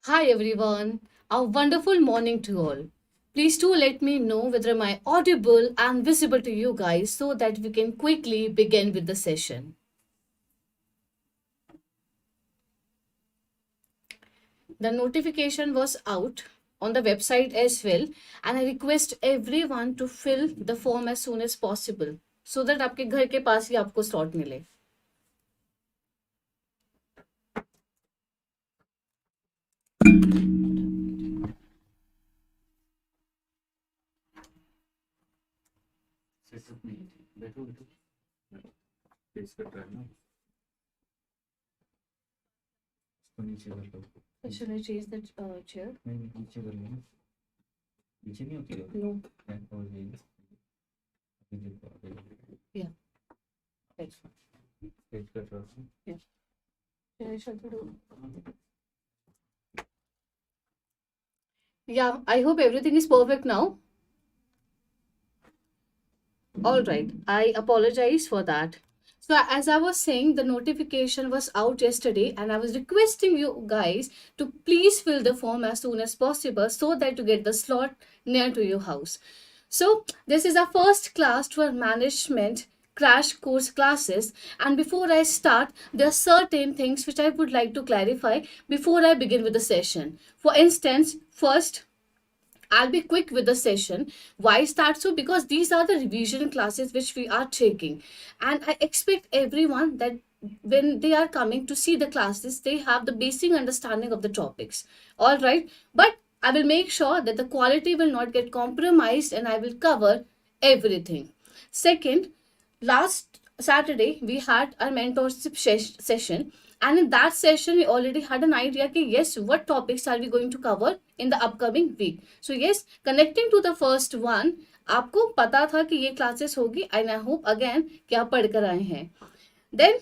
Hi everyone, a wonderful morning to all. Please do let me know whether am I audible and visible to you guys so that we can quickly begin with the session. The notification was out on the website as well and I request everyone to fill the form as soon as possible so that आपके घर के पास ही आपको slot मिले. Should I change the chair? No. Yeah. Right. Yeah. Should I shut the door? Yeah, I hope everything is perfect now. All right, I apologize for that. So, as I was saying, the notification was out yesterday, and I was requesting you guys to please fill the form as soon as possible so that you get the slot near to your house. So, this is our first class to our management crash course classes. And before I start, there are certain things which I would like to clarify before I begin with the session. For instance, first, I'll be quick with the session. Why is that so? Because these are the revision classes which we are taking. And I expect everyone that when they are coming to see the classes, they have the basic understanding of the topics. All right. But I will make sure that the quality will not get compromised and I will cover everything. Second, last Saturday we had our mentorship session, and in that session we already had an idea कि yes, what topics are we going to cover in the upcoming week. So yes, connecting to the first one, आपको पता था कि ये classes होगी and I hope again कि आप पढ़ कर आए हैं. Then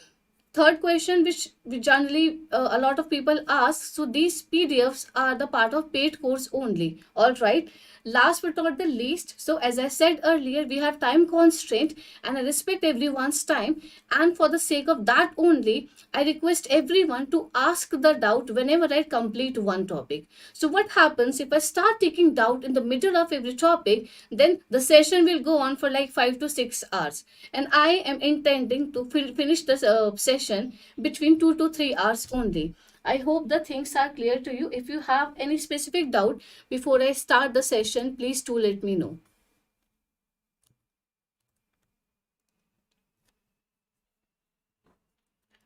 third question which generally a lot of people ask, so these PDFs are the part of paid course only. All right, last but not the least, so as I said earlier, we have time constraint and I respect everyone's time, and for the sake of that only I request everyone to ask the doubt whenever I complete one topic. So what happens if I start taking doubt in the middle of every topic, then the session will go on for like 5 to 6 hours, and I am intending to finish this session between 2 to 3 hours only. I hope the things are clear to you. If you have any specific doubt before I start the session, please do let me know.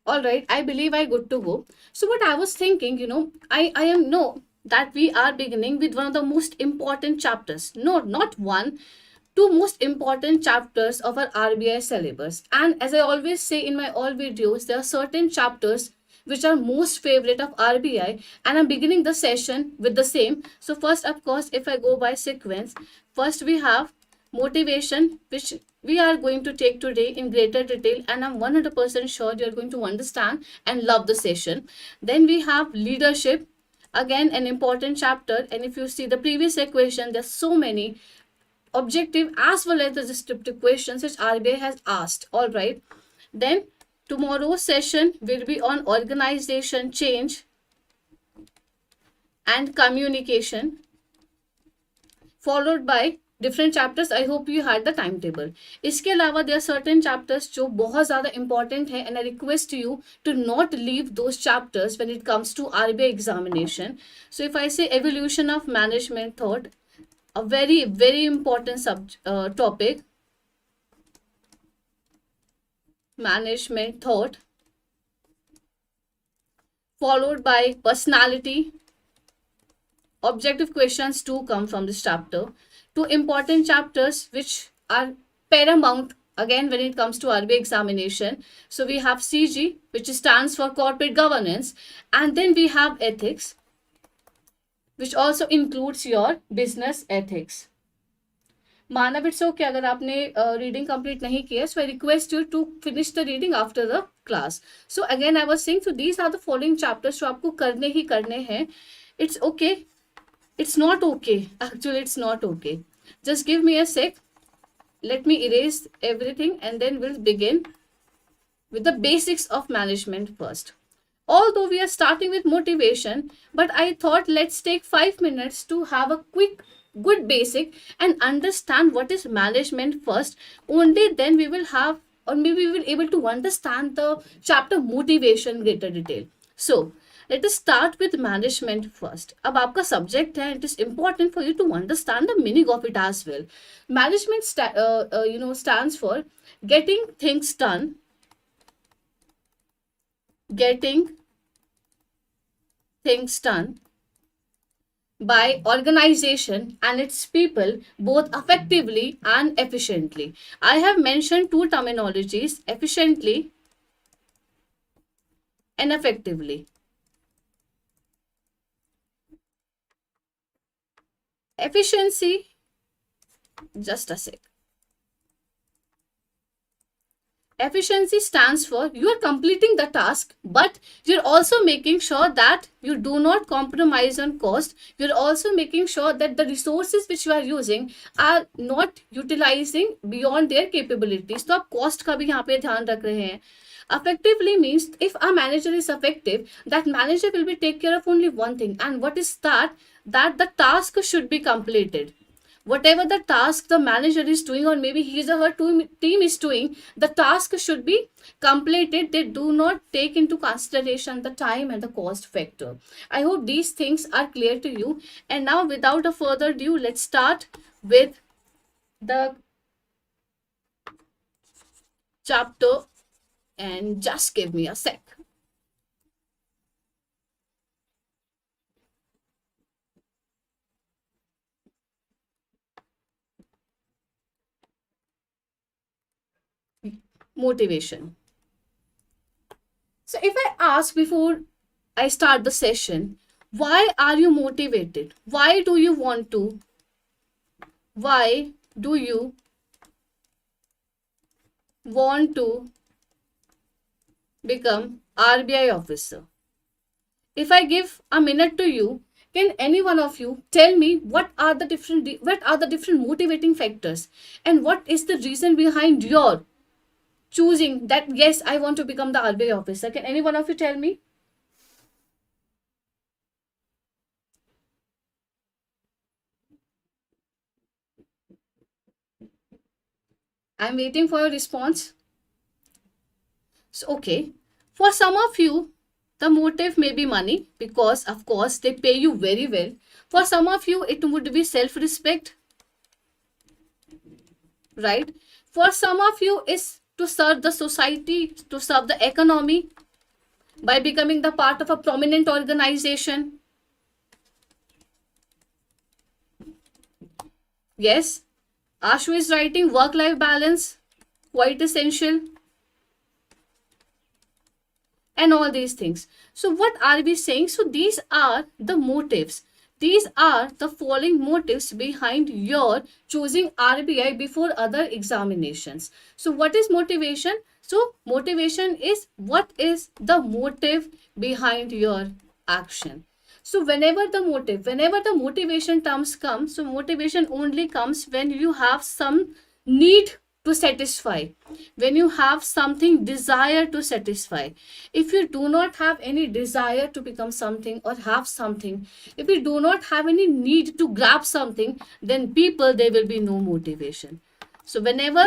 All right, I believe I good to go. So what I was thinking, I am know that we are beginning with one of the most important chapters. No, not one, two most important chapters of our RBI syllabus. And as I always say in my all videos, there are certain chapters which are most favorite of RBI, and I'm beginning the session with the same. So first, of course, if I go by sequence, first we have motivation, which we are going to take today in greater detail, and I'm 100% sure you're going to understand and love the session. Then we have leadership, again an important chapter, and if you see the previous equation, there's so many objective as well as the descriptive questions which RBI has asked. All right. Then tomorrow's session will be on organization change and communication, followed by different chapters. I hope you had the timetable. इसके अलावा there are certain chapters जो बहुत ज़्यादा important है, and I request you to not leave those chapters when it comes to RBI examination. So if I say evolution of management thought, a very important topic, management thought, followed by personality. Objective questions too come from this chapter. Two important chapters which are paramount again when it comes to RBI examination. So we have CG, which stands for corporate governance, and then we have ethics, which also includes your business ethics. Manav, it's okay अगर आपने reading complete नहीं किया, so I request you to finish the reading after the class. So again I was saying, so these are the following chapters जो आपको करने ही करने हैं. It's okay, it's not okay, actually it's not okay. Just give me a sec, let me erase everything and then we'll begin with the basics of management first. Although we are starting with motivation, but I thought let's take 5 minutes to have a quick good basic and understand what is management first. Only then we will have, or maybe we will able to understand the chapter motivation in greater detail. So let us start with management first. अब आपका subject है, it is important for you to understand the meaning of it as well. Management stands for getting things done, getting things done by organization and its people both effectively and efficiently. I have mentioned two terminologies, efficiently and effectively. Efficiency, just a sec. Efficiency stands for you are completing the task, but you're also making sure that you do not compromise on cost. You're also making sure that the resources which you are using are not utilizing beyond their capabilities. तो आप cost का भी यहाँ पे ध्यान रख रहे हैं. Effectively means if a manager is effective, that manager will be take care of only one thing, and what is that? That the task should be completed. Whatever the task the manager is doing, or maybe his or her team is doing, the task should be completed. They do not take into consideration the time and the cost factor. I hope these things are clear to you. And now without a further ado, let's start with the chapter, and just give me a sec. Motivation. So if I ask before I start the session, why are you motivated? Why do you want to? Why do you want to become RBI officer? If I give a minute to you, can any one of you tell me what are the different motivating factors, and what is the reason behind your choosing that yes, I want to become the RBI officer? Can any one of you tell me? I'm waiting for your response. So, okay. For some of you, the motive may be money because, of course, they pay you very well. For some of you, it would be self respect, right? For some of you, is to serve the society, to serve the economy by becoming the part of a prominent organization. Yes, Ashu is writing work life balance, quite essential, and all these things. So what are we saying? So these are the motives. These are the following motives behind your choosing RBI before other examinations. So what is motivation? So motivation is what is the motive behind your action. So whenever the motivation terms come, so motivation only comes when you have some need to satisfy, when you have something desire to satisfy. If you do not have any desire to become something or have something, if you do not have any need to grab something, then people, there will be no motivation. So whenever,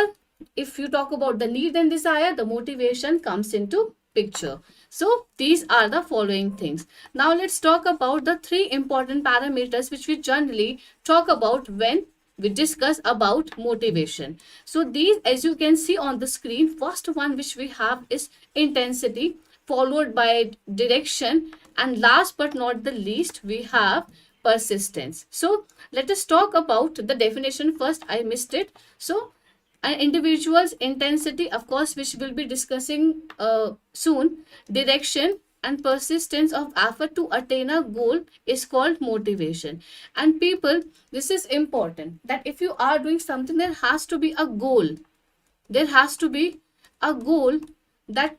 if you talk about the need and desire, the motivation comes into picture. So these are the following things. Now let's talk about the three important parameters which we generally talk about when we discuss about motivation. So these, as you can see on the screen, first one which we have is intensity, followed by direction, and last but not the least, we have persistence. So let us talk about the definition first. I missed it. So an individual's intensity, of course, which we'll be discussing soon, direction and persistence of effort to attain a goal is called motivation. And people, this is important, that if you are doing something, there has to be a goal. There has to be a goal that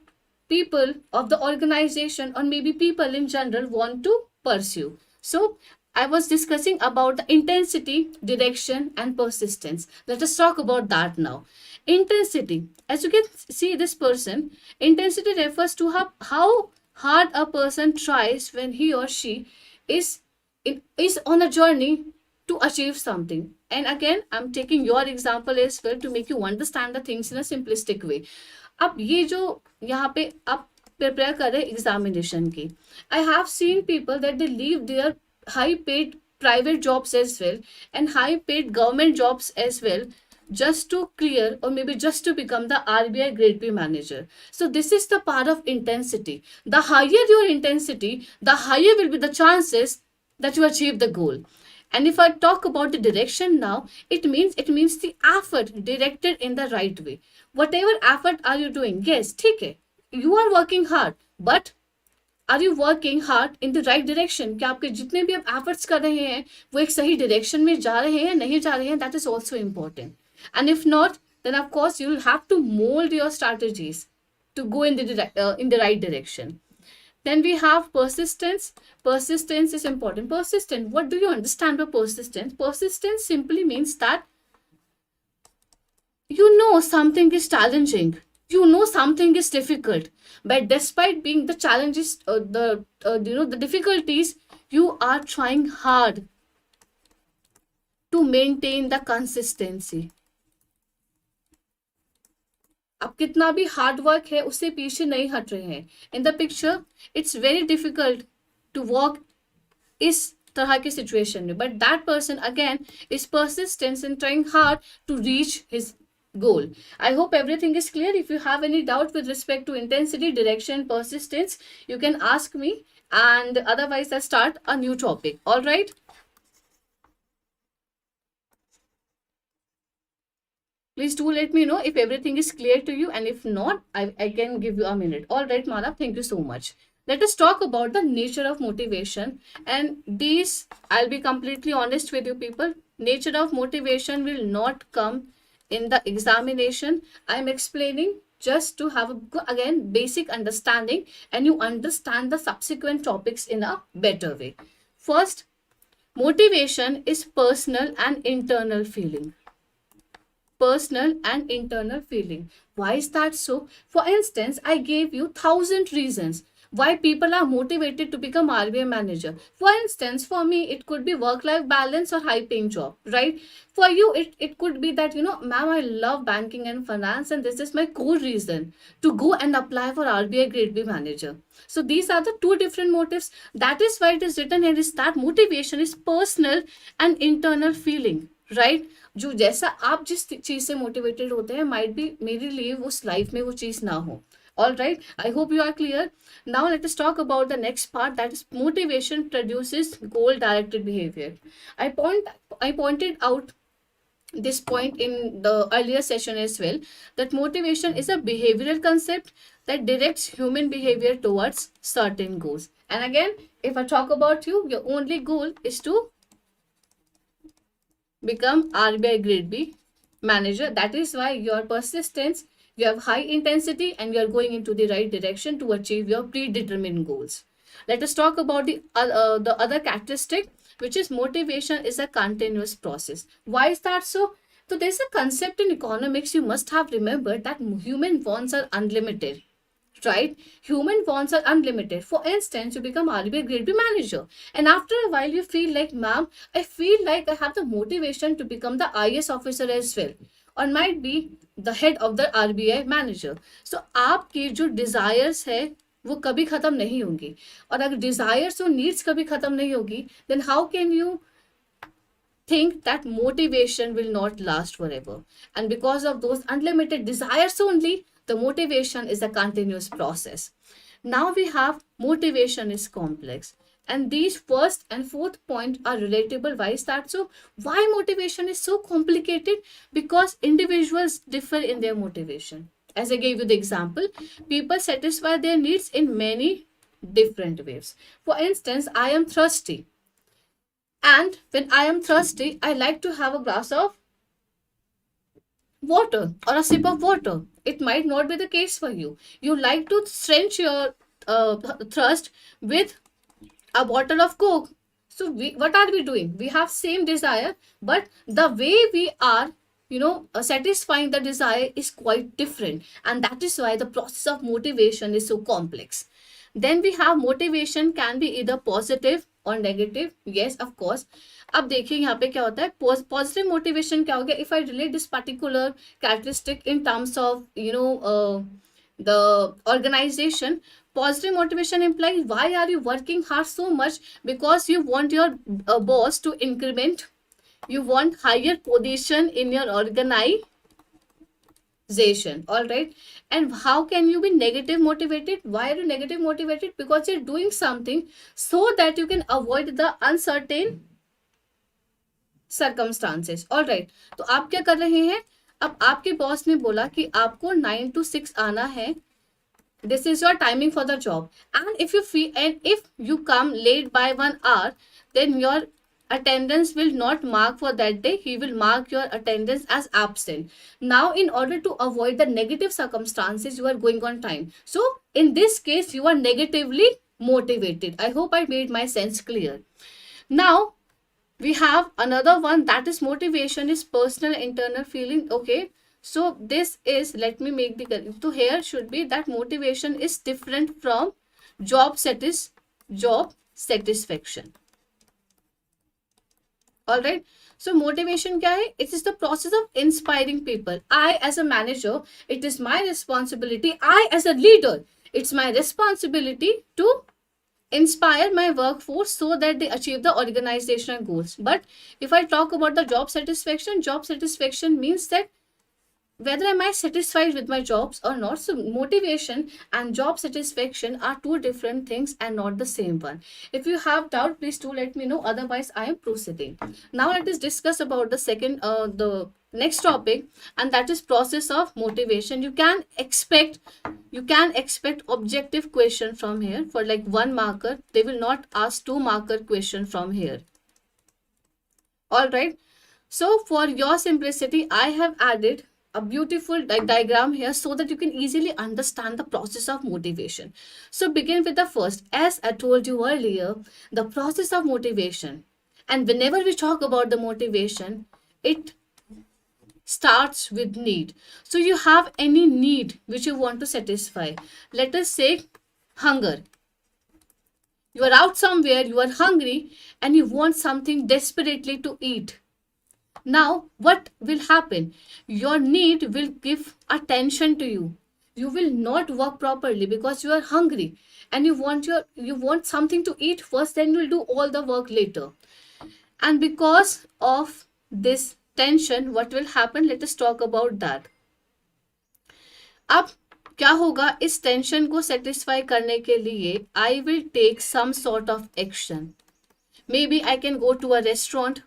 people of the organization, or maybe people in general, want to pursue. So I was discussing about the intensity, direction, and persistence. Let us talk about that now. Intensity. As you can see, this person, intensity refers to hard a person tries when he or she is is on a journey to achieve something. And again, I'm taking your example as well to make you understand the things in a simplistic way. अब ये जो यहाँ पे आप prepare कर रहे हैं examination की, I have seen people that they leave their high paid private jobs as well and high paid government jobs as well just to clear or maybe just to become the RBI grade B manager. So this is the part of intensity. The higher your intensity, the higher will be the chances that you achieve the goal. And if I talk about the direction now, it means the effort directed in the right way. Whatever effort are you doing? Yes, ठीक है. You are working hard, but are you working hard in the right direction? क्या आपके जितने भी आप efforts कर रहे हैं वो एक सही डायरेक्शन में जा रहे हैं, नहीं जा रहे हैं? That is also important. And if not, then of course you will have to mould your strategies to go in the right direction. Then we have persistence. Persistence is important. Persistent, what do you understand by persistence? Persistence simply means that you know something is challenging, you know something is difficult, but despite being the challenges, the difficulties, you are trying hard to maintain the consistency. अब कितना भी hard work है उससे पीछे नहीं हट रहे हैं. In the picture it's very difficult to walk इस तरह की सिचुएशन में, but that person again is persistence in trying hard to reach his goal. I hope everything is clear. If you have any doubt with respect to intensity, direction, persistence, you can ask me, and otherwise I'll start a new topic. All right. Please do let me know if everything is clear to you, and if not, I can give you a minute. All right, Mala, thank you so much. Let us talk about the nature of motivation. And these, I'll be completely honest with you people, nature of motivation will not come in the examination. I'm explaining just to have again basic understanding, and you understand the subsequent topics in a better way. First, motivation is personal and internal feeling. Personal and internal feeling. Why is that so? For instance, I gave you 1,000 reasons why people are motivated to become RBI manager. For instance, for me, it could be work-life balance or high-paying job, right? For you, it could be that, ma'am, I love banking and finance, and this is my core reason to go and apply for RBI grade B manager. So these are the two different motives. That is why it is written here is that motivation is personal and internal feeling, right? जो जैसा आप जिस चीज से motivated होते हैं, might be मेरे लिए उस लाइफ में वो चीज ना हो. All right, I hope you are clear. Now let us talk about the next part, that is motivation produces goal directed behavior. I pointed out this point in the earlier session as well, that motivation is a behavioral concept that directs human behavior towards certain goals. And again, if I talk about you, your only goal is to become RBI grade B manager. That is why your persistence, you have high intensity, and you are going into the right direction to achieve your predetermined goals. Let us talk about the other characteristic, which is motivation is a continuous process. Why is that so? So there's a concept in economics you must have remembered, that human wants are unlimited. Right? Human wants are unlimited. For instance, you become RBI grade B manager, and after a while you feel like, ma'am, I feel like I have the motivation to become the IS officer as well, or might be the head of the RBI manager. So आपकी जो desires है वो कभी खत्म नहीं होंगी, और अगर desires और needs कभी खत्म नहीं होगी, then how can you think that motivation will not last forever? And because of those unlimited desires only, the motivation is a continuous process. Now we have motivation is complex, and these first and fourth point are relatable. Why is that so? Why motivation is so complicated? Because individuals differ in their motivation. As I gave you the example, people satisfy their needs in many different ways. For instance, I am thirsty, and when I am thirsty, I like to have a glass of water or a sip of water. It might not be the case for you. You like to quench your thirst with a bottle of Coke. So what are we doing? We have same desire, but the way we are, satisfying the desire is quite different, and that is why the process of motivation is so complex. Then we have motivation can be either positive or negative. Yes, of course. अब देखिए यहाँ पे क्या होता है, positive motivation क्या हो गया, if I relate this particular characteristic in terms of the organization. Positive motivation implies why are you working hard so much, because you want your boss to increment, you want higher position in your organization. All right. And how can you be negative motivated? Why are you negative motivated? Because you're doing something so that you can avoid the uncertain circumstances. All right. तो आप क्या कर रहे हैं, अब आपके boss ने बोला कि आपको 9 to 6 आना है, this is your timing for the job, and if you come late by 1 hour, then your attendance will not mark for that day, he will mark your attendance as absent. Now in order to avoid the negative circumstances, you are going on time, so in this case you are negatively motivated. I hope I made my sense clear. Now we have another one, that is motivation is personal internal feeling. Okay, so this is, let me make the, so here should be that motivation is different from job satisfaction. All right. So motivation क्या है? It is the process of inspiring people. I as a manager, it is my responsibility. I as a leader, it's my responsibility to inspire my workforce so that they achieve the organizational goals. But if I talk about the job satisfaction means that whether am I satisfied with my jobs or not. So motivation and job satisfaction are two different things and not the same one. If you have doubt, please do let me know, otherwise I am proceeding. Now let us discuss about the next topic, and that is process of motivation. You can expect objective question from here for like 1 marker. They will not ask 2 marker question from here. All right. So for your simplicity, I have added a beautiful diagram here so that you can easily understand the process of motivation. So begin with the first. As I told you earlier, the process of motivation, and whenever we talk about the motivation, it starts with need. So you have any need which you want to satisfy. Let us say hunger. You are out somewhere, you are hungry, and you want something desperately to eat. Now, what will happen? Your need will give attention to you. You will not work properly because you are hungry and you want something to eat first, then you will do all the work later. And because of this tension, what will happen? Let us talk about that. अब क्या होगा, इस tension को satisfy करने के लिए I will take some sort of action. Maybe I can go to a restaurant.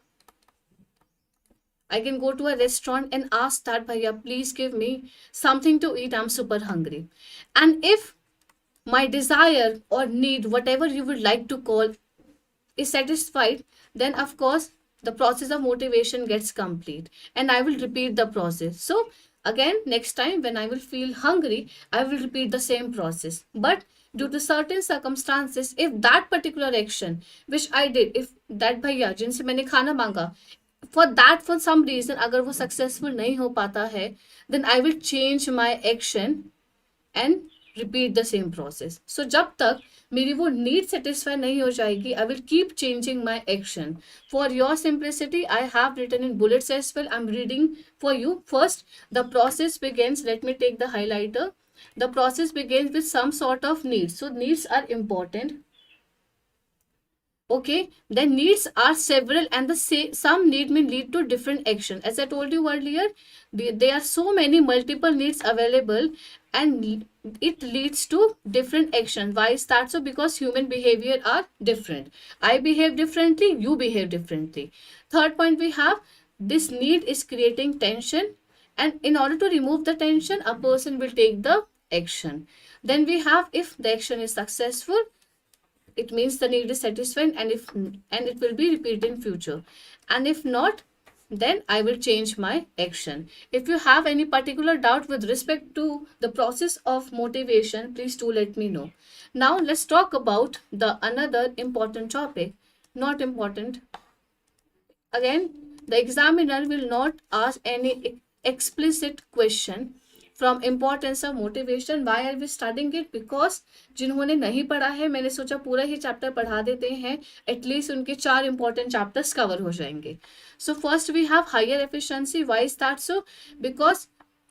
And ask that, bhaiya, please give me something to eat. I'm super hungry. And if my desire or need, whatever you would like to call, is satisfied, then of course the process of motivation gets complete. And I will repeat the process. So again, next time when I will feel hungry, I will repeat the same process. But due to certain circumstances, if that particular action which I did, if that bhaiya jinse maine khana manga, for some reason अगर वो successful नहीं हो पाता है, then I will change my action and repeat the same process. So जब तक मेरी वो need satisfy नहीं हो जाएगी, I will keep changing my action. For your simplicity, I have written in bullets as well. I'm reading for you. First, the process begins. Let me take the highlighter. The process begins with some sort of needs. So needs are important. Okay, then needs are several, and some need may lead to different action. As I told you earlier, there are so many multiple needs available, and it leads to different action. Why is that so? Because human behavior are different. I behave differently, you behave differently. Third point, we have this need is creating tension, and in order to remove the tension, a person will take the action. Then we have, if the action is successful, it means the need is satisfied, and it will be repeated in future. And if not, then I will change my action. If you have any particular doubt with respect to the process of motivation, please do let me know. Now let's talk about the another important topic. Not important. Again, the examiner will not ask any explicit question from importance of motivation. Why are we studying it? Because जिन्होंने नहीं पढ़ा है, मैंने सोचा पूरा ही chapter पढ़ा देते हैं, एटलीस्ट उनके 4 इंपॉर्टेंट चैप्टर्स कवर हो जाएंगे. So first we have higher efficiency. Why is that so? Because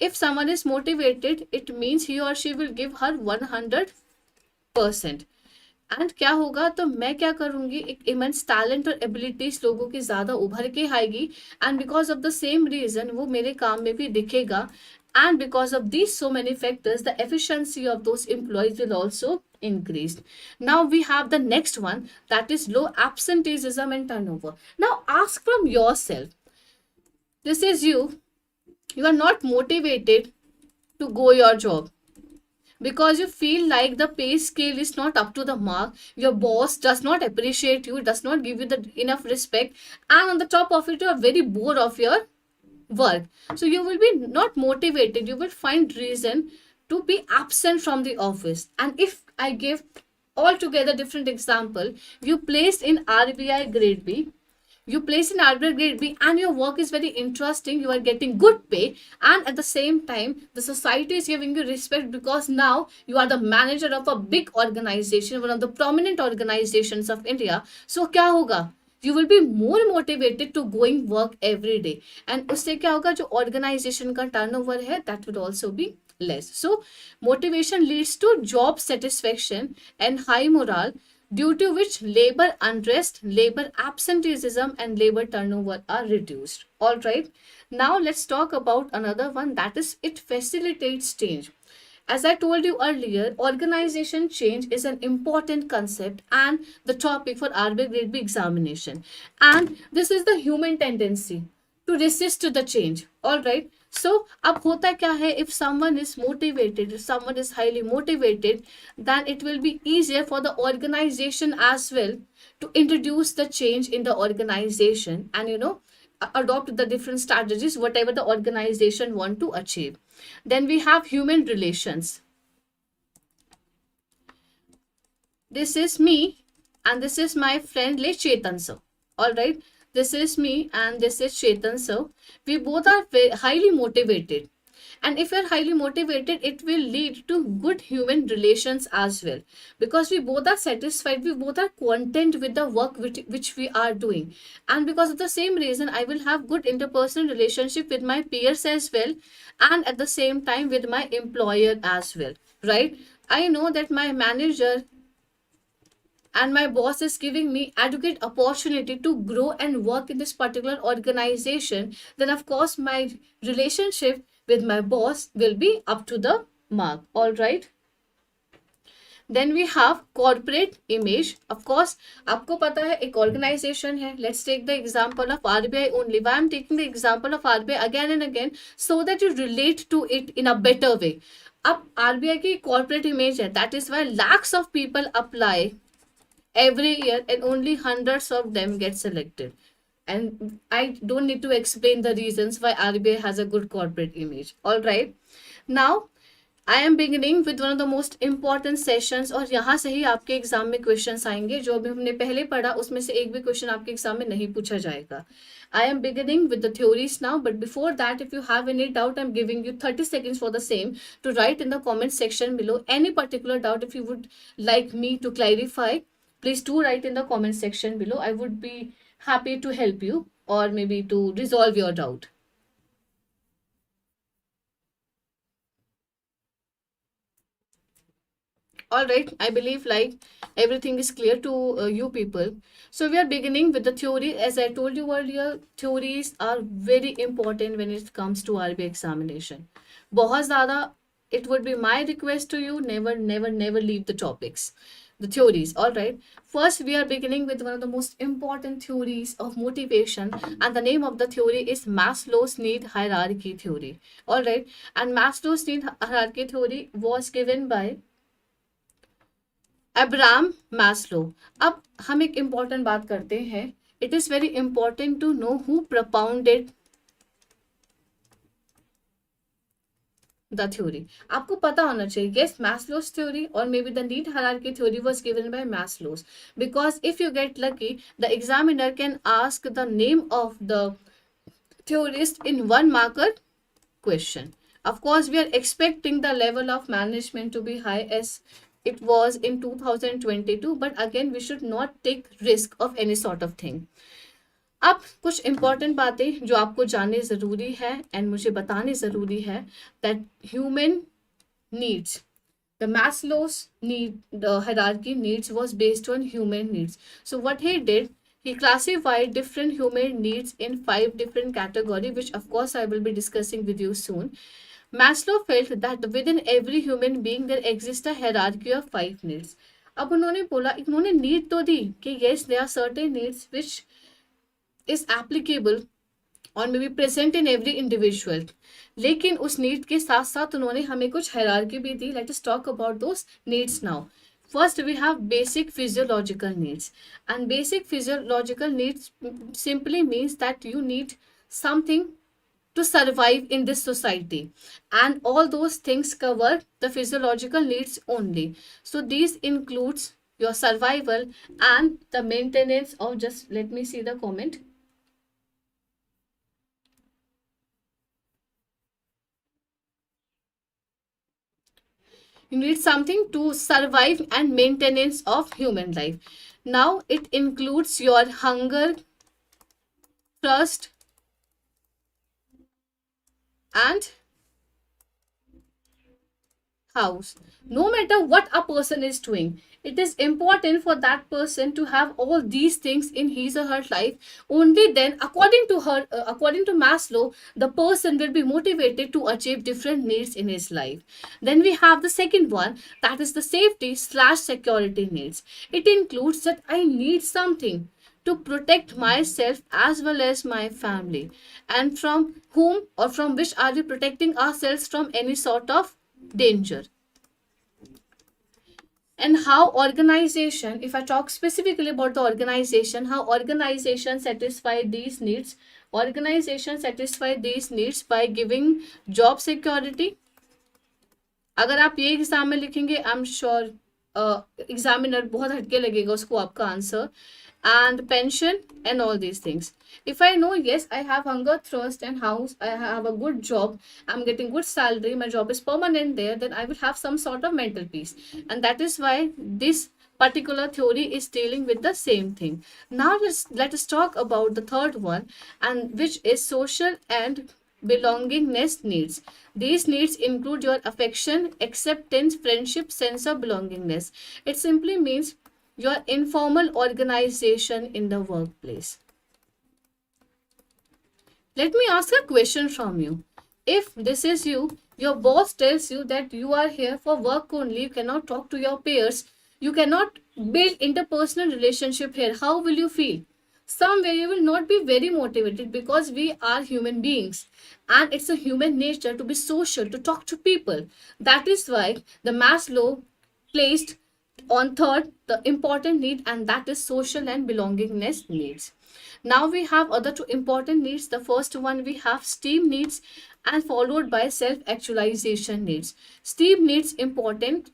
if someone is motivated, it means he or she will give her 100%. And क्या होगा, तो मैं क्या करूंगी, एक इमेंस टैलेंट और एबिलिटीज लोगों की ज्यादा उभर के आएगी, and because of the same reason वो मेरे काम में भी दिखेगा, and because of these so many factors the efficiency of those employees will also increased. Now we have the next one, that is low absenteeism and turnover. Now ask from yourself, this is you are not motivated to go your job because you feel like the pay scale is not up to the mark, your boss does not appreciate you, does not give you the enough respect, and on the top of it you are very bored of your work. So you will be not motivated, you will find reason to be absent from the office. And if I give altogether different example, you placed in RBI grade B, you place in RBI grade B and your work is very interesting, you are getting good pay, and at the same time the society is giving you respect because now you are the manager of a big organization, one of the prominent organizations of India. So क्या होगा, you will be more motivated to going work every day, and उससे क्या होगा, जो organization का turnover है that would also be less. So motivation leads to job satisfaction and high morale, due to which labor unrest, labor absenteeism and labor turnover are reduced. All right, now let's talk about another one, that is it facilitates change. As I told you earlier, organization change is an important concept and the topic for RBI grade B examination, and this is the human tendency to resist the change. All right, so अब होता क्या है, if someone is motivated, if someone is highly motivated, then it will be easier for the organization as well to introduce the change in the organization and adopt the different strategies whatever the organization want to achieve. Then we have human relations. This is me and this is my friend Le Chetan sir. All right, this is me and this is Chetan sir. We both are highly motivated, and if you're highly motivated it will lead to good human relations as well, because we both are satisfied, we both are content with the work which we are doing, and because of the same reason I will have good interpersonal relationship with my peers as well, and at the same time with my employer as well, right? I know that my manager and my boss is giving me adequate opportunity to grow and work in this particular organization, then of course my relationship with my boss will be up to the mark. All right, then we have corporate image. Of course आपको पता है एक organization है. Let's take the example of RBI only. Why I'm taking the example of RBI again and again, so that you relate to it in a better way. अब RBI की corporate image है, that is why lakhs of people apply every year and only hundreds of them get selected, and I don't need to explain the reasons why RBI has a good corporate image. All right, now I am beginning with one of the most important sessions, और यहाँ से ही आपके exam में questions आएंगे. जो भी हमने पहले पढ़ा उसमें से एक भी क्वेश्चन आपके एग्जाम में नहीं पूछा जाएगा. I am beginning with the theories now, but before that, if you have any doubt, I'm giving you 30 seconds for the same to write in the comment section below any particular doubt. If you would like me to clarify, please do write in the comment section below. I would be happy to help you or maybe to resolve your doubt. All right, I believe like everything is clear to you people. So we are beginning with the theory. As I told you earlier, theories are very important when it comes to RBI examination. बहुत ज़्यादा, it would be my request to you, never leave the topics. The theories. All right, first we are beginning with one of the most important theories of motivation, and the name of the theory is Maslow's need hierarchy theory. All right, and Maslow's need hierarchy theory was given by Abraham Maslow. अब हम एक important बात करते हैं. It is very important to know who propounded the theory. आपको पता होना चाहिए. Yes, Maslow's theory or maybe the need hierarchy theory was given by Maslow's, because if you get lucky, the examiner can ask the name of the theorist in one marker question. Of course, we are expecting the level of management to be high as it was in 2022, but again, we should not take risk of any sort of thing. अब कुछ important बातें जो आपको जाननी ज़रूरी है and मुझे बतानी ज़रूरी है that human needs the Maslow's need the hierarchy needs was based on human needs. So what he did, he classified different human needs in 5 different categories, which of course I will be discussing with you soon. Maslow felt that within every human being there exists a hierarchy of 5 needs. अब उन्होंने बोला, उन्होंने need तो दी कि yes there are certain needs which is applicable और may be present in every individual, लेकिन उस need के साथ साथ उन्होंने हमें कुछ हायरार्की भी दी. Let us talk about those needs now. First, we have basic physiological needs. And basic physiological needs simply means that you need something to survive in this society. And all those things cover the physiological needs only. So these includes your survival and the maintenance of, just let me see the comment. You need something to survive and maintenance of human life. Now it includes your hunger, thirst, and house. No matter what a person is doing, it is important for that person to have all these things in his or her life. Only then, according to Maslow, the person will be motivated to achieve different needs in his life. Then we have the second one, that is the safety slash security needs. It includes that I need something to protect myself as well as my family. And from whom or from which are we protecting ourselves? From any sort of danger. And how organization, if I talk specifically about the organization, how organization satisfy these needs. Organization satisfy these needs by giving job security. अगर आप ये exam में लिखेंगे, I am sure examiner बहुत हटके लगेगा उसको आपका answer. And pension and all these things. If I know, yes, I have hunger, thirst, and house, I have a good job, I'm getting good salary, my job is permanent there, then I will have some sort of mental peace. And that is why this particular theory is dealing with the same thing. Now let us talk about the third one, and which is social and belongingness needs. These needs include your affection, acceptance, friendship, sense of belongingness. It simply means your informal organization in the workplace. Let me ask a question from you. If this is you, your boss tells you that you are here for work only, you cannot talk to your peers, you cannot build interpersonal relationship here, how will you feel? Somewhere you will not be very motivated, because we are human beings and it's a human nature to be social, to talk to people. That is why the Maslow placed on third the important need, and that is social and belongingness needs. Now we have other two important needs. The first one, we have STEAM needs, and followed by self actualization needs. STEAM needs important,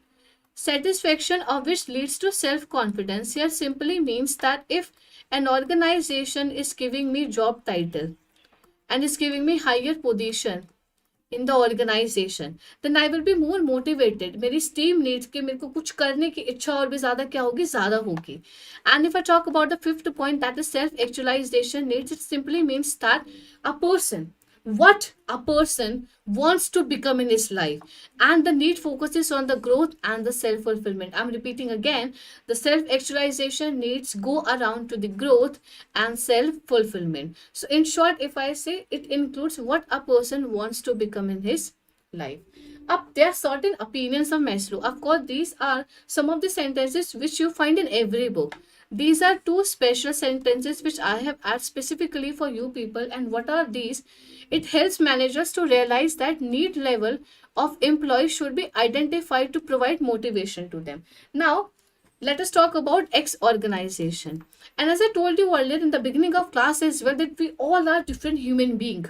satisfaction of which leads to self confidence. Here simply means that if an organization is giving me job title and is giving me higher position in the organization, then I will be more motivated. मेरी STEAM needs कि मेरे को कुछ करने की इच्छा और भी ज़्यादा क्या होगी, ज़्यादा होगी. And if I talk about the fifth point, that is self-actualization needs, it simply means that a person, what a person wants to become in his life, and the need focuses on the growth and the self-fulfillment. I'm repeating again, the self-actualization needs go around to the growth and self-fulfillment. So in short, if I say, it includes what a person wants to become in his life. Up there are certain opinions of Maslow. Of course, these are some of the sentences which you find in every book. These are two special sentences which I have added specifically for you people. And what are these? It helps managers to realize that need level of employees should be identified to provide motivation to them. Now, let us talk about X organization. And as I told you earlier in the beginning of class as well, that we all are different human beings.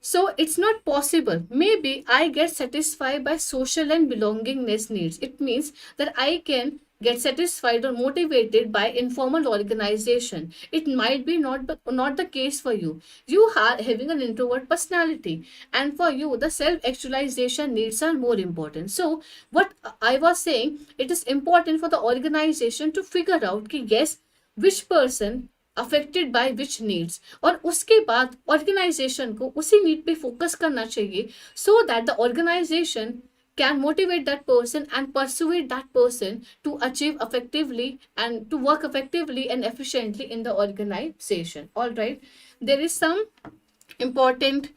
So it's not possible. Maybe I get satisfied by social and belongingness needs. It means that I can get satisfied or motivated by informal organization. It might be not the case for you. You are having an introvert personality, and for you the self actualization needs are more important. So what I was saying, it is important for the organization to figure out कि yes, which person affected by which needs, और उसके बाद organisation को उसी need पे focus करना चाहिए, so that the organisation can motivate that person and persuade that person to achieve effectively and to work effectively and efficiently in the organization. All right, there is some important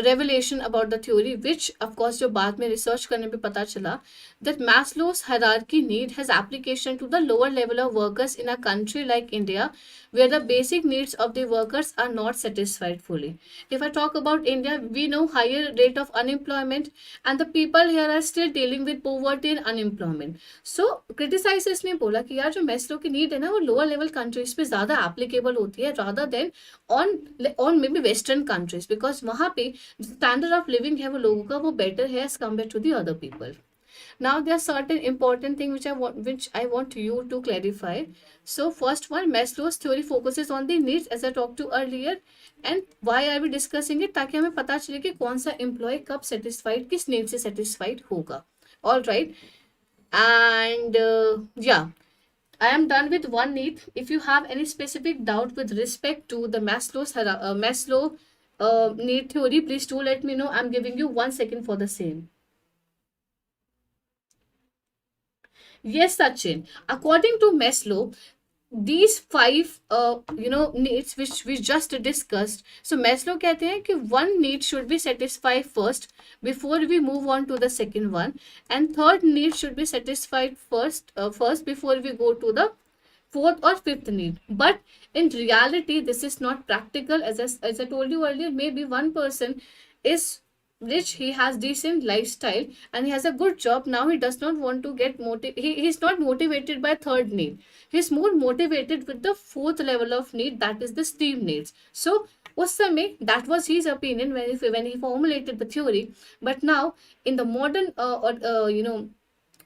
revelation about the theory, which of course जो बाद में research करने पे पता चला, that Maslow's hierarchy need has application to the lower level of workers in a country like India, where the basic needs of the workers are not satisfied fully. If I talk about India, we know higher rate of unemployment, and the people here are still dealing with poverty and unemployment. So criticizers ने बोला कि यार जो Maslow की need है ना, वो lower level countries पे ज़्यादा applicable होती है rather than on maybe Western countries, because वहाँ पे स्टैंडर्ड ऑफ लिविंग है वो लोगों का वो बेटर है as compare to the other people. Now there are certain important things which I want you to clarify. So first one, Maslow's theory focuses on the needs as I talked to earlier, and why are we discussing it, ताकि हमें पता चले कि कौन सा employ कब satisfied किस need से सेटिस्फाइड होगा. All right, and yeah, I am done with one need. If you have any specific doubt with respect to the Maslow need theory, please do let me know. I'm giving you 1 second for the same. Yes, Sachin. According to Maslow, these five needs which we just discussed, so Maslow कहते हैं कि one need should be satisfied first before we move on to the second one, and third need should be satisfied first before we go to the fourth or fifth need. But in reality this is not practical. As I told you earlier, maybe one person is rich, he has decent lifestyle and he has a good job. Now he does not want to get he's not motivated by third need, he's more motivated with the fourth level of need, that is the STEAM needs. So उस समय that was his opinion when he formulated the theory. But now in the modern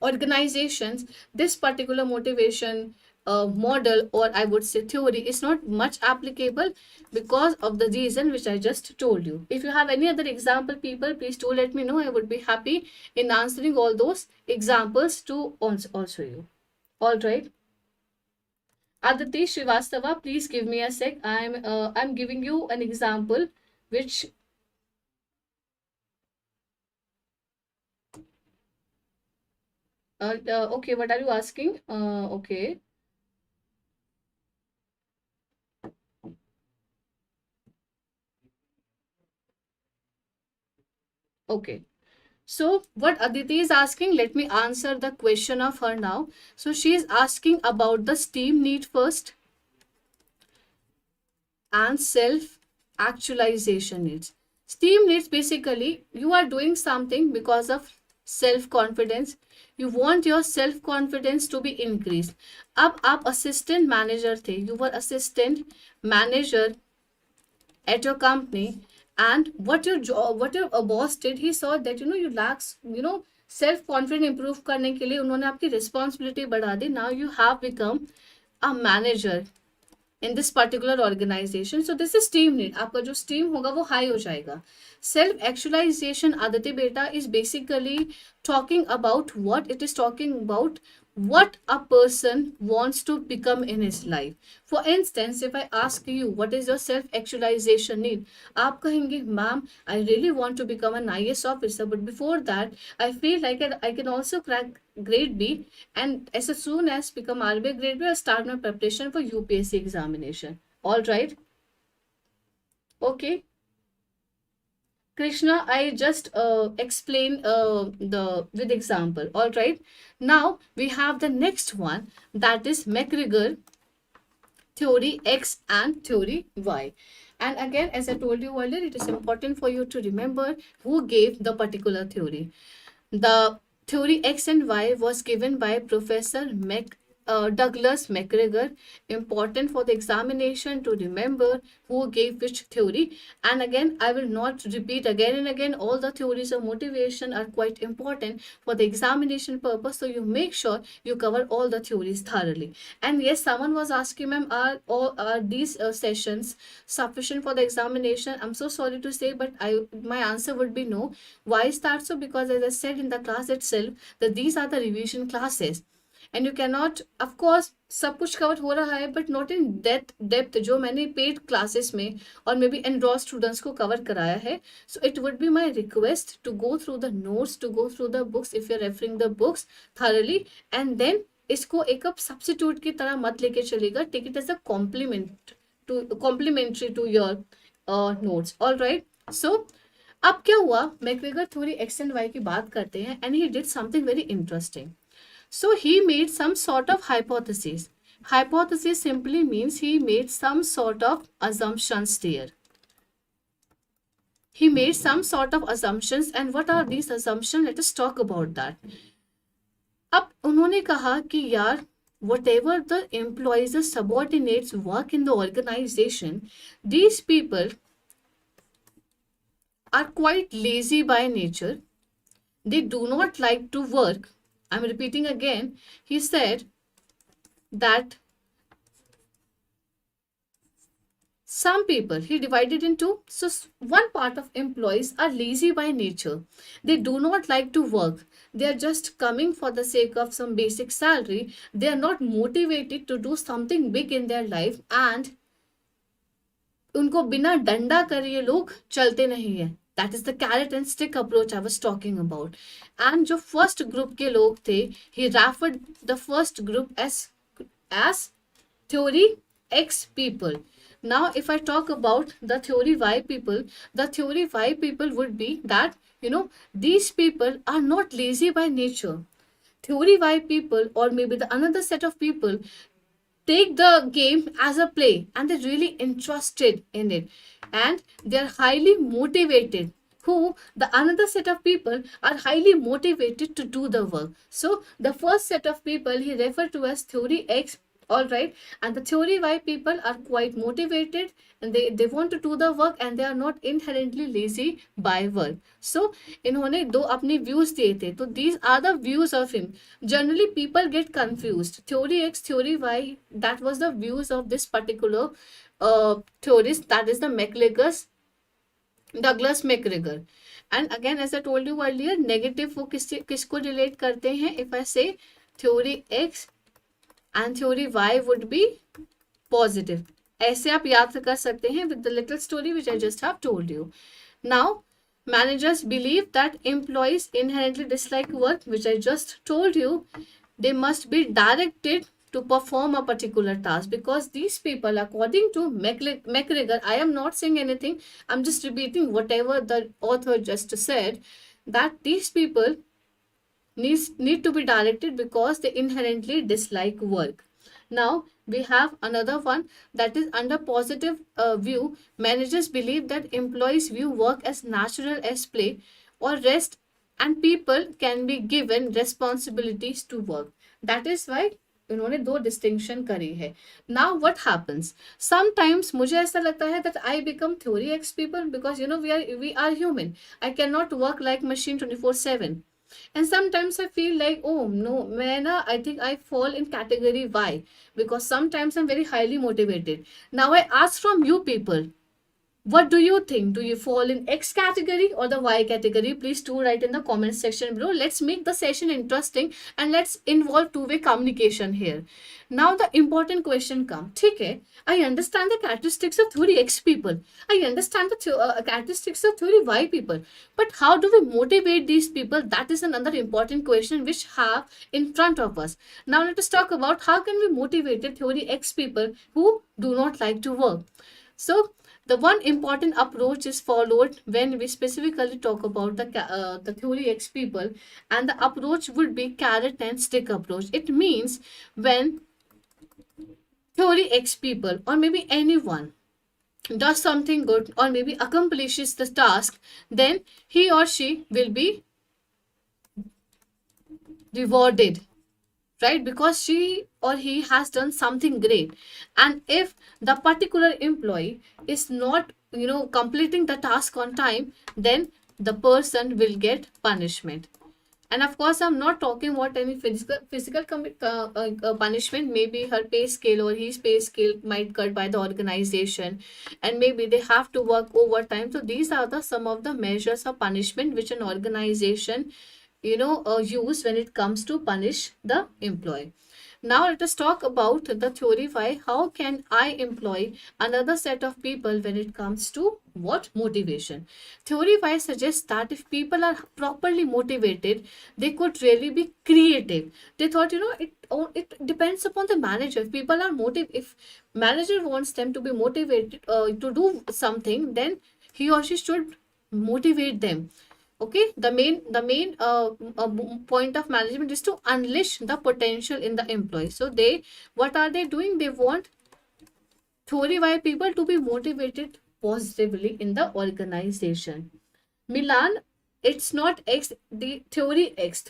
organizations, this particular motivation model, or I would say theory, is not much applicable because of the reason which I just told you. If you have any other example, people, please do let me know. I would be happy in answering all those examples to also you. All right. Aditi Srivastava, please give me a sec. I'm giving you an example which okay, what are you asking? Okay. Okay. So what Aditi is asking, let me answer the question of her now. So she is asking about the STEAM need first and self actualization needs. STEAM needs, basically you are doing something because of self confidence. You want your self confidence to be increased. अब आप assistant manager थे, you were assistant manager at your company, and what your boss did, he saw that you lack self confidence improve करने के लिए उन्होंने आपकी responsibility बढ़ा दी. Now you have become a manager in this particular organization. So this is STEAM need. आपका जो STEAM होगा वो high हो जाएगा. Self actualization, Aditi beta, is basically talking about what a person wants to become in his life. For instance, if I ask you what is your self actualization need, आप कहेंगे ma'am, I really want to become an IAS officer, but before that I feel like I can also crack grade B, and as soon as become RBI grade B, I'll start my preparation for UPSC examination. All right. Okay. Krishna, I just explain the with example. All right. Now we have the next one, that is McGregor theory X and theory Y. And again, as I told you earlier, it is important for you to remember who gave the particular theory. The theory X and Y was given by Professor Douglas McGregor. Important for the examination to remember who gave which theory. And again, I will not repeat again and again. All the theories of motivation are quite important for the examination purpose. So you make sure you cover all the theories thoroughly. And yes, someone was asking, ma'am, are these sessions sufficient for the examination? I'm so sorry to say, but my answer would be no. Why is that so? Because as I said in the class itself, that these are the revision classes, and you cannot of course सब कुछ cover हो रहा है but not in depth जो मैंने paid classes में और maybe enrol students को कवर कराया है. So it would be my request to go through the notes, to go through the books if you are referring the books thoroughly, and then इसको एक substitute की तरह मत लेके चलेगा. Take it as a complementary to your notes. All right. So अब क्या हुआ, McGregor theory X and Y की बात करते हैं, and he did something very interesting. So he made some sort of hypothesis. Hypothesis simply means he made some sort of assumptions there. He made some sort of assumptions, and what are these assumptions? Let us talk about that. अब उन्होंने कहा कि यार whatever the employees, the subordinates work in the organization, these people are quite lazy by nature. They do not like to work. I'm repeating again. He said that some people, he divided into, so one part of employees are lazy by nature. They do not like to work. They are just coming for the sake of some basic salary. They are not motivated to do something big in their life, and उनको बिना डंडा करे ये लोग चलते नहीं है. That is the carrot and stick approach I was talking about. And जो first group के लोग थे, he referred the first group as theory X people. Now, if I talk about the theory Y people, the theory Y people would be that, these people are not lazy by nature. Theory Y people, or maybe the another set of people, take the game as a play, and they're really interested in it, and they're highly motivated. Who the another set of people are highly motivated to do the work. So the first set of people he referred to as theory X. All right. And the theory Y people are quite motivated, and they want to do the work, and they are not inherently lazy by work. So इन्होंने दो अपने views दिए थे. तो these are the views of him. Generally people get confused. Theory X, theory Y, that was the views of this particular theorist, that is the Douglas McGregor. And again, as I told you earlier, negative वो किसको relate करते हैं? If I say theory X and theory Y would be positive. ऐसे आप याद कर सकते हैं with the little story which I just have told you. Now, managers believe that employees inherently dislike work, which I just told you. They must be directed to perform a particular task, because these people, according to McGregor, I am not saying anything, I'm just repeating whatever the author just said, that these people need to be directed because they inherently dislike work. Now we have another one, that is under positive view. Managers believe that employees view work as natural as play or rest, and people can be given responsibilities to work. That is why उन्होंने दो distinction करी है. Now what happens, sometimes मुझे ऐसा लगता है that I become theory X people because we are human. I can not work like machine 24/7. And sometimes I feel like, oh no, I think I fall in category Y, because sometimes I'm very highly motivated. Now I ask from you people, what do you think? Do you fall in X category or the Y category? Please do write in the comment section below. Let's make the session interesting and let's involve two-way communication here. Now the important question comes. ठीक है, I understand the characteristics of theory X people. I understand the characteristics of theory Y people. But how do we motivate these people? That is another important question which have in front of us. Now let us talk about how can we motivate the theory X people who do not like to work. So the one important approach is followed when we specifically talk about the theory X people, and the approach would be carrot and stick approach. It means when theory X people, or maybe anyone, does something good or maybe accomplishes the task, then he or she will be rewarded. right? Because she or he has done something great. And if the particular employee is not, completing the task on time, then the person will get punishment. And of course, I'm not talking about any physical punishment. Maybe her pay scale or his pay scale might cut by the organization, and maybe they have to work overtime. So these are the some of the measures of punishment which an organization, use when it comes to punish the employee. Now let us talk about the theory why. How can I employ another set of people when it comes to what? Motivation. Theory why suggests that if people are properly motivated, they could really be creative. They thought, it depends upon the manager. If people are if manager wants them to be motivated to do something, then he or she should motivate them. Okay, the main point of management is to unleash the potential in the employee. So they, what are they doing? They want theory why people to be motivated positively in the organization. Milan, it's not x, the theory x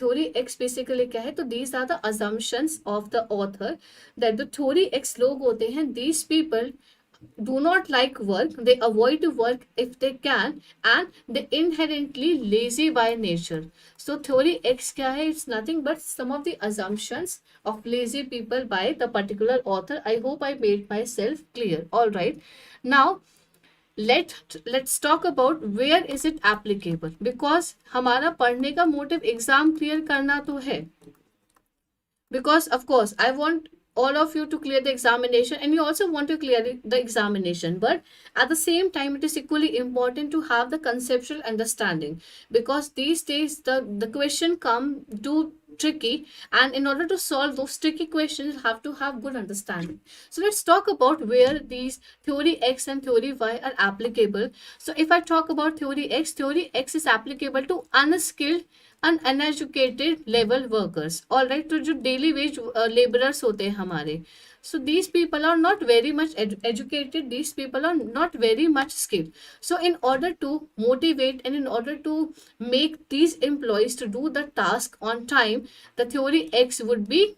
basically क्या है? तो these are the assumptions of the author that the theory x लोग होते हैं, these people do not like work, they avoid to work if they can, and they inherently lazy by nature. So theory x kya hai? It's nothing but some of the assumptions of lazy people by the particular author. I hope I made myself clear. All right, now let's talk about where is it applicable, because हमारा पढ़ने का motive exam clear करना तो है. Because of course I want all of you to clear the examination, and you also want to clear the examination, but at the same time it is equally important to have the conceptual understanding, because these days the question come too tricky, and in order to solve those tricky questions you have to have good understanding. So let's talk about where these theory x and theory y are applicable. So if I talk about theory x is applicable to unskilled and uneducated level workers. All right, तो जो daily wage laborers होते हैं हमारे, so these people are not very much educated, these people are not very much skilled. So in order to motivate and in order to make these employees to do the task on time, the theory x would be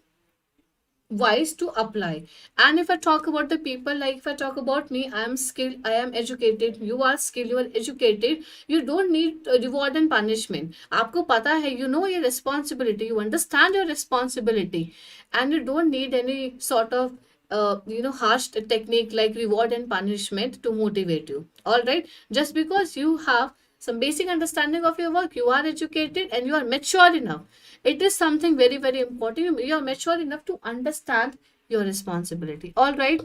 wise to apply. And if I talk about the people, like if I talk about me, I am skilled, I am educated, you are skilled, you are educated, you don't need reward and punishment. आपको पता है, you know your responsibility, you understand your responsibility, and you don't need any sort of harsh technique like reward and punishment to motivate you. All right, just because you have some basic understanding of your work, you are educated and you are mature enough. It is something very very important. You are mature enough to understand your responsibility. All right,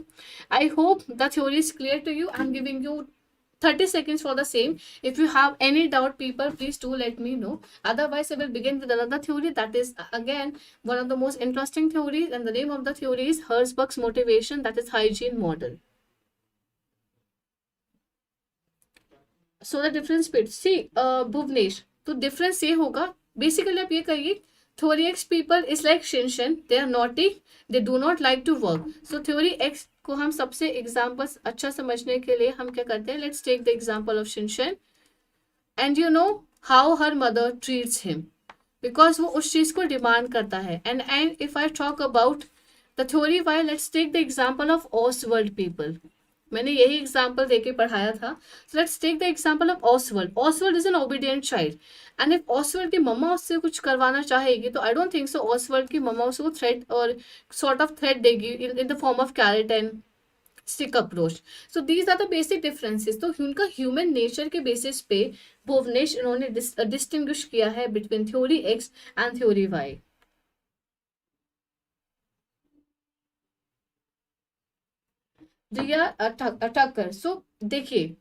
I hope the theory is clear to you. I'm giving you 30 seconds for the same. If you have any doubt, people, please do let me know. Otherwise I will begin with another theory that is again one of the most interesting theories, and the name of the theory is Herzberg's motivation, that is hygiene model. So the difference bit, see Bhuvnesh, तो difference ये होगा, basically आप ये कहिए theory x people is like Shinshin, they are naughty, they do not like to work. So theory x को हम सबसे example अच्छा समझने के लिए हम क्या करते हैं, let's take the example of Shinchan, and you know how her mother treats him, because वो उस चीज को डिमांड करता है. And if I talk about the theory Y, let's take the example of Oswald people. मैंने यही example देके पढ़ाया था. So let's take the example of Oswald. Oswald is an obedient child, and if Oswald की मम्मा उससे कुछ करवाना चाहेगी तो आई डोंट थिंक सो ऑसवर्ल्ड की मम्मा उसको थ्रेट और सॉर्ट ऑफ थ्रेट देगी in the form of carrot and stick approach. So these are the basic differences. तो उनका ह्यूमन नेचर के बेसिस पे भुवनेश इन्होंने डिस्टिंग्विश किया है between theory X and theory Y. दिया अटकर. सो देखिए,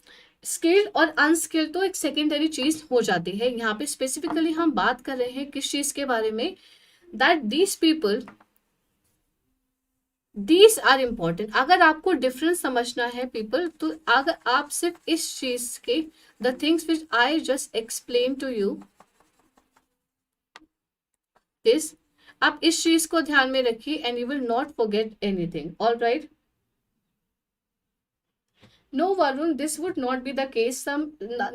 स्किल्ड और अनस्किल्ड तो एक सेकेंडरी चीज हो जाती है. यहाँ पे स्पेसिफिकली हम बात कर रहे हैं किस चीज के बारे में, that these people, these are important. अगर आपको डिफरेंस समझना है पीपल, तो अगर आप सिर्फ इस चीज के the things which I just explain to you this, आप इस चीज को ध्यान में रखिए and you will not forget anything. All right, No, Varun, this would not be the case.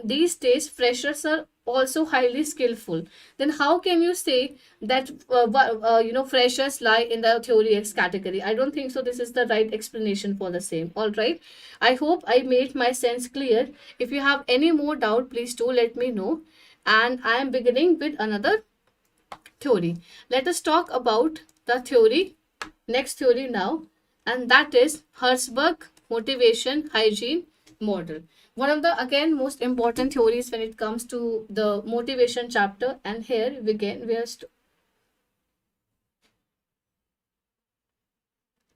These days, freshers are also highly skillful. Then how can you say that freshers lie in the theory X category? I don't think so. This is the right explanation for the same. All right. I hope I made my sense clear. If you have any more doubt, please do let me know. And I am beginning with another theory. Let us talk about the theory, next theory now, and that is Herzberg motivation hygiene model. One of the again most important theories when it comes to the motivation chapter, and here we are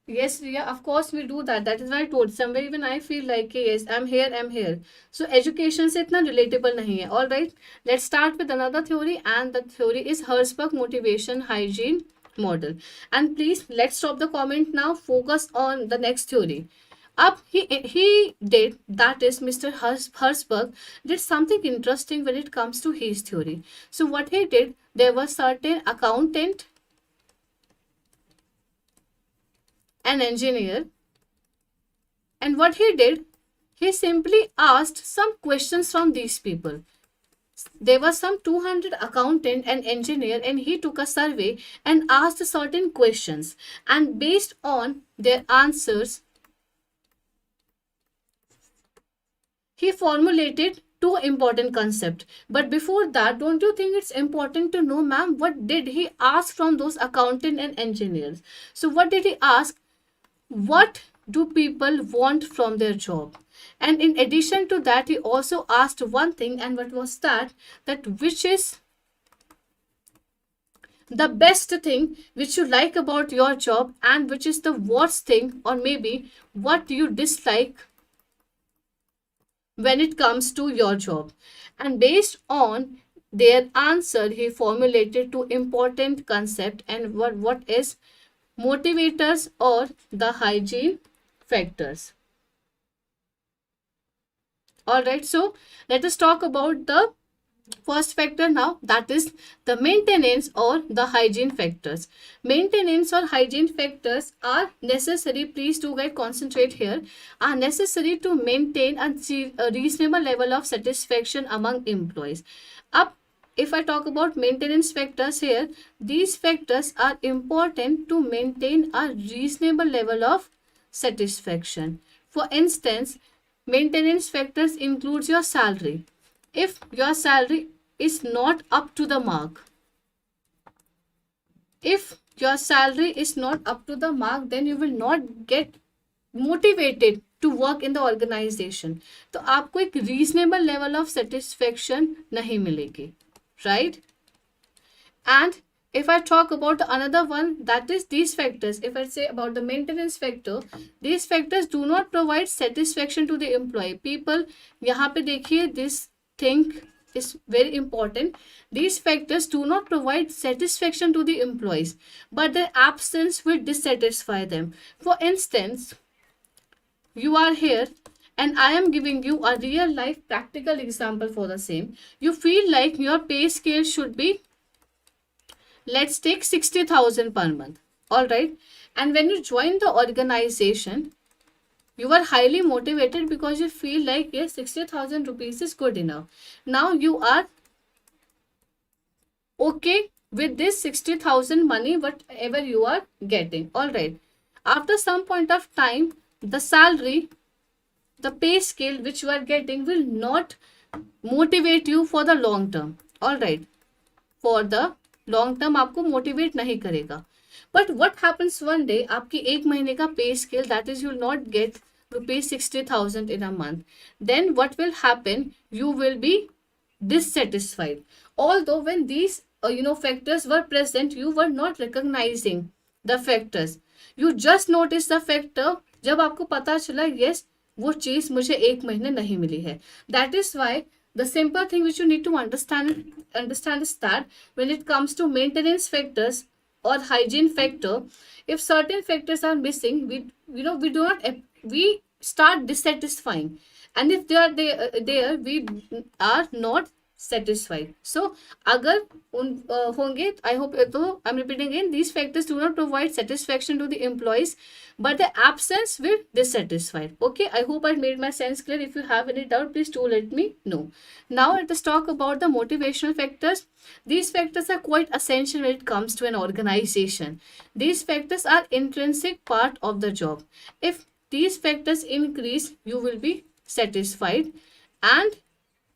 yes, yeah, of course we do that. That is why I told somewhere even I feel like yes, I'm here. So education से इतना relatable नहीं है. All right, let's start with another theory, and the theory is Herzberg motivation hygiene model. And please let's stop the comment now. Focus on the next theory. Up he did, that is Mr. Herzberg did something interesting when it comes to his theory. So what he did, there was certain accountant, an engineer, and what he did, he simply asked some questions from these people. There were some 200 accountant and engineer, and he took a survey and asked certain questions, and based on their answers, he formulated two important concepts. But before that, don't you think it's important to know, ma'am, what did he ask from those accountant and engineers? So what did he ask? What do people want from their job? And in addition to that, he also asked one thing, and what was that? That which is the best thing which you like about your job, and which is the worst thing, or maybe what you dislike when it comes to your job. And based on their answer, he formulated two important concept, and what is motivators or the hygiene factors. All right, so let us talk about the first factor now, that is the maintenance or the hygiene factors. Maintenance or hygiene factors are necessary, please do get concentrate here, are necessary to maintain a reasonable level of satisfaction among employees. Up, if I talk about maintenance factors here, these factors are important to maintain a reasonable level of satisfaction. For instance, maintenance factors includes your salary. If your salary is not up to the mark, if your salary is not up to the mark, then you will not get motivated to work in the organization. तो आपको एक reasonable level of satisfaction नहीं मिलेगी, right? And if I talk about another one, that is these factors. If I say about the maintenance factor, these factors do not provide satisfaction to the employee. People, यहाँ पे देखिए, this thing is very important. These factors do not provide satisfaction to the employees, but their absence will dissatisfy them. For instance, you are here and I am giving you a real life practical example for the same. You feel like your pay scale should be, let's take 60,000 per month. All right. And when you join the organization, you are highly motivated because you feel like, yes, 60,000 rupees is good enough. Now you are okay with this 60,000 money, whatever you are getting. All right. After some point of time, the salary, the pay scale which you are getting will not motivate you for the long term. All right. For the long term आपको motivate नहीं करेगा. But what happens one day, आपकी एक महीने का pay scale, that is you will not get rupees 60,000 in a month. Then what will happen? You will be dissatisfied. Although when these factors were present, you were not recognizing the factors. You just notice the factor जब आपको पता चला yes वो चीज मुझे एक महीने नहीं मिली है. That is why the simple thing which you need to understand is that when it comes to maintenance factors or hygiene factor, if certain factors are missing, we do not, we start dissatisfying, and if they are there we are not satisfied. So अगर होंगे, I hope, तो I'm repeating again, these factors do not provide satisfaction to the employees, but the absence will dissatisfied. Okay, I hope I made my sense clear. If you have any doubt, please do let me know. Now let us talk about the motivational factors. These factors are quite essential when it comes to an organization. These factors are intrinsic part of the job. If these factors increase, you will be satisfied, and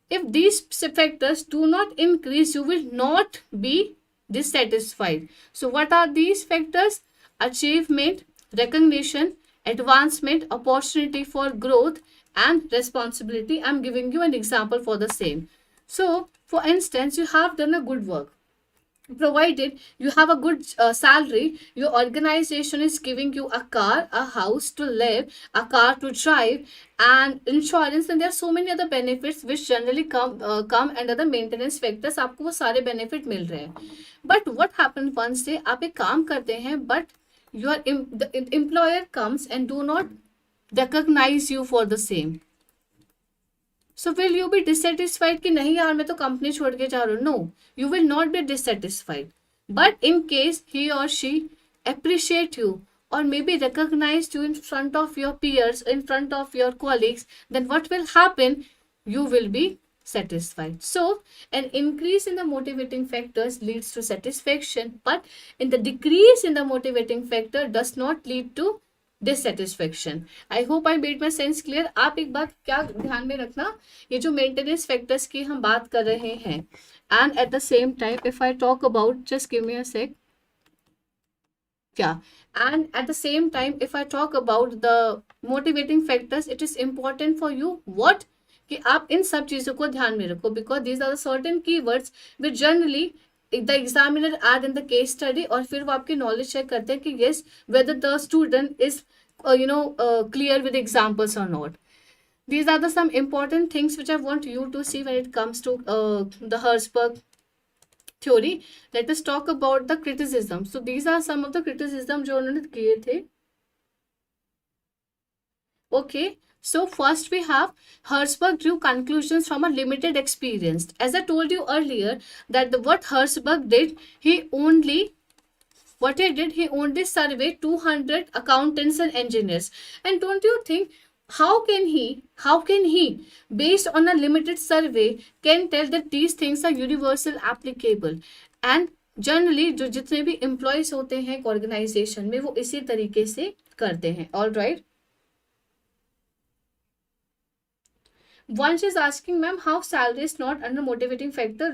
if these factors do not increase, you will not be dissatisfied. So what are these factors? Achievement, recognition, advancement, opportunity for growth, and responsibility. I'm giving you an example for the same. So for instance, you have done a good work, provided you have a good salary, your organization is giving you a car, a house to live, a car to drive, and insurance, and there are so many other benefits which generally come under the maintenance factors. आपको वो सारे benefit मिल रहे हैं, but what happened once day आप एक काम करते हैं, but the employer comes and do not recognize you for the same. So will you be dissatisfied कि नहीं यार मैं तो कंपनी छोड़ के जा रहा हूँ? No, you will not be dissatisfied. But in case he or she appreciate you or maybe recognize you in front of your peers, in front of your colleagues, then what will happen? You will be satisfied. So an increase in the motivating factors leads to satisfaction, but in the decrease in the motivating factor does not lead to dissatisfaction. I hope I made my sense clear. आप एक बात क्या ध्यान में रखना, ये जो maintenance factors की हम बात कर रहे हैं, and at the same time if I talk about, just give me a sec, क्या, and at the same time if I talk about the motivating factors, it is important for you what, कि आप इन सब चीजों को ध्यान में रखो, because these are the certain keywords which generally the examiner add in the case study, और फिर वो आपकी नॉलेज चेक करते हैं कि yes whether the student is clear with examples or not. These are the some important things which I want you to see when it comes to the Herzberg theory. Let us talk about the criticism. So these are some of the criticism जो उन्होंने किए थे. Okay, so first we have Herzberg drew conclusions from a limited experience. As I told you earlier that what Herzberg did, he only surveyed 200 accountants and engineers. And don't you think, how can he based on a limited survey can tell that these things are universal applicable? And generally जो जितने भी employees होते हैं organization में, वो इसी तरीके से करते हैं. All right. Vansh is asking, ma'am, how salary is not under motivating factor?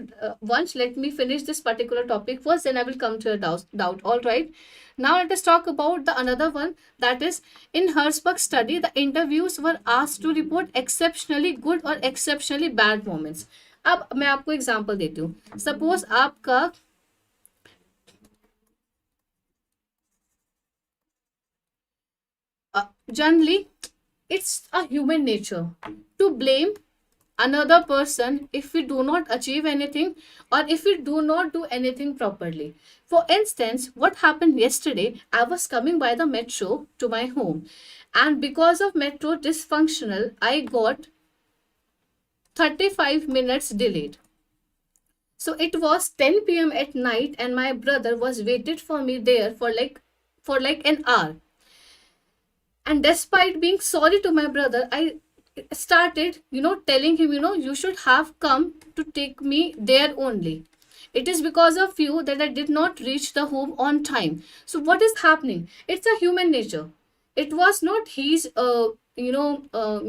Vansh, let me finish this particular topic first, then I will come to your doubt. All right. Now let us talk about the another one, that is in Herzberg's study, the interviews were asked to report exceptionally good or exceptionally bad moments. अब मैं आपको example देती हूँ. Suppose आपका generally it's a human nature to blame another person if we do not achieve anything or if we do not do anything properly. For instance, what happened yesterday, I was coming by the metro to my home, and because of metro dysfunctional, I got 35 minutes delayed. So it was 10 p.m. at night and my brother was waited for me there for like an hour. And despite being sorry to my brother, I started, telling him, you should have come to take me there only. It is because of you that I did not reach the home on time. So what is happening? It's a human nature. It was not his,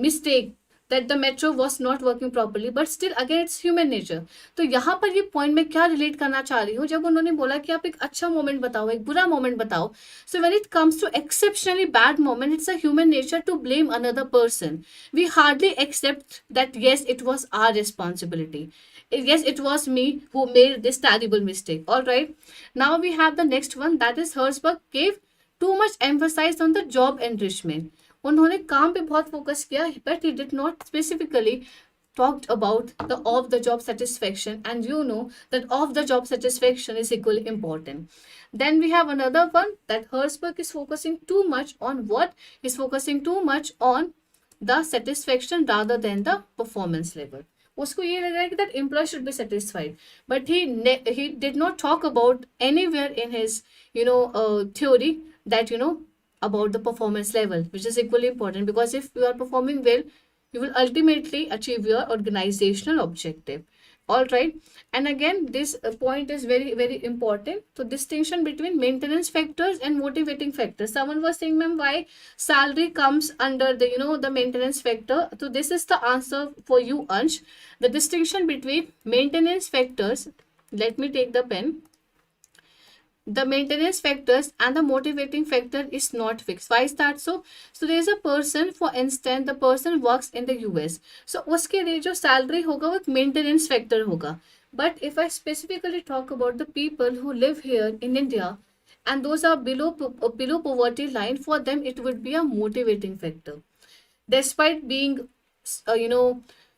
mistake that the metro was not working properly, but still again it's human nature. तो यहाँ पर ये point मैं क्या relate करना चाह रही हूँ, जब उन्होंने बोला कि आप एक अच्छा moment बताओ, एक बुरा moment बताओ. So when it comes to exceptionally bad moment, it's a human nature to blame another person. We hardly accept that yes, it was our responsibility. Yes, it was me who made this terrible mistake. All right. Now we have the next one, that is Herzberg gave too much emphasis on the job enrichment. उन्होंने काम पे बहुत focus किया, but he did not specifically talked about the of the job satisfaction, and you know that of the job satisfaction is equally important. Then we have another one, that Herzberg is focusing too much on what? Is focusing too much on the satisfaction rather than the performance level. उसको ये लग रहा है कि that employee should be satisfied, but he did not talk about anywhere in his theory that about the performance level, which is equally important, because if you are performing well, you will ultimately achieve your organizational objective. All right. And again, this point is very very important. So distinction between maintenance factors and motivating factors. Someone was saying, ma'am, why salary comes under the the maintenance factor? So this is the answer for you, Ansh. The distinction between maintenance factors, let me take the pen. The maintenance factors and the motivating factor is not fixed. Why is that so? So there is a person, for instance, the person works in the US. So uske लिए जो salary होगा वो एक maintenance factor होगा. But if I specifically talk about the people who live here in India, and those are below poverty line, for them it would be a motivating factor. Despite being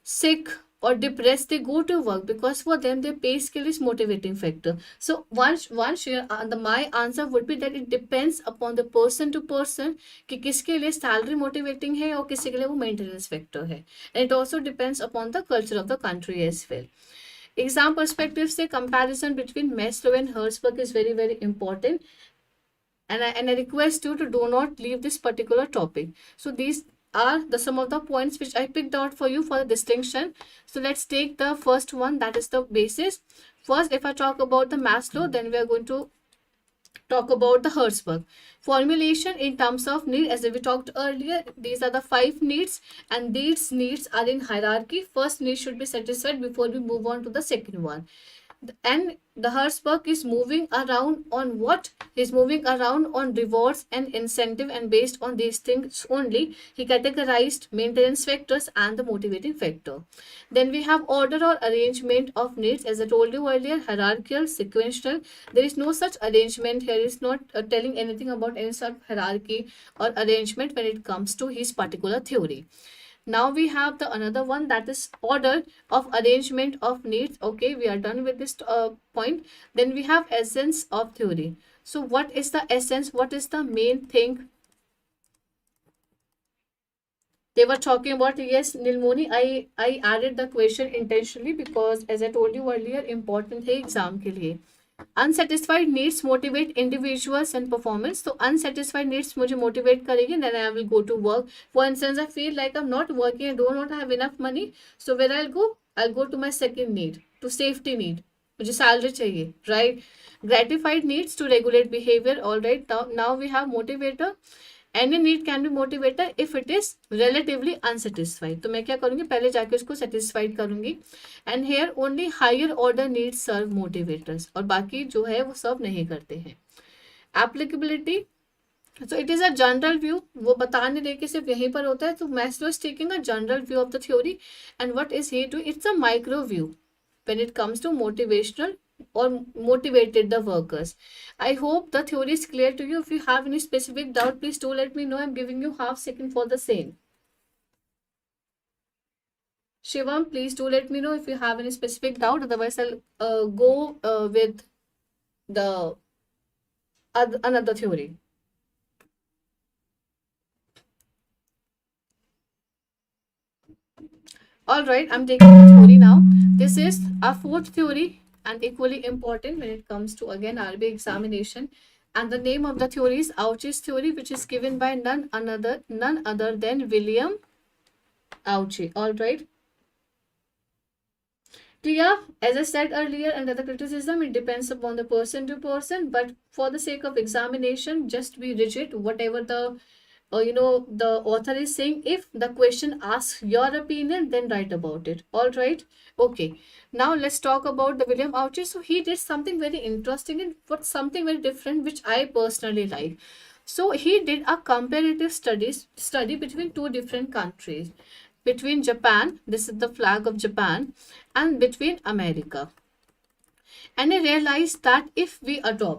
sick or depressed, they go to work, because for them their pay scale is motivating factor. So one share, my answer would be that it depends upon the person to person कि किसके लिए salary motivating है और किसी के लिए वो maintenance factor है. And it also depends upon the culture of the country as well. Exam perspective से comparison between Maslow and Herzberg is very very important, and I request you to do not leave this particular topic. So these are the some of the points which I picked out for you for the distinction. So let's take the first one, that is the basis. First, if I talk about the Maslow, then we are going to talk about the Herzberg. Formulation in terms of need, as we talked earlier, these are the 5 needs, and these needs are in hierarchy. First need should be satisfied before we move on to the second one. And the Herzberg is moving around on what? He's moving around on rewards and incentive, and based on these things only, he categorized maintenance factors and the motivating factor. Then we have order or arrangement of needs. As I told you earlier, hierarchical, sequential. There is no such arrangement here. It's not telling anything about any sort of hierarchy or arrangement when it comes to his particular theory. Now we have the another one, that is order of arrangement of needs. Okay, we are done with this point. Then we have essence of theory. So what is the essence? What is the main thing they were talking about? Yes, Nilmoni, I added the question intentionally because, as I told you earlier, important है exam के लिए. Unsatisfied needs motivate individuals and performance. So unsatisfied needs मुझे motivate करेगी, then I will go to work. For instance, I feel like I'm not working, I do not have enough money. So where I'll go to my second need, to safety need. मुझे salary चाहिए, right? Gratified needs to regulate behavior. All right. Now we have motivator. Any need can be motivator if it is relatively unsatisfied. तो मैं क्या करूँगी, पहले जाके उसको satisfied करूँगी. And here only higher order needs serve motivators, और बाकी जो है वो serve नहीं करते हैं. Applicability. So it is a general view. वो बता नहीं रहे कि सिर्फ यहीं पर होता है. तो Maslow is taking a general view of the theory, and what is he doing? It's a micro view when it comes to motivational or motivated the workers. I hope the theory is clear to you. If you have any specific doubt, please do let me know. I'm giving you half second for the same. Shivam, please do let me know if you have any specific doubt. Otherwise, I'll go with the another theory. All right, I'm taking the theory now. This is our fourth theory and equally important when it comes to, again, RBI examination. And the name of the theory is Auchi's theory, which is given by none other than William Auchi. All right. Yeah, as I said earlier, under the criticism, it depends upon the person to person. But for the sake of examination, just be rigid. Whatever the the author is saying, if the question asks your opinion, then write about it. All right. Okay, now let's talk about the William Auchi. So he did something very interesting and what something very different, which I personally like. So he did a comparative study between two different countries, between Japan, this is the flag of Japan, and between America. And I realized that if the other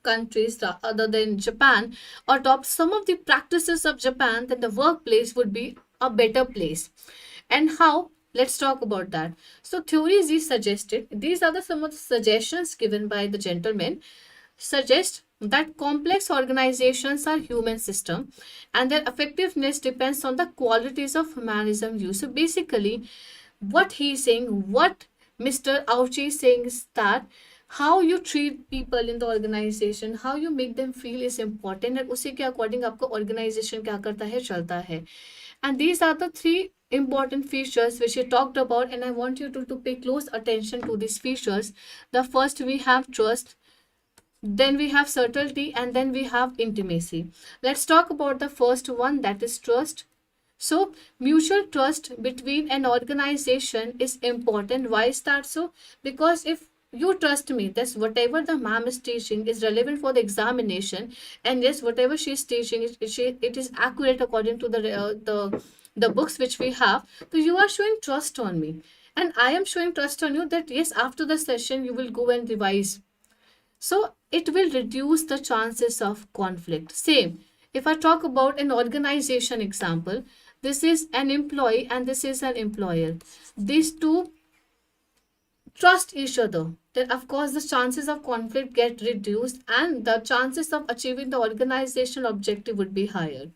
countries other than Japan adopt some of the practices of Japan, then the workplace would be a better place. And how? Let's talk about that. So theories he suggested, these are some of the suggestions given by the gentleman. suggest that complex organizations are human system and their effectiveness depends on the qualities of humanism used. So basically, what he's saying, what Mr. Auchi is saying is that how you treat people in the organization, how you make them feel is important, and उसी के according आपका organization क्या करता है, चलता है. And these are the three important features which we talked about, and I want you to pay close attention to these features. The first, we have trust, then we have subtlety, and then we have intimacy. Let's talk about the first one, that is trust. So, mutual trust between an organization is important. Why is that so? Because if you trust me, that whatever the ma'am is teaching is relevant for the examination, and yes, whatever she is teaching, it is accurate according to the books which we have. So you are showing trust on me, and I am showing trust on you that yes, after the session you will go and revise, so it will reduce the chances of conflict. Same, if I talk about an organization example, this is an employee and this is an employer. These two trust each other. Then of course the chances of conflict get reduced and the chances of achieving the organizational objective would be higher.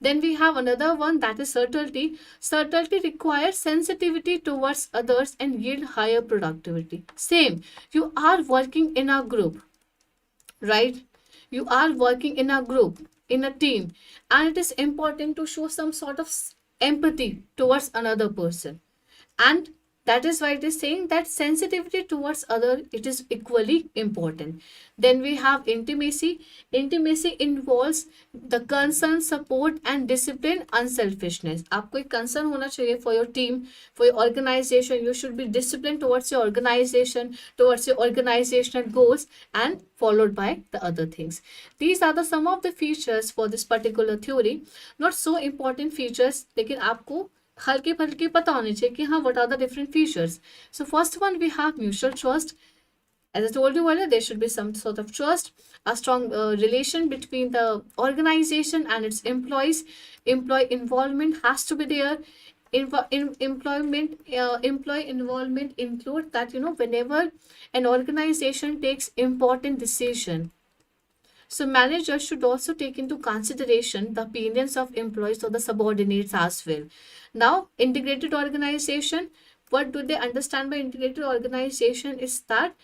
Then we have another one, that is subtlety. Subtlety requires sensitivity towards others and yield higher productivity. Same, you are working in a group, right? You are working in a group, in a team, and it is important to show some sort of empathy towards another person. And that is why it is saying that sensitivity towards other, it is equally important. Then we have intimacy. Intimacy involves the concern, support and discipline, unselfishness. आपको एक concern होना चाहिए for your team, for your organization. You should be disciplined towards your organization, towards your organizational goals, and followed by the other things. These are the some of the features for this particular theory. Not so important features, लेकिन आपको हल्के फल्के पता होने चाहिए कि हाँ, what are the different features. So first one, we have mutual trust. As I told you earlier, there should be some sort of trust, a strong relation between the organization and its employees. Employee involvement has to be there. Employee involvement include that, whenever an organization takes important decision, so managers should also take into consideration the opinions of employees or the subordinates as well. Now, integrated organization, what do they understand by integrated organization is that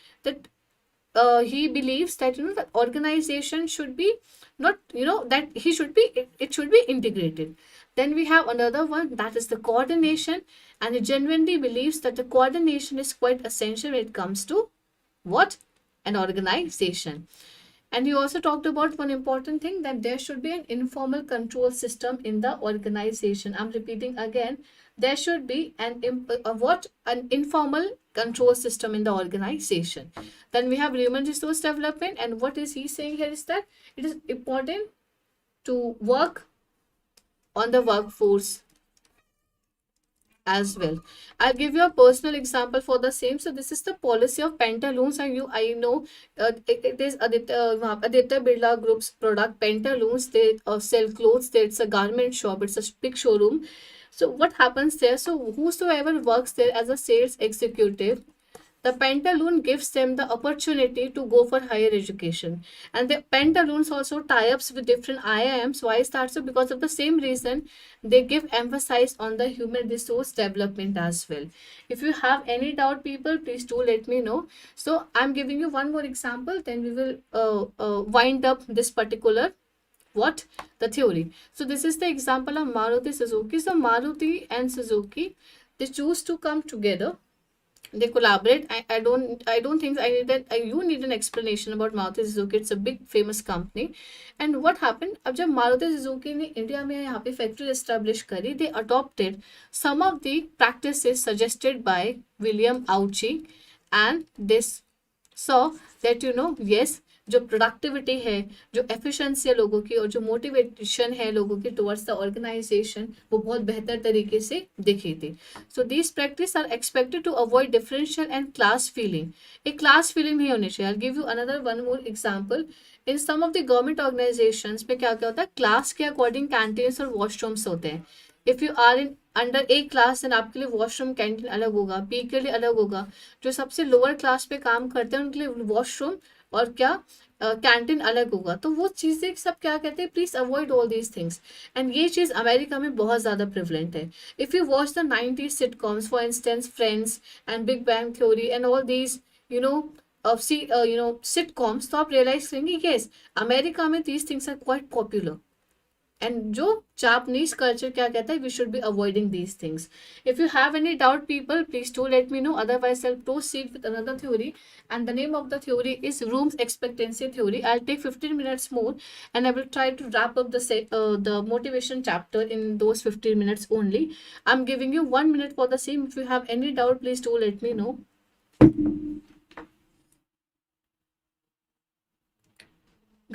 he believes that the organization should be not that he should be it should be integrated. Then we have another one, that is the coordination, and he genuinely believes that the coordination is quite essential when it comes to what, an organization. And you also talked about one important thing, that there should be an informal control system in the organization. I'm repeating again, there should be an informal control system in the organization. Then we have human resource development, and what is he saying here is that it is important to work on the workforce as well. I'll give you a personal example for the same. So this is the policy of pantaloons, and I know it is Aditya Birla Group's product pantaloons. They sell clothes. It's a garment shop. It's a big showroom. So what happens there? So whosoever works there as a sales executive, the pantaloon gives them the opportunity to go for higher education, and the pantaloons also tie-ups with different IIMs. Why is that so? Because of the same reason, they give emphasis on the human resource development as well. If you have any doubt, people, please do let me know. So I'm giving you one more example, then we will wind up this particular the theory. So this is the example of Maruti Suzuki. So Maruti and Suzuki, they choose to come together, they collaborate. I don't think I need that. You need an explanation about Maruti Suzuki. It's a big famous company. And what happened? अब जब Maruti Suzuki ने India में यहाँ पे factory establish करी, they adopted some of the practices suggested by William Auchi, and this saw that yes, जो productivity है, जो एफिशिएंसी है लोगों की, और जो मोटिवेशन है लोगों की टुवर्ड्स द ऑर्गेनाइजेशन, वो बहुत बेहतर तरीके से दिखी थी. So these practice are expected to avoid differential and class feeling. एक क्लास फीलिंग नहीं होनी चाहिए. I give you another one more example. In some of the government organisations में क्या क्या होता है, क्लास के अकॉर्डिंग कैंटीन्स और वॉशरूम्स होते हैं. If you are in under a class देन आपके लिए वॉशरूम कैंटीन अलग होगा, बी के लिए अलग होगा, जो सबसे लोअर क्लास पे काम करते हैं उनके लिए वॉशरूम और क्या कैंटीन अलग होगा। तो वो चीज़ें सब क्या कहते हैं, please avoid all these things. And ये चीज़ अमेरिका में बहुत ज़्यादा प्रिवलेंट है। If you watch the 90s sitcoms for instance Friends and Big Bang Theory and all these you know sitcoms, तो आप रियलाइज करेंगे यस अमेरिका में these things are quite popular. And जो जापनीज कल्चर क्या कहता है, we should be avoiding these things. If you have any doubt people please do let me know, otherwise I proceed with another theory. And the name of the theory is Vroom expectancy theory. I take 15 minutes more and I will try to wrap up the motivation chapter in those 15 minutes only. I'm giving you 1 minute for the same. If you have any doubt please do let me know.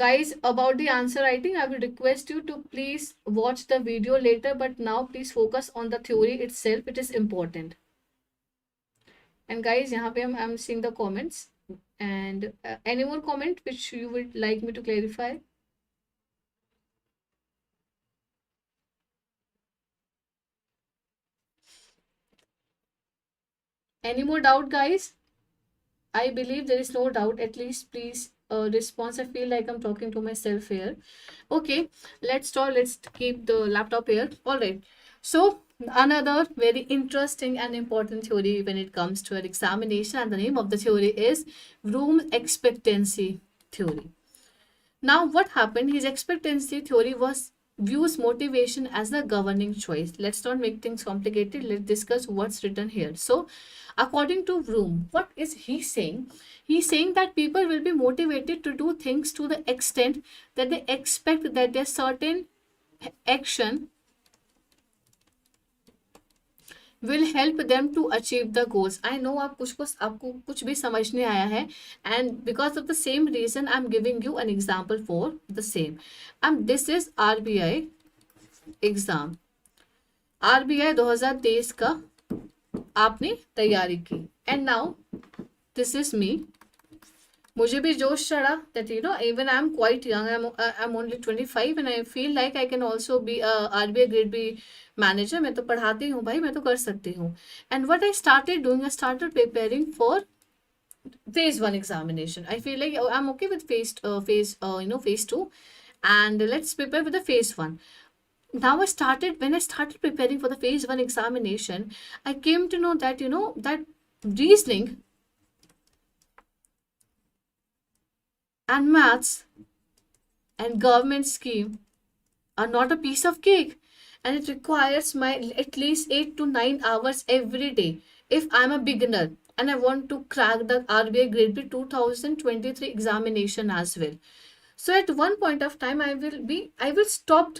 Guys, about the answer writing, I will request you to please watch the video later, but now please focus on the theory itself. It is important. And guys, यहाँ पे I'm seeing the comments. And any more comment which you would like me to clarify? Any more doubt, guys? I believe there is no doubt. At least please response. I feel like I'm talking to myself here. Okay, let's start. Let's keep the laptop here. All right. So another very interesting and important theory when it comes to an examination, and the name of the theory is room expectancy theory. Now, what happened? His expectancy theory was views motivation as the governing choice. Let's not make things complicated. Let's discuss what's written here. So, according to Vroom, what is he saying? He's saying that people will be motivated to do things to the extent that they expect that their certain action will help them to achieve the goals. I know आपको कुछ भी समझ नहीं आया है, and because of the same reason I'm giving you an example for the same. This is RBI exam, RBI 2023 का आपने तैयारी की, and now this is me. मुझे भी जोश चढ़ा that even I'm quite young, I'm only 25 and I feel like I can also be a RBI grade B manager. मैं तो पढ़ाती हूँ भाई, मैं तो कर सकती हूँ। And what I started doing, I started preparing for phase 1 examination. I feel like I'm okay with phase 2, and let's prepare with the phase 1. Now when I started preparing for the phase 1 examination, I came to know that that reasoning and maths and government scheme are not a piece of cake, and it requires my at least 8 to 9 hours every day if I'm a beginner and I want to crack the RBI grade B 2023 examination as well. So at one point of time I will stop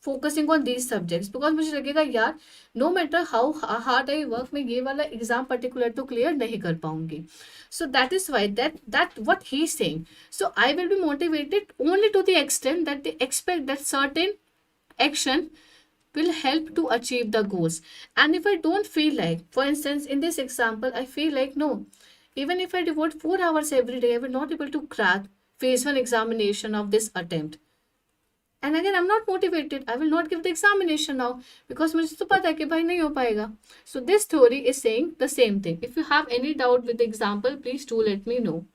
focusing on these subjects, because मुझे लगेगा यार no matter how hard I work मैं ये वाला exam particular तो clear नहीं कर पाऊंगी. So that is why that what he is saying. So I will be motivated only to the extent that they expect that certain action will help to achieve the goals. And if I don't feel like, for instance in this example, I feel like no, even if I devote 4 hours every day I will not able to crack phase 1 examination of this attempt. And again I'm not motivated, I will not give the examination now because मुझे तो पता है कि भाई नहीं हो पाएगा. So this theory is saying the same thing. If you have any doubt with the example please do let me know.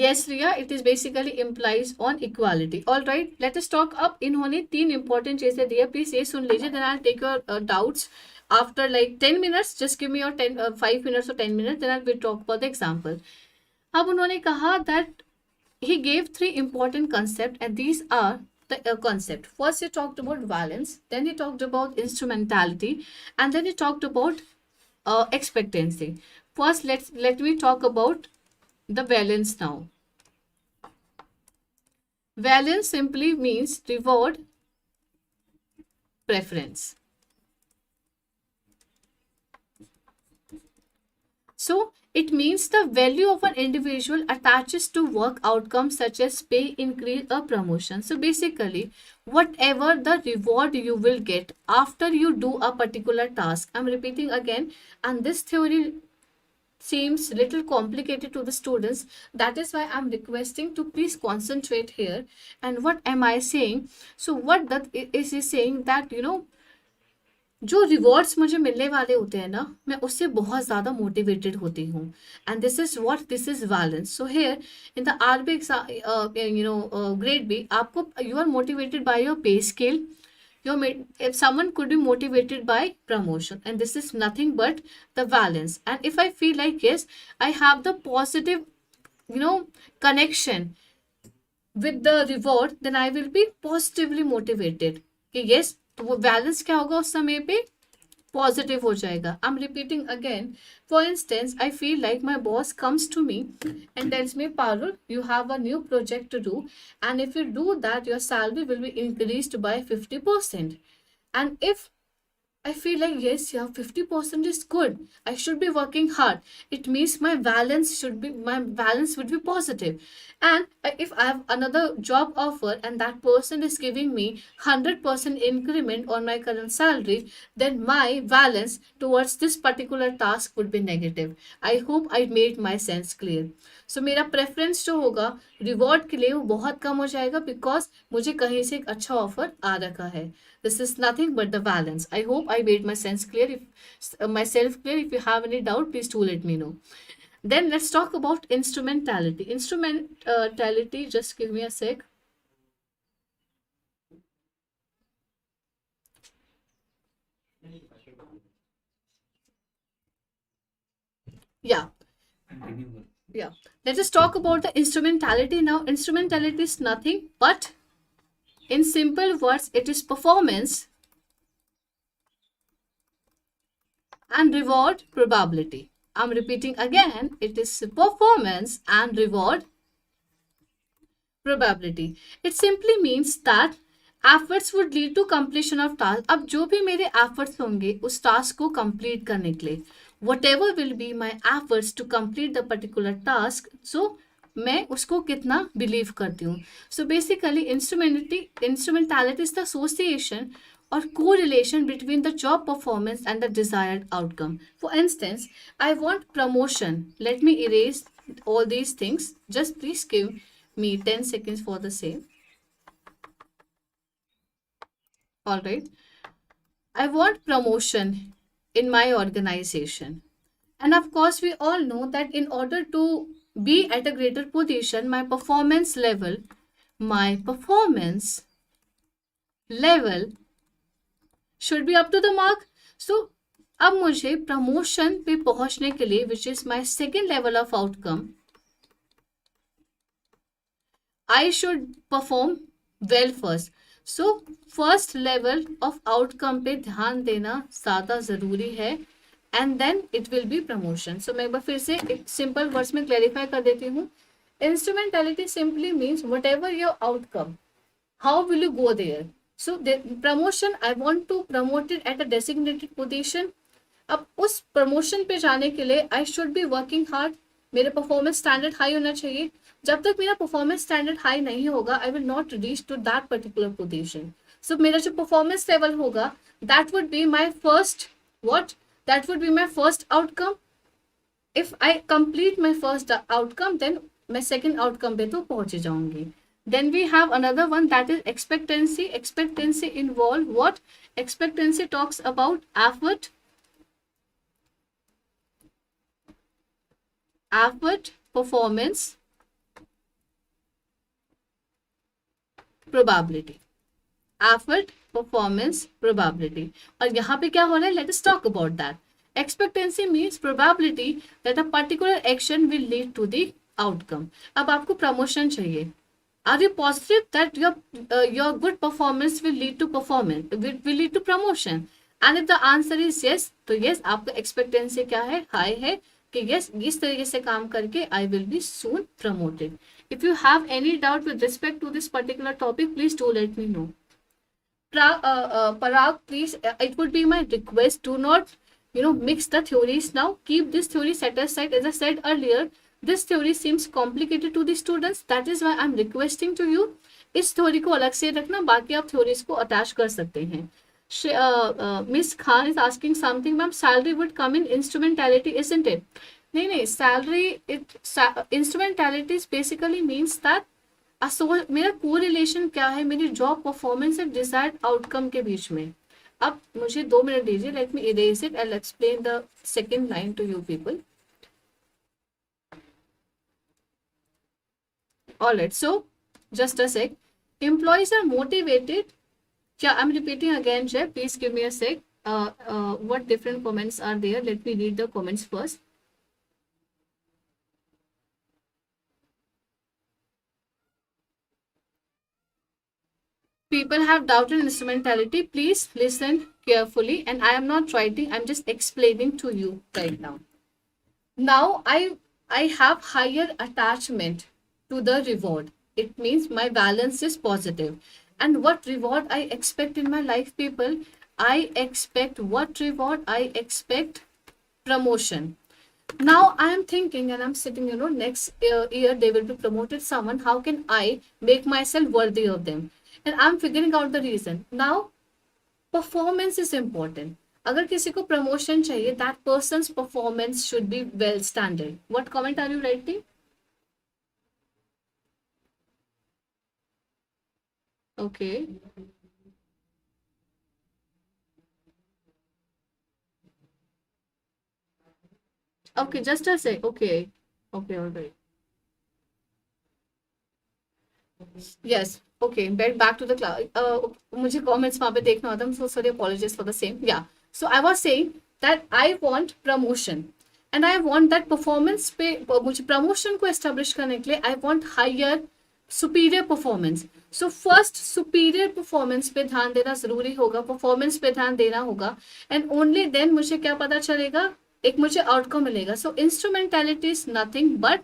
Yes Riya, it is basically implies on equality. All right, let us talk up. इन्होंने 3 important चीजें दिया, please ये सुन लीजिए, then I'll take your doubts after like 10 minutes. Just give me your 5 minutes or 10 minutes, then I will talk about the example. अब उन्होंने कहा that he gave 3 important concepts, and these are the concept. First he talked about valence, then he talked about instrumentality, and then he talked about expectancy. First let me talk about the valence now. Valence simply means reward preference. So it means the value of an individual attaches to work outcomes such as pay increase or promotion. So basically whatever the reward you will get after you do a particular task, I'm repeating again, and this theory seems little complicated to the students. That is why I'm requesting to please concentrate here. And what am I saying? So what that is he saying that, जो rewards मुझे मिलने वाले होते हैं ना, मैं उससे बहुत ज़्यादा मोटिवेटेड होती हूँ. And this is balance. So here in the RB grade B, आपको you are motivated by your pay scale. If someone could be motivated by promotion, and this is nothing but the balance. And if I feel like yes, I have the positive connection with the reward, then I will be positively motivated कि yes, तो वो balance क्या होगा उस समय पे, positive हो जाएगा. I am repeating again. For instance, I feel like my boss comes to me and tells me, Parul, you have a new project to do, and if you do that, your salary will be increased by 50%. And if I feel like yes, yeah, 50% is good, I should be working hard, it means my balance would be positive. And if I have another job offer and that person is giving me 100% increment on my current salary, then my balance towards this particular task would be negative. I hope I made my sense clear. So मेरा preference जो होगा reward के लिए वो बहुत कम हो जाएगा, because मुझे कहीं से एक अच्छा ऑफर आ रखा है. This is nothing but the balance. I hope I made myself clear. If you have any doubt, please do let me know. Then let's talk about instrumentality. Instrumentality, just give me a sec. Yeah. Yeah. Let us talk about the instrumentality now. Instrumentality is nothing but, in simple words, it is performance and reward probability. I'm repeating again, it is performance and reward probability. It simply means that efforts would lead to completion of task. अब जो भी मेरे efforts होंगे उस task को complete करने के लिए, whatever will be my efforts to complete the particular task, so मैं उसको कितना बिलीव करती हूँ. So basically instrumentality is the association or correlation between the job performance and the desired outcome. For instance, I want promotion. Let me erase all these things. Just please give me 10 seconds for the same. All right. I want promotion in my organization. And of course, we all know that in order to be at a greater position, my performance level should be up to the mark. So अब मुझे promotion पे पहुंचने के लिए, which is my second level of outcome, I should perform well first. So first level of outcome पे ध्यान देना ज़्यादा ज़रूरी है, and then it will be promotion. So मैं एक बार फिर से एक simple words में clarify कर देती हूँ. Instrumentality simply means whatever your outcome, how will you go there? So the promotion, I want to promote it at a designated position. अब उस प्रमोशन पे जाने के लिए I should be working hard. मेरे परफॉर्मेंस स्टैंडर्ड हाई होना चाहिए. जब तक मेरा परफॉर्मेंस स्टैंडर्ड हाई नहीं होगा, I will not reach to that particular position. So मेरा जो परफॉर्मेंस लेवल होगा, that would be my first that would be my first outcome. If I complete my first outcome, then मैं second outcome पे तो पहुंच जाऊंगी. Then we have another one, that is expectancy. Expectancy involve what? Expectancy talks about effort, performance, probability. Effort, performance, probability. और यहाँ पे क्या हो रहा है? Let us talk about that. Expectancy means probability that a particular action will lead to the outcome. अब आपको promotion चाहिए. Are you positive that your good performance will lead to promotion? And if the answer is yes, तो yes, आपका expectancy क्या है? High है कि yes, इस तरीके से काम करके I will be soon promoted. If you have any doubt with respect to this particular topic, please do let me know. Parag, please, it would be my request, do not mix the theories now. Keep this theory set aside. As I said earlier, this theory seems complicated to the students. That is why I am requesting to you, इस theory को अलग से रखना, बाकी आप theories को attach कर सकते हैं. Miss Khan is asking something, ma'am. Salary would come in instrumentality, isn't it? नहीं नहीं, salary it instrumentality basically means that मेरा को रिलेशन क्या है मेरी जॉब परफॉर्मेंस और डिजायर्ड आउटकम के बीच में. अब मुझे 2 मिनट दीजिए, let me erase it and explain the second line to you people. Alright, so just a sec. Employees are motivated. Yeah, I'm repeating again, Jeff. Please give me a sec. What different comments are there? Let me read the comments first. People have doubted instrumentality. Please listen carefully. And I am not writing, I'm just explaining to you right now. Now I have higher attachment to the reward. It means my balance is positive. And what reward I expect in my life, people? I expect what reward? I expect promotion. Now I am thinking and I'm sitting, next year they will be promoted someone. How can I make myself worthy of them? And I'm figuring out the reason. Now performance is important. अगर किसी को promotion चाहिए, that person's performance should be well standard. What comment are you writing? Okay okay, just a say. Okay okay, alright. Yes, okay, back to the class. मुझे comments वहां पे देखना होता है, so sorry, apologies for the same. Yeah, so I was saying that I want promotion and I want that performance पे मुझे promotion को establish करने के लिए I want higher superior performance. So first superior performance पे ध्यान देना जरूरी होगा, परफॉर्मेंस पे ध्यान देना होगा, एंड ओनली देन मुझे क्या पता चलेगा, एक मुझे आउटकम मिलेगा. सो इंस्ट्रूमेंटेलिटी इज नथिंग बट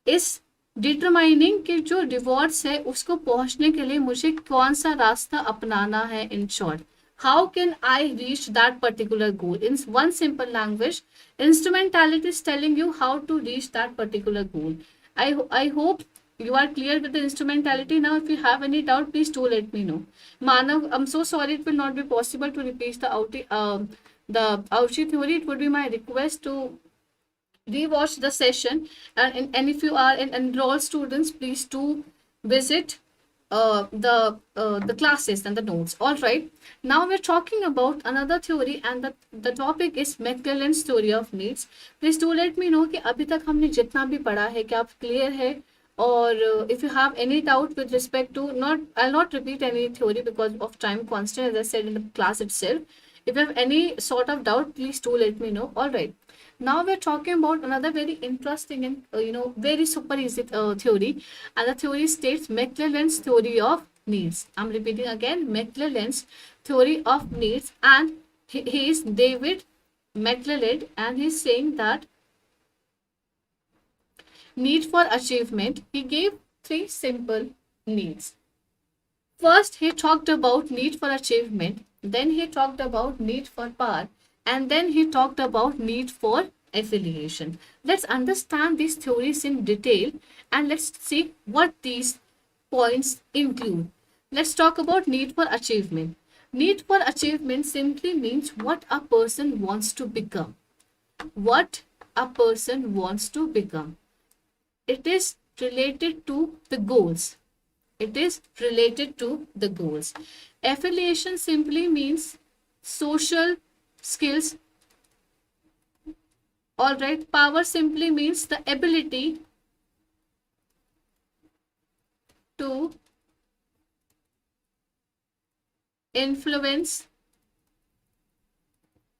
इस डिटरमाइनिंग के जो रिवॉर्ड्स है उसको पहुंचने के लिए मुझे कौन सा रास्ता अपनाना है. In short, how can I reach that particular goal? In one simple language, instrumentality is telling you how to reach that particular goal. I hope you are clear with the instrumentality. Now if you have any doubt, please do let me know. Manav, I'm so sorry, it will not be possible to repeat the Auchi theory. It would be my request to rewatch the session, and if you are an enrolled students, please do visit the classes and the notes. All right, now we're talking about another theory, and the topic is Maclellan's theory of needs. Please do let me know कि अभी तक हमने जितना भी पढ़ा है क्या आप clear है, or if you have any doubt with respect to, not I'll not repeat any theory because of time constant, as I said in the class itself. If you have any sort of doubt, please do let me know. All right, now we're talking about another very interesting and very super easy theory, and the theory states Maclellan's theory of needs. I'm repeating again, Maclellan's theory of needs, and he is David Maclellan, and he's saying that need for achievement, he gave 3 simple needs. First, he talked about need for achievement, then he talked about need for power, and then he talked about need for affiliation. Let's understand these theories in detail and let's see what these points include. Let's talk about need for achievement. Need for achievement simply means what a person wants to become. What a person wants to become. It is related to the goals. It is related to the goals. Affiliation simply means social skills. All right, power simply means the ability to influence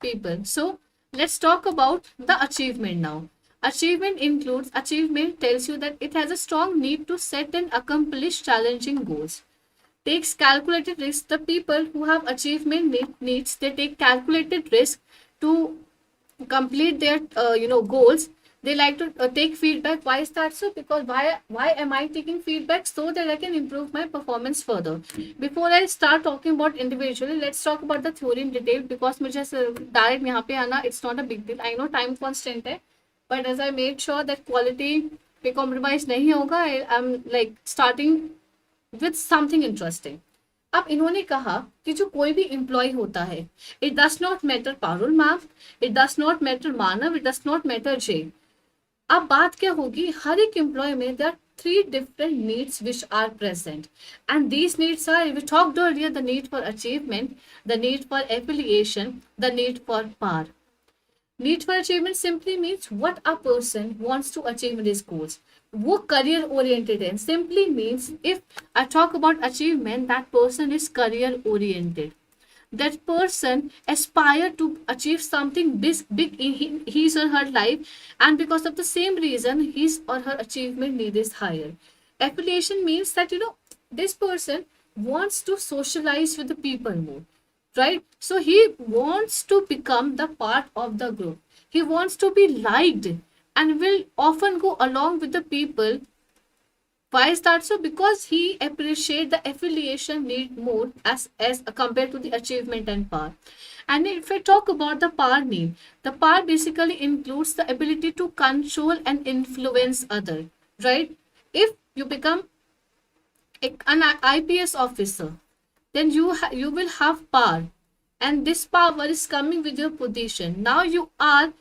people. So let's talk about the achievement now. Achievement tells you that it has a strong need to set and accomplish challenging goals. Takes calculated risk. The people who have achievement needs, they take calculated risk to complete their goals. They like to take feedback. Why is that so? Because why am I taking feedback? So that I can improve my performance further. Before I start talking about individually, let's talk about the theory in detail, because मुझे direct यहाँ पे आना, it's not a big deal. I know time constant है, but as I made sure that quality पे compromise नहीं होगा, I'm like starting with something interesting. अब इन्होंने कहा कि जो कोई भी एम्प्लॉय होता है, it does not matter Parul ma'am, it does not matter Manav, it does not matter J, अब बात क्या होगी, हर एक एम्प्लॉय में there are three different needs which are present, and these needs are, we talked earlier, the need for achievement, the need for affiliation, the need for power. Need for achievement simply means what a person wants to achieve in his goals. वो career oriented है. Simply means if I talk about achievement, that person is career oriented. That person aspire to achieve something big in his or her life, and because of the same reason his or her achievement need is higher. Affiliation means that this person wants to socialize with the people more, right? So he wants to become the part of the group, he wants to be liked, and will often go along with the people. Why is that so? Because he appreciate the affiliation need more as compared to the achievement and power. And if I talk about the power need, the power basically includes the ability to control and influence other, right? If you become an IPS officer, then you will have power, and this power is coming with your position. Now you are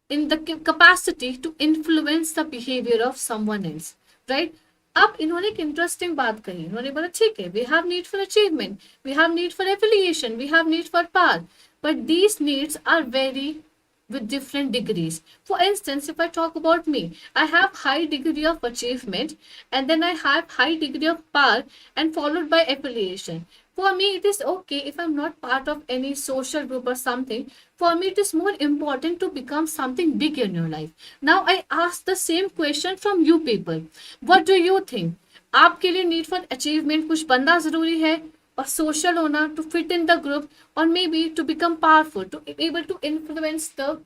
in the capacity to influence the behavior of someone else, right? अब इन्होंने एक interesting बात कही, इन्होंने बोला ठीक है, we have need for achievement, we have need for affiliation, we have need for power, but these needs are very with different degrees. For instance, if I talk about me, I have high degree of achievement, and then I have high degree of power, and followed by affiliation. For me, it is okay if I'm not part of any social group or something. For me, it is more important to become something big in your life. Now, I ask the same question from you people. What do you think? आपके लिए need for achievement कुछ बनना जरूरी है, और social होना to fit in the group, और may to become powerful, to able to influence the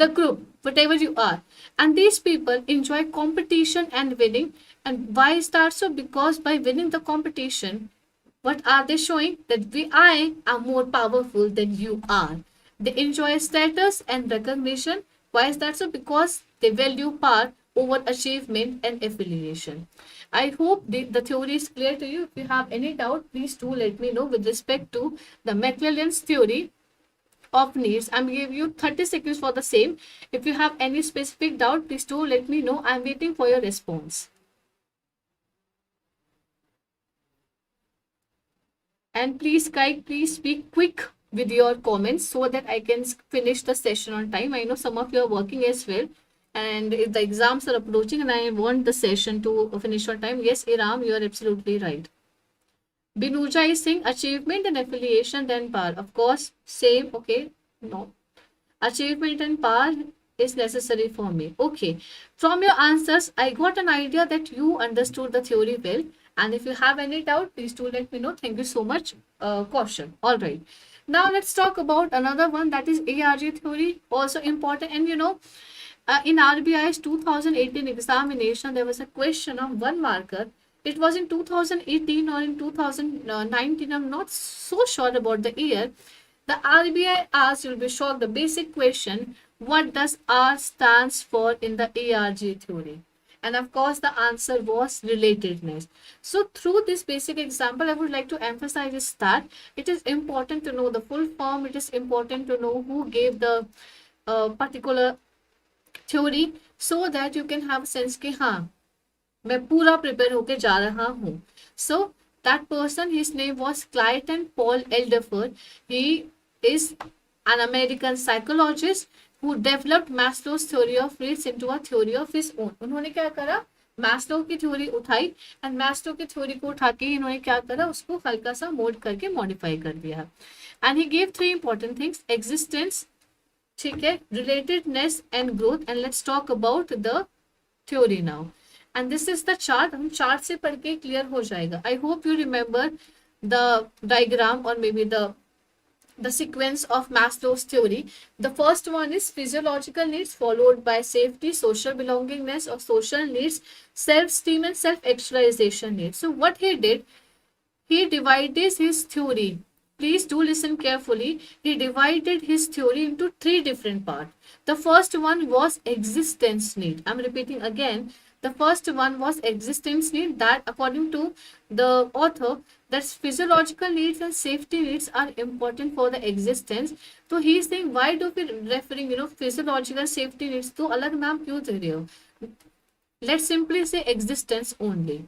the group, whatever you are. And these people enjoy competition and winning. And why is that so? Because by winning the competition, what are they showing? That I am more powerful than you are. They enjoy status and recognition. Why is that so? Because they value power over achievement and affiliation. I hope the theory is clear to you. If you have any doubt, please do let me know with respect to the McClellan's theory of needs. I'm giving you 30 seconds for the same. If you have any specific doubt, please do let me know. I'm waiting for your response. And please, guys, please be quick with your comments so that I can finish the session on time. I know some of you are working as well, and if the exams are approaching and I want the session to finish on time. Yes, Iram, you are absolutely right. Binuja is saying achievement and affiliation, then power. Of course, same. Okay, no. Achievement and power is necessary for me. Okay. From your answers, I got an idea that you understood the theory well. And if you have any doubt, please do let me know. Thank you so much. Caution. All right. Now let's talk about another one, that is ARG theory. Also important. And in RBI's 2018 examination, there was a question of one marker. It was in 2018 or in 2019. I'm not so sure about the year. The RBI asked, you'll be shocked, the basic question, what does R stands for in the ARG theory? And of course, the answer was relatedness. So through this basic example, I would like to emphasize is that it is important to know the full form. It is important to know who gave the particular theory, so that you can have a sense कि हाँ मैं पूरा prepare होके जा रहा हूँ. So that person, his name was Clayton Paul Elderfer. He is an American psychologist who developed Maslow's theory of needs into a theory of his own. उन्होंने क्या करा, मैस्लो की थ्योरी उठाई, एंड मैस्लो की थ्योरी को उठा के इन्होंने क्या करा, उसको हल्का सा मोड करके मॉडिफाई कर दिया. And he give 3 important things, existence, ठीक है, relatedness and growth. And let's talk about the theory now. And this is the chart. हम चार्ट से पढ़ के क्लियर हो जाएगा. I hope you remember the diagram और may the sequence of Maslow's theory. The first one is physiological needs, followed by safety, social belongingness or social needs, self-esteem and self-actualization needs. So what he did, he divided his theory. Please do listen carefully. He divided his theory into 3 different parts. The first one was existence need. I'm repeating again. The first one was existence need, that according to the author, that physiological needs and safety needs are important for the existence. So he is saying, why do we referring physiological safety needs, तो अलग नाम क्यों दे रहे हो? Let's simply say existence only.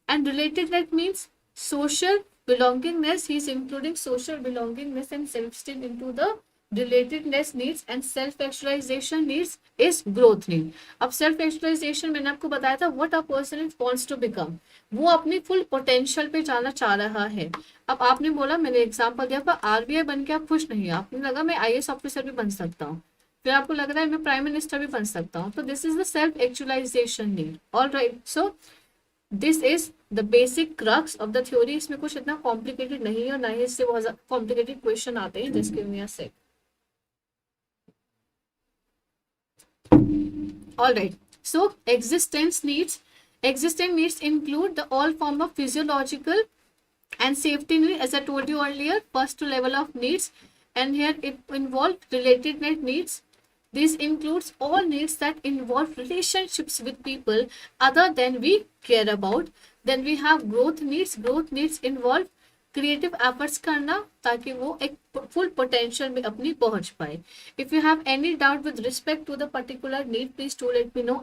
And related that means social belongingness. He is including social belongingness and self-esteem into the relatedness needs, and self actualization needs is growth need. अब self actualization मैंने आपको बताया था, what a person wants to become, वो अपनी full potential पे जाना चाह रहा है. अब आपने बोला, मैंने एग्जांपल दिया, पर आरबीआई बन के आप खुश नहीं, आपने लगा मैं आईएएस ऑफिसर भी बन सकता हूँ, फिर आपको लग रहा है मैं प्राइम मिनिस्टर भी बन सकता हूँ. तो this is the self actualisation need. All right, so this is the basic crux of the theory. इसमें कुछ इतना कॉम्प्लिकेटेड नहीं है और ना ही इससे बहुत कॉम्प्लिकेटेड क्वेश्चन आते हैं. Just give me a sec. All right. So existence needs include the all form of physiological and safety need, as I told you earlier, first level of needs, and here it involved related needs. This includes all needs that involve relationships with people other than we care about. Then we have growth needs. Growth needs involve creative efforts करना ताकि वो एक full potential में अपनी पहुंच पाए. If you have any doubt with respect to the particular need, please to let me know.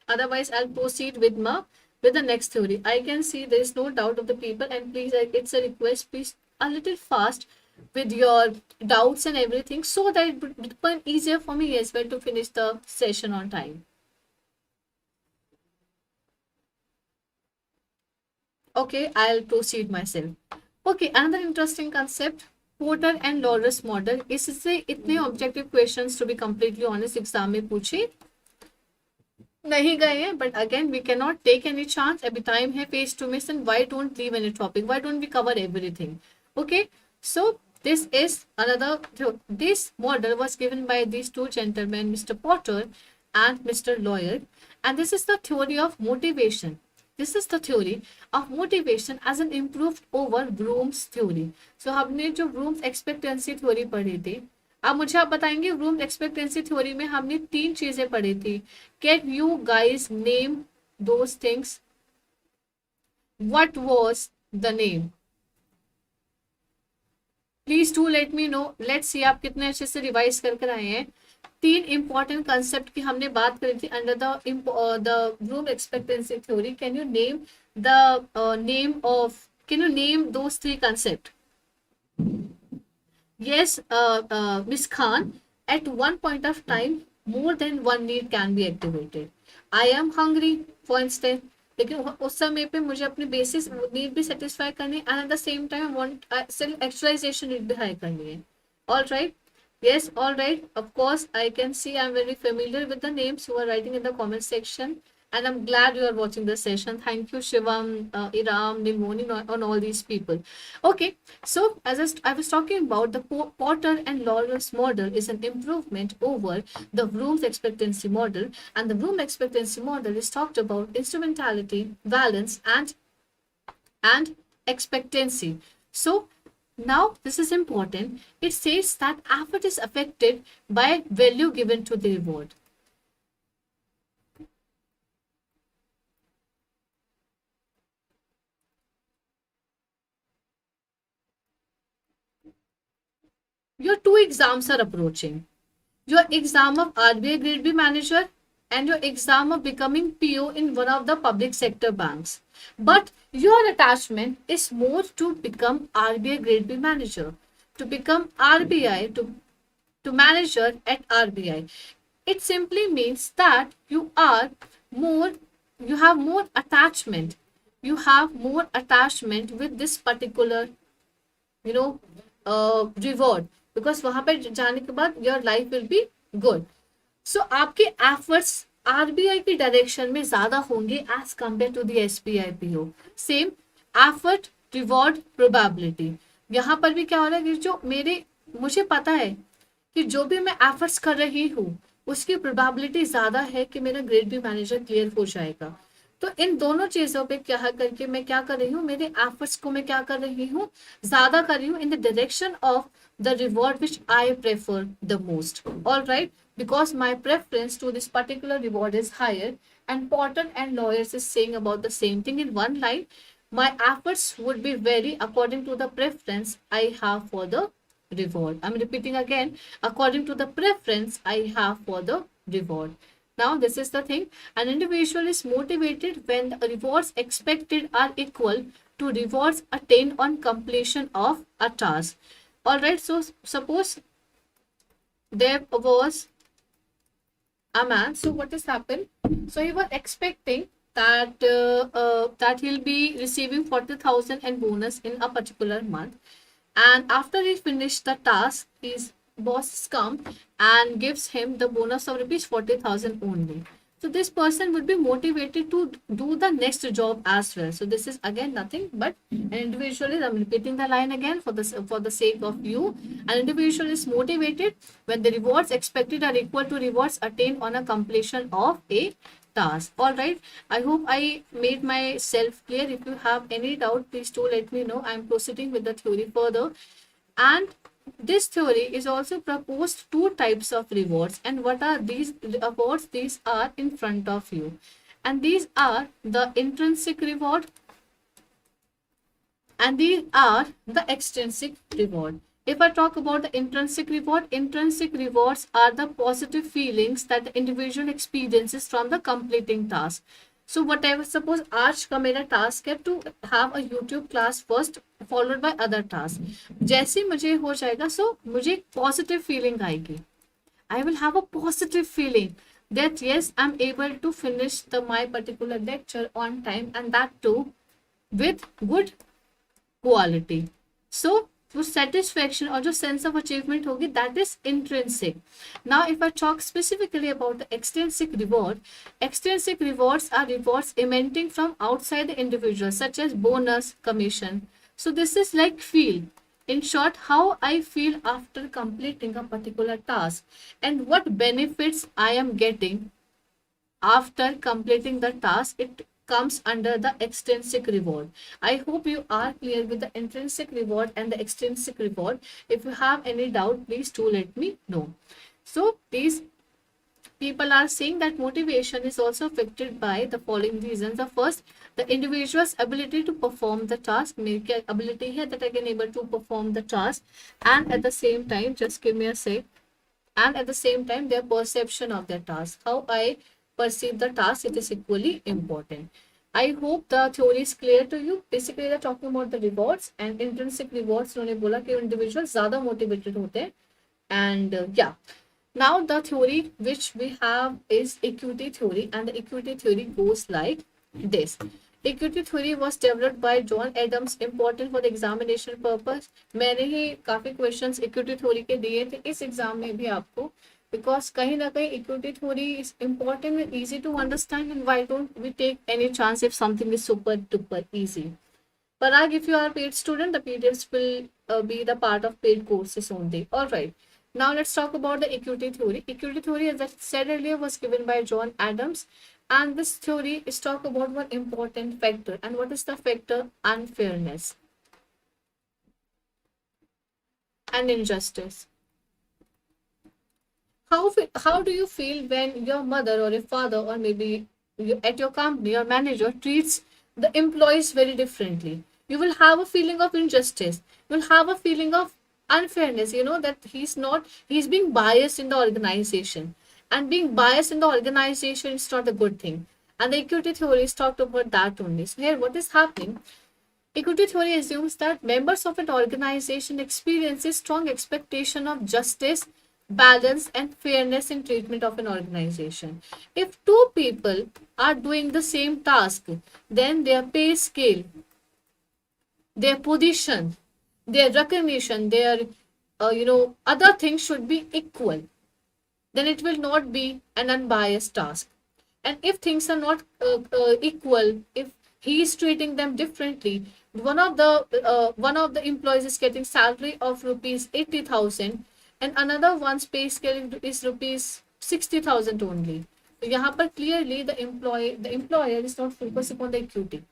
Otherwise I'll proceed with the next theory. I can see there is no doubt of the people, and please, it's a request, please a little fast with your doubts and everything, so that it would become easier for me as well to finish the session on time. Okay, I'll proceed myself. Okay, another interesting concept, Porter and Loris model. इससे इतने objective questions, to be completely honest, exam में पूछे नहीं गए हैं, but again we cannot take any chance. अभी time है face to miss, and why don't leave any topic? Why don't we cover everything? Okay, so this is another. This model was given by these two gentlemen, Mr. Porter and Mr. Lloyd, and this is the theory of motivation. This is the theory of motivation as an improved over Bloom's theory. So हमने जो Bloom's expectancy theory पढ़ी थी, अब मुझे आप बताएंगे Bloom's expectancy theory में हमने तीन चीजें पढ़ी थी. Can you guys name those things? What was the name? Please do let me know. Let's see आप कितने अच्छे से रिवाइज करके आए हैं. तीन इंपॉर्टेंट कंसेप्ट की हमने बात करी थी under the Bloom expectancy theory. Can you name can you name those three concepts? Yes, Miss Khan, at one point of time more than one need can be activated. I am hungry, for instance, लेकिन उस समय पे मुझे अपनी basis need भी satisfy करनी है, and at the same time want self actualisation need भी हाई करनी है. All right. Yes, all right. Of course, I can see I'm very familiar with the names you are writing in the comment section, and I'm glad you are watching the session. Thank you, Shivam, Iram, Nimoni, on all these people. Okay, so as I was talking about, the Porter and Lawrence model is an improvement over the Bloom's expectancy model, and the Bloom expectancy model is talked about instrumentality, balance, and expectancy. So now this is important. It says that effort is affected by value given to the reward. Your two exams are approaching. Your exam of RBI Grade B manager and your exam of becoming PO in one of the public sector banks. But your attachment is more to become RBI Grade B manager, to become RBI, to manager at RBI. It simply means that you have more attachment. You have more attachment with this particular, reward, because वहां पे जाने के बाद your life will be good. So आपके efforts RBI की direction में ज्यादा होंगे as compare to the SBI PO. Same effort reward probability. यहाँ पर भी क्या हो रहा है कि जो मुझे पता है कि जो भी मैं एफर्ट्स कर रही हूँ उसकी प्रोबेबिलिटी ज्यादा है कि मेरा ग्रेड बी मैनेजर क्लियर हो जाएगा. तो इन दोनों चीजों पे क्या करके मैं क्या कर रही हूँ, मेरे एफर्ट्स को मैं क्या कर रही हूँ, ज्यादा कर रही हूँ in the direction of the reward which I prefer the most. All right, because my preference to this particular reward is higher, And Potter and lawyers is saying about the same thing in one line. My efforts would be vary according to the preference I have for the reward. I'm repeating again, according to the preference I have for the reward. Now, this is the thing. An individual is motivated when the rewards expected are equal to rewards attained on completion of a task. All right. So, suppose there was a man. So, what has happened? So, he was expecting that he'll be receiving 40,000 and bonus in a particular month, and after he finished the task, his boss comes and gives him the bonus of rupees 40,000 only. So this person would be motivated to do the next job as well. So this is again nothing but an individual is, I'm repeating the line again for the sake of you. An individual is motivated when the rewards expected are equal to rewards attained on a completion of a task. All right. I hope I made myself clear. If you have any doubt, please do let me know. I'm proceeding with the theory further. And this theory is also proposed two types of rewards. And what are these rewards? These are in front of you. And these are the intrinsic reward and these are the extrinsic reward. If I talk about the intrinsic rewards are the positive feelings that the individual experiences from the completing task. So whatever, suppose आज का मेरा task है to have a YouTube class first followed by other task. जैसे मुझे हो जाएगा, so मुझे positive feeling आएगी. I will have a positive feeling that yes, I'm able to finish my particular lecture on time, and that too with good quality. So जो satisfaction or जो sense of achievement होगी, that is intrinsic. Now if I talk specifically about the extrinsic rewards are rewards emanating from outside the individual, such as bonus, commission. So this is like feel. In short, how I feel after completing a particular task and what benefits I am getting after completing the task, it comes under the extrinsic reward. I hope you are clear with the intrinsic reward and the extrinsic reward. If you have any doubt, please do let me know. So these people are saying that motivation is also affected by the following reasons. The first, the individual's ability to perform the task. मेरी ability है that I can able to perform the task, and at the same time, just give me a sec, and at the same time their perception of their task, how I perceive the task, it is equally important. I hope the theory is clear to you. Basically they're talking about the rewards and intrinsic rewards. उन्होंने बोला कि individuals ज़्यादा motivated होते हैं. And yeah, now the theory which we have is equity theory, and the equity theory goes like this. Equity theory was developed by John Adams, important for the examination purpose. मैंने ही काफी questions equity theory के दिए थे इस exam में भी आपको, because कहीं ना कहीं equity theory is important and easy to understand, and why don't we take any chance if something is super duper easy. Parag, if you are a paid student, the PDFs will be the part of paid courses only. All right. Now let's talk about the equity theory. Equity theory, as I said earlier, was given by John Adams. And this theory is talk about one important factor. And what is the factor? Unfairness and injustice. How do you feel when your mother or your father or maybe at your company, your manager treats the employees very differently? You will have a feeling of injustice. You will have a feeling of unfairness, that he's being biased in the organization, and being biased in the organization is not a good thing. And the equity theory talked about that only. So here what is happening? Equity theory assumes that members of an organization experience a strong expectation of justice, balance and fairness in treatment of an organization. If two people are doing the same task, then their pay scale, their position, their recognition, their other things should be equal. Then it will not be an unbiased task. And if things are not equal, if he is treating them differently, one of the employees is getting salary of rupees 80,000 and another one's pay scale is rupees 60,000 only. तो यहाँ पर clearly the employer is not focused upon the equity.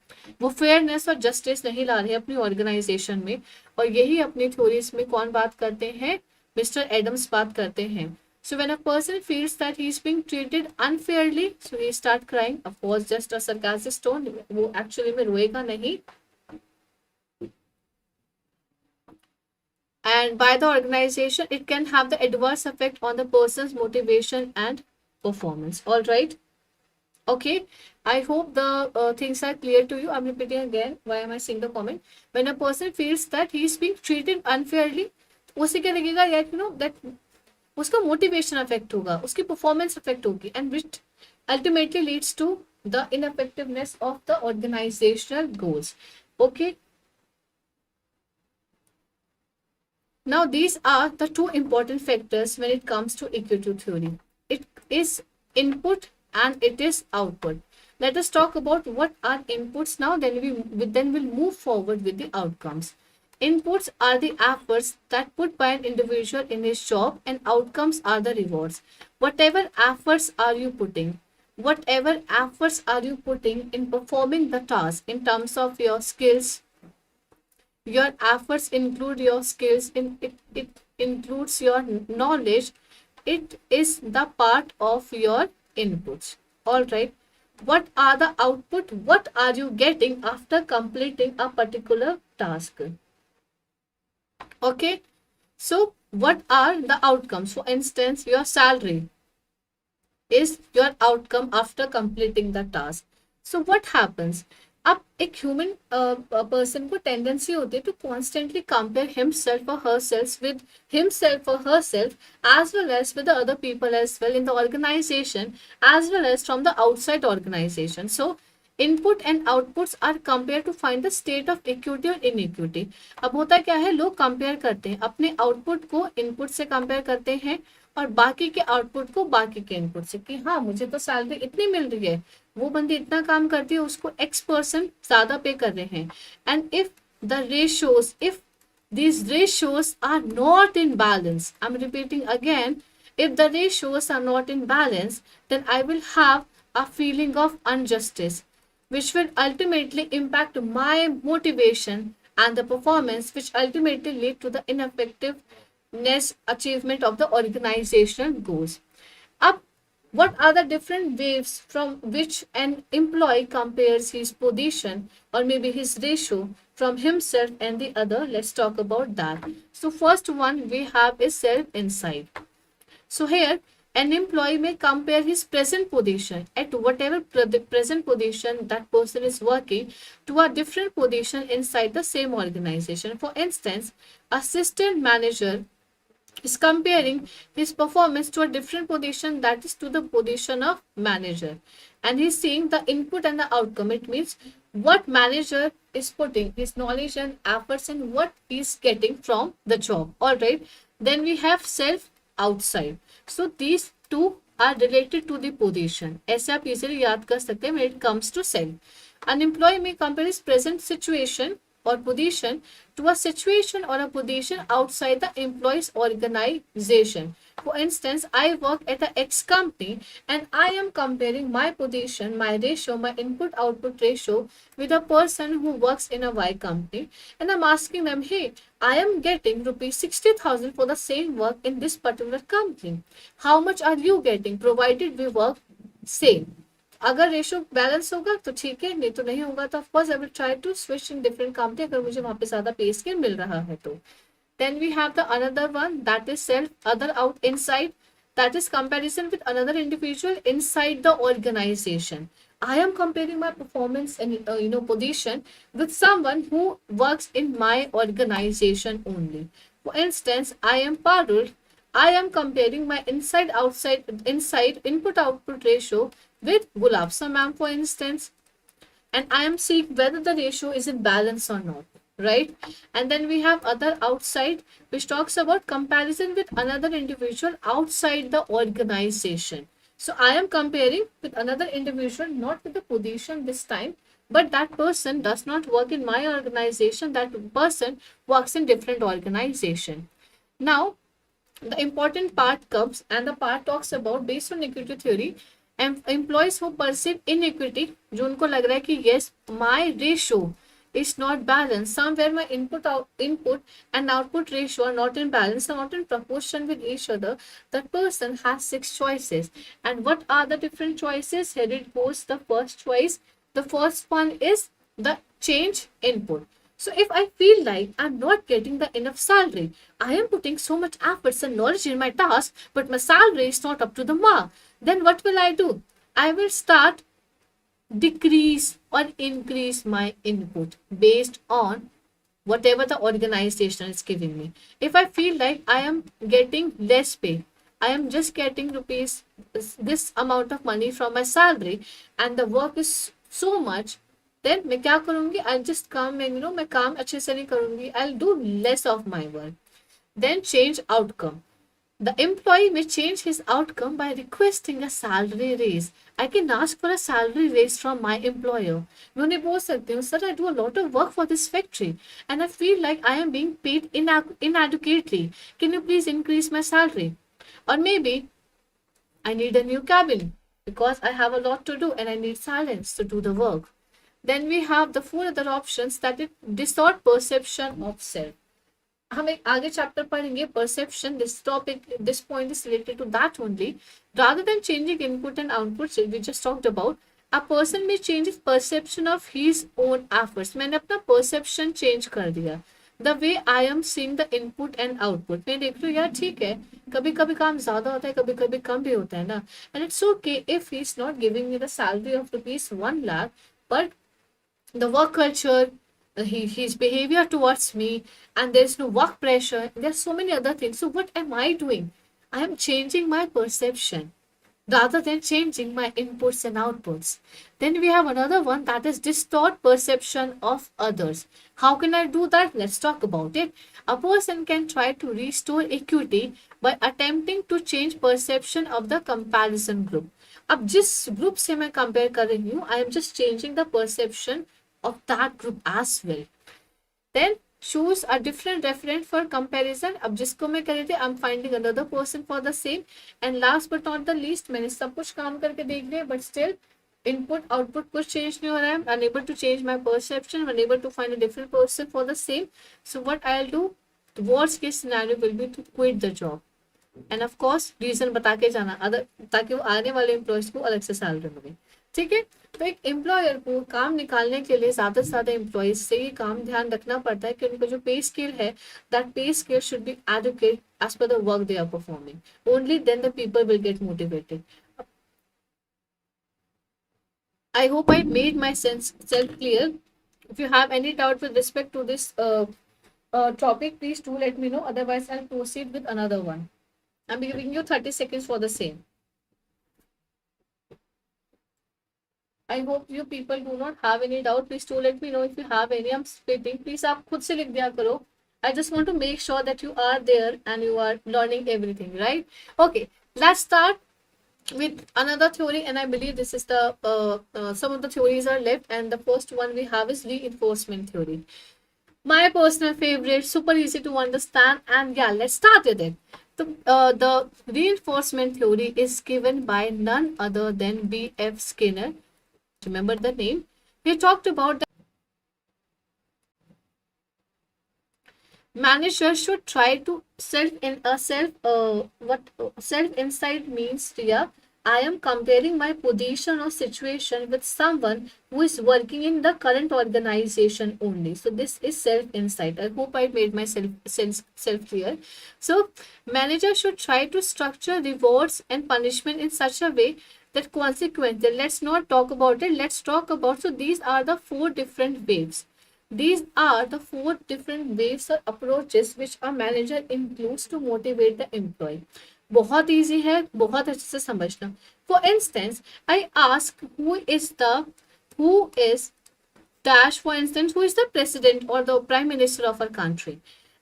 वो fairness और justice नहीं ला रहे अपनी organization में, और यही अपनी theories में कौन बात करते हैं? मिस्टर एडम्स बात करते हैं. So when a person feels that he is being treated unfairly, so he start crying. Of course, just a sarcastic tone. वो actually में रोएगा नहीं. And by the organization, it can have the adverse effect on the person's motivation and performance. All right. Okay, I hope the things are clear to you. I'm repeating again. Why am I saying the comment? When a person feels that he is being treated unfairly, उसे क्या लगेगा यार, that उसका motivation affect होगा, उसकी performance affect होगी, and which ultimately leads to the ineffectiveness of the organisational goals. Okay, now these are the two important factors when it comes to equity theory. It is input and it is output. Let us talk about what are inputs now, then we'll move forward with the outcomes. Inputs are the efforts that put by an individual in his job, and outcomes are the rewards. Whatever efforts are you putting? Whatever efforts are you putting in performing the task in terms of your skills? Your efforts include your skills, it includes your knowledge. It is the part of your inputs. All right. What are the output? What are you getting after completing a particular task? Okay, so what are the outcomes? For instance, your salary is your outcome after completing the task. So what happens? अब एक human person को tendency होती है to constantly compare himself और herself with himself और herself as well as with other people as well in the organisation as well as from the outside organisation. So input and outputs are compare to find the state of equity और inequity. अब होता क्या है, लोग compare करते हैं, अपने output को इनपुट से कंपेयर करते हैं और बाकी के आउटपुट को बाकी के इनपुट से, कि हाँ मुझे तो सैलरी इतनी मिल रही है, वो बंदी इतना काम करती है, उसको X% ज्यादा पे कर रहे हैं. And if the ratios, if these ratios are not in balance, I'm repeating again, if the ratios are not in balance, then I will have a feeling of injustice, which will ultimately impact my motivation and the performance, which ultimately lead to the ineffectiveness achievement of the organizational goals. Up, what are the different ways from which an employee compares his position or maybe his ratio from himself and the other? Let's talk about that. So first one we have is self-insight. So here an employee may compare his present position at whatever present position that person is working to a different position inside the same organization. For instance, assistant manager is comparing his performance to a different position, that is to the position of manager, and he's seeing the input and the outcome. It means what manager is putting his knowledge and efforts and what he's getting from the job. All right, then we have self outside. So these two are related to the position. ऐसे आप easily याद कर सकते हैं when it comes to self. An employee may compare his present situation or position to a situation or a position outside the employee's organization. For instance, I work at a X company and I am comparing my position, my ratio, my input output ratio with a person who works in a Y company, and I'm asking them, hey, I am getting rupees 60,000 for the same work in this particular company. How much are you getting, provided we work same? अगर ratio balance होगा तो ठीक है, नहीं तो नहीं होगा तो of course I will try to switch in different company, अगर मुझे वहां पे ज्यादा पे स्केल मिल रहा है तो. Then we have the another one, that is self other out inside, that is comparison with another individual inside the organization. I am comparing my performance and position with someone who works in my organization only. For instance, I am Parul. I am comparing my inside input output ratio with Gulabsa ma'am, for instance, and I am seeing whether the ratio is in balance or not. Right? And then we have other outside, which talks about comparison with another individual outside the organization. So I am comparing with another individual, not with the position this time, but that person does not work in my organization, that person works in different organization. Now the important part comes, and the part talks about, based on equity theory, employees who perceive inequity, जो उनको लग रहा है कि yes, my ratio is not balanced. Somewhere my input and output ratio are not in balance, are not in proportion with each other. That person has six choices. And what are the different choices? Here it goes. The first choice, the first one is the change input. So if I feel like I'm not getting the enough salary, I am putting so much efforts and knowledge in my task, but my salary is not up to the mark, then what will I do? I will start decrease or increase my input based on whatever the organization is giving me. If I feel like I am getting less pay, I am just getting rupees this amount of money from my salary and the work is so much, then मैं क्या करूँगी? I'll just come and मैं काम अच्छे से नहीं करूँगी. I'll do less of my work. Then change outcome. The employee may change his outcome by requesting a salary raise. I can ask for a salary raise from my employer. मैं उन्हें बोल सकती हूँ, sir, I do a lot of work for this factory and I feel like I am being paid inadequately. Can you please increase my salary? Or maybe I need a new cabin because I have a lot to do and I need silence to do the work. Then we have the four other options, that is distort perception of self. हम एक आगे chapter पढ़ेंगे perception. This point is related to that only. Rather than changing input and output we just talked about, a person में change his perception of his own efforts. मैंने अपना perception change कर दिया. The way I am seeing the input and output, मैं देख रही हूँ यार ठीक है, कभी कभी काम ज्यादा होता है, कभी कभी कम भी होता है ना, and it's okay if he is not giving me the salary of ₹1 lakh, but the work culture, his behavior towards me, and there's no work pressure. There's so many other things. So what am I doing? I am changing my perception rather than changing my inputs and outputs. Then we have another one, that is distort perception of others. How can I do that? Let's talk about it. A person can try to restore equity by attempting to change perception of the comparison group. अब जिस group से मैं compare कर रही हूँ, I am just changing the perception of that group as well. Then choose a different referent for comparison. अब जिसको मैं कर रही थी, I'm finding another person for the same. And last but not the least, मैंने सब कुछ काम करके देख लिया, but still input output कुछ change नहीं हो रहा है. Unable to change my perception, unable to find a different person for the same. So what I'll do, the worst case scenario will be to quit the job. And of course reason बता के जाना, other ताकि वो आने वाले employees को अलग से सैलरी मिले. ठीक है, तो एक एम्प्लॉयर को काम निकालने के लिए ज्यादा से ज्यादा एम्प्लॉयज से ये काम ध्यान रखना पड़ता है कि उनका जो पे स्केल है, that pay scale should be adequate as per the work they are performing. Only then the people will get motivated. I hope I made my self clear. If you have any doubt with respect to this topic, please do let me know. Otherwise, I'll proceed with another one. I'm giving you 30 seconds for the same. I hope you people do not have any doubt. Please do let me know if you have any. I'm spitting. Please आप खुद से लिख दिया करो. I just want to make sure that you are there and you are learning everything, right? Okay, let's start with another theory, and I believe this is the some of the theories are left, and the first one we have is reinforcement theory. My personal favorite, super easy to understand, and yeah, let's start with it. The reinforcement theory is given by none other than B.F. Skinner. Remember the name. He talked about that managers should try to self insight means here. I am comparing my position or situation with someone who is working in the current organization only. So this is self insight. I hope I made myself clear. So managers should try to structure rewards and punishment in such a way that consequences, let's not talk about it, let's talk about, so these are the four different waves. These are the four different waves or approaches which a manager includes to motivate the employee. बहुत easy है, बहुत अच्छे से समझना. For instance, I ask who is dash, for instance, who is the president or the prime minister of our country,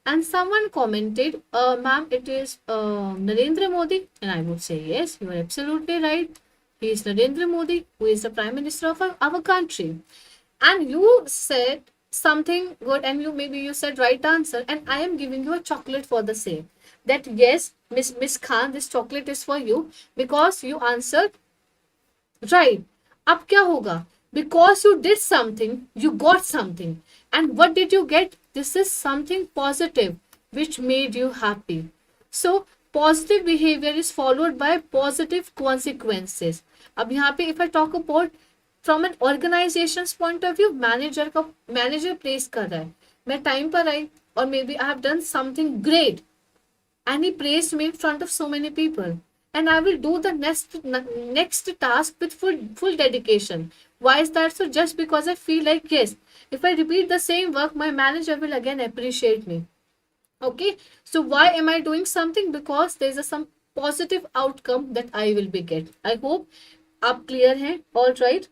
and someone commented, ma'am, it is Narendra Modi, and I would say yes, you are absolutely right. He is Narendra Modi, who is the prime minister of our country. And you said something good, and you said right answer, and I am giving you a chocolate for the same. That yes, Miss Khan, this chocolate is for you because you answered right. अब क्या होगा? Because you did something, you got something. And what did you get? This is something positive which made you happy. So, positive behavior is followed by positive consequences. अब यहाँ पे if I talk about from an organization's point of view, manager place कर रहा है, मैं time पर आई और maybe I have done something great and he praised me in front of so many people, and I will do the next task with full dedication. Why is that? So just because I feel like, yes, if I repeat the same work, my manager will again appreciate me. Okay, so why am I doing something? Because there is some positive outcome that I will be get. I hope आप clear हैं. All right.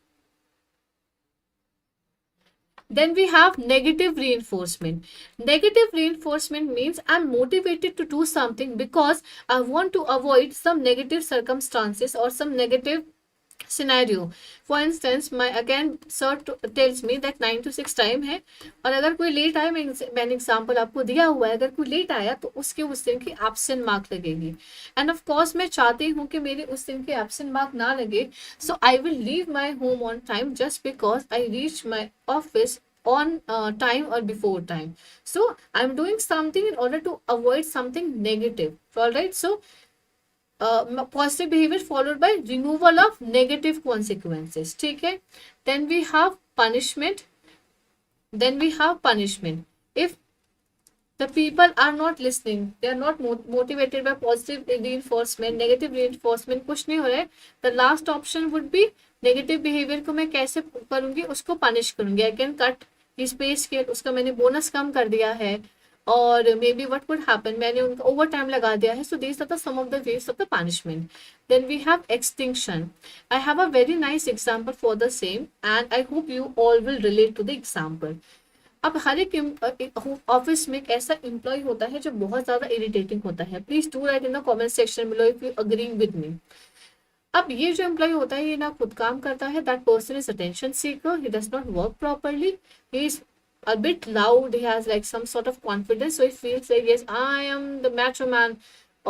Then we have negative reinforcement. Negative reinforcement means I'm motivated to do something because I want to avoid some negative circumstances or some negative scenario. For instance, my again sir tells me that 9 to 6 time है और अगर कोई late आए, मैंने example आपको दिया हुआ है, अगर कोई लेट आया तो उसके उस दिन की एब्सेंट मार्क लगेगी. एंड ऑफ कोर्स मैं चाहती हूँ कि मेरे उस दिन के एब्सेंट मार्क ना लगे. So I will leave my home on time just because I reach my office on time or before time. So I'm doing something in order to avoid something negative. All right. So positive behavior followed by removal of negative consequences. ठीक है. Then we have punishment. If the people are not listening, they are not motivated by positive reinforcement, negative reinforcement कुछ नहीं हो रहा है, the last option would be negative behaviour को मैं कैसे करूंगी, उसको पनिश करूंगी. I can cut his pay scale, उसका मैंने बोनस कम कर दिया है, और maybe what would happen, मैंने उनका ओवर टाइम लगा दिया है. So these are the some of the ways of the punishment. Then we have extinction. I have a very nice example for the same and I hope you all will relate to the example. अब हर एक office में एक ऐसा employ होता है जो बहुत ज्यादा इरिटेटिंग होता है. Please do right in the comment section below if you agreeing with me. अब ये जो एम्प्लॉय होता है, ये ना खुद काम करता है, that person is attention seeker, he does not work properly, he is a bit loud, he has like some sort of confidence, so he feels like, yes, I am the macho man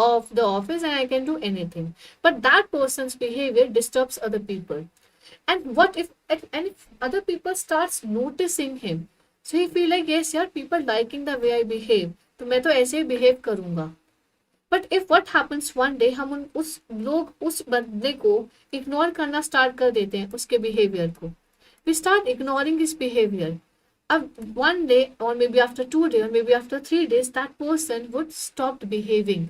of the office and I can do anything. But that person's behavior disturbs other people. And what if other people starts noticing him, so he feel like, yes yaar, people liking the way I behave, तो मैं तो ऐसे ही behave करूंगा. But if what happens one day, हम उस लोग उस बंदे को इग्नोर करना स्टार्ट कर देते हैं, उसके बिहेवियर को. We start ignoring his behaviour. अब वन डे और maybe after 2 days or maybe after 3 days that person would stop behaving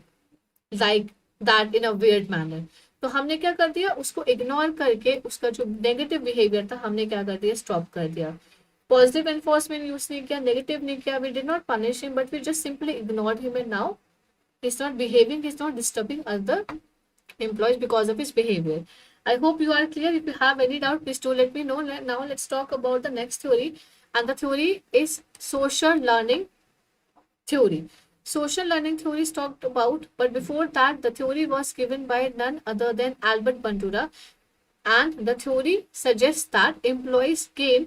like that in a weird manner. तो हमने क्या कर दिया, उसको इग्नोर करके उसका जो नेगेटिव बिहेवियर था हमने क्या कर दिया, स्टॉप कर दिया. पॉजिटिव एनफोर्समेंट यूज नहीं किया, नेगेटिव नहीं किया, we did not punish him but we just simply ignored him and now he's not behaving, he's not disturbing other employees because of his behavior. I hope you are clear. If you have any doubt, please do let me know. Now let's talk about the next theory, and the theory is social learning theory. Social learning theory is talked about, but before that the theory was given by none other than Albert Bandura, and the theory suggests that employees gain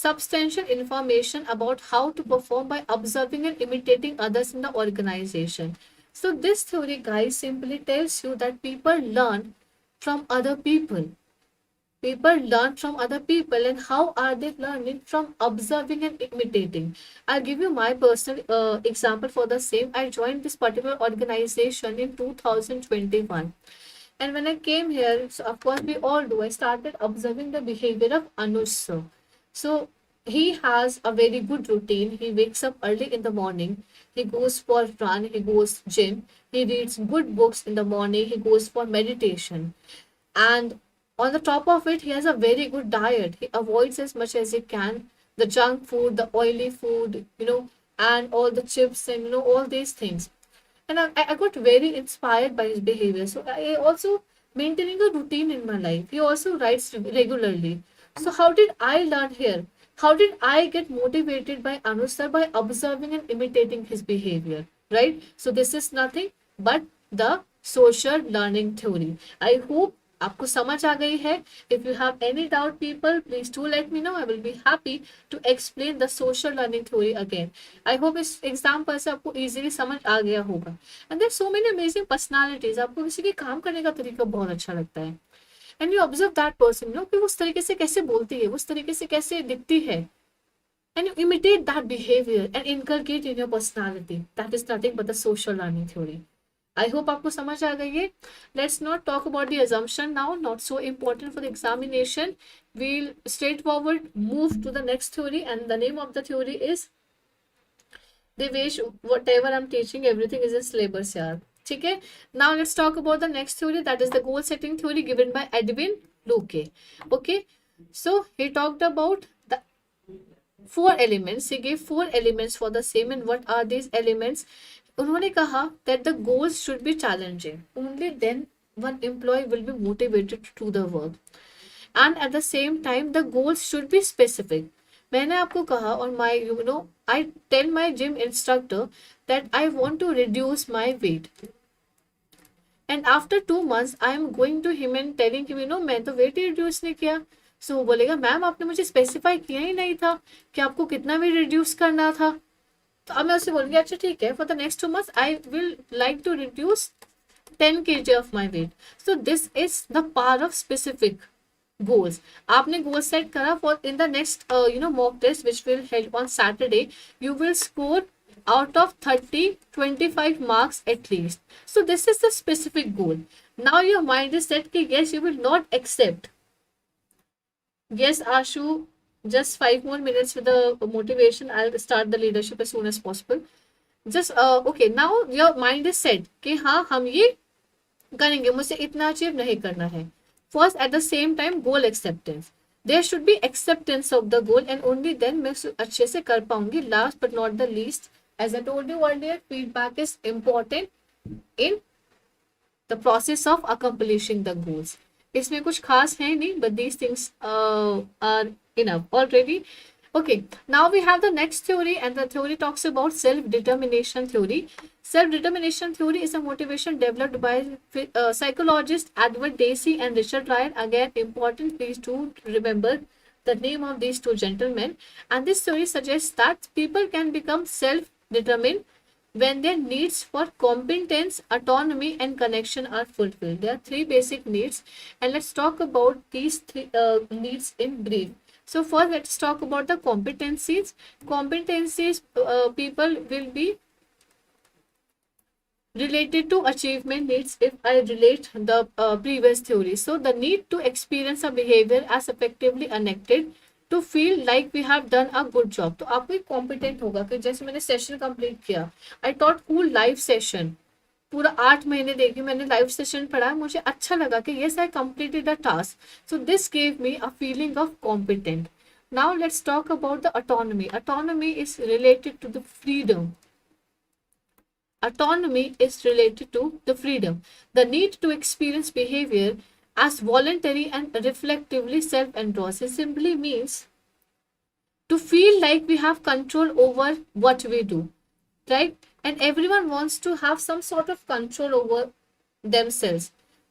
substantial information about how to perform by observing and imitating others in the organization. So this theory, guys, simply tells you that people learn from other people. People learn from other people, and how are they learning? From observing and imitating. I'll give you my personal example for the same. I joined this particular organization in 2021. And when I came here, so of course we all do, I started observing the behavior of Anuj sir. So he has a very good routine. He wakes up early in the morning. He goes for run. He goes gym. He reads good books in the morning. He goes for meditation. And on the top of it, he has a very good diet. He avoids as much as he can the junk food, the oily food, and all the chips and all these things. And I got very inspired by his behavior. So I also maintaining a routine in my life. He also writes regularly. So how did I learn here? How did I get motivated by Anuj sir? By observing and imitating his behavior, right? So this is nothing but the social learning theory. I hope आपको समझ आ गई है. If you have any doubt, people, please do let me know. I will be happy to explain the social learning theory again. I hope इस example से आपको easily समझ आ गया होगा. And there are so many amazing personalities. आपको किसी के काम करने का तरीका बहुत अच्छा लगता है. And you observe that person, no कि वो उस तरीके से कैसे बोलती है, उस तरीके से कैसे दिखती है, and you imitate that behaviour and inculcate in your personality. That is nothing but the social learning theory. I hope आपको समझ आ गई है. Let's not talk about the assumption now, not so important for the examination. We'll straightforward move to the next theory, and the name of the theory is Devesh. Whatever I'm teaching, everything is in syllabus, yaar. ठीक है. Now let's talk about the next theory, that is the goal setting theory given by Edwin Luke. Okay, so he talked about the four elements. He gave four elements for the same. And what are these elements? उन्होंने कहा that the goals should be challenging. Only then one employee will be motivated to do the work. And at the same time the goals should be specific. मैंने आपको कहा, और my I tell my gym instructor that I want to reduce my weight, and after 2 months I am going to him and telling him, मैं तो weight reduce नहीं किया. So वो बोलेगा, मैम आपने मुझे स्पेसिफाई किया ही नहीं था कि आपको कितना वेट रिड्यूस करना था. तो अब मैं उससे बोलूँगी, अच्छा ठीक है, for the next 2 months I will like to reduce 10 kg of my weight. So this is the power of specific goals. आपने goal set करा for in the next mock test which will held on Saturday, you will score out of 30 25 marks at least. So this is the specific goal. Now your mind is set कि yes, you will not accept. Yes Ashu, just 5 more minutes with the motivation. I'll start the leadership as soon as possible. Just okay, now your mind is set कि हाँ हम ये करेंगे, मुझे इतना achieve नहीं करना है. First, at the same time, goal acceptance. There should be acceptance of the goal, and only then मैं अच्छे से कर पाऊंगी. Last but not the least, as I told you earlier, feedback is important in the process of accomplishing the goals. इसमें कुछ खास है नहीं, but these things are enough already. Okay, now we have the next theory, and the theory talks about self-determination theory. Self-determination theory is a motivation developed by psychologists Edward Dacey and Richard Ryan. Again, important, please do remember the name of these two gentlemen. And this theory suggests that people can become self-determined when their needs for competence, autonomy, and connection are fulfilled. There are three basic needs, and let's talk about these three needs in brief. So first, let's talk about the competencies. Competencies, people will be related to achievement needs if I relate the previous theory. So the need to experience a behavior as effectively enacted to feel like we have done a good job. तो आपको एक competent होगा कि जैसे मैंने session complete किया, I taught whole live session, पूरा 8 महीने देखी मैंने लाइव सेशन पढ़ा, मुझे अच्छा लगा कि yes I completed a task. So this gave me a feeling of competent. Now let's talk about the autonomy. Autonomy is related to the freedom. Autonomy is related to the freedom. The need to experience behavior as voluntary and reflectively self-endorsed. It simply means to feel like we have control over what we do, right? And everyone wants to have some sort of control over themselves.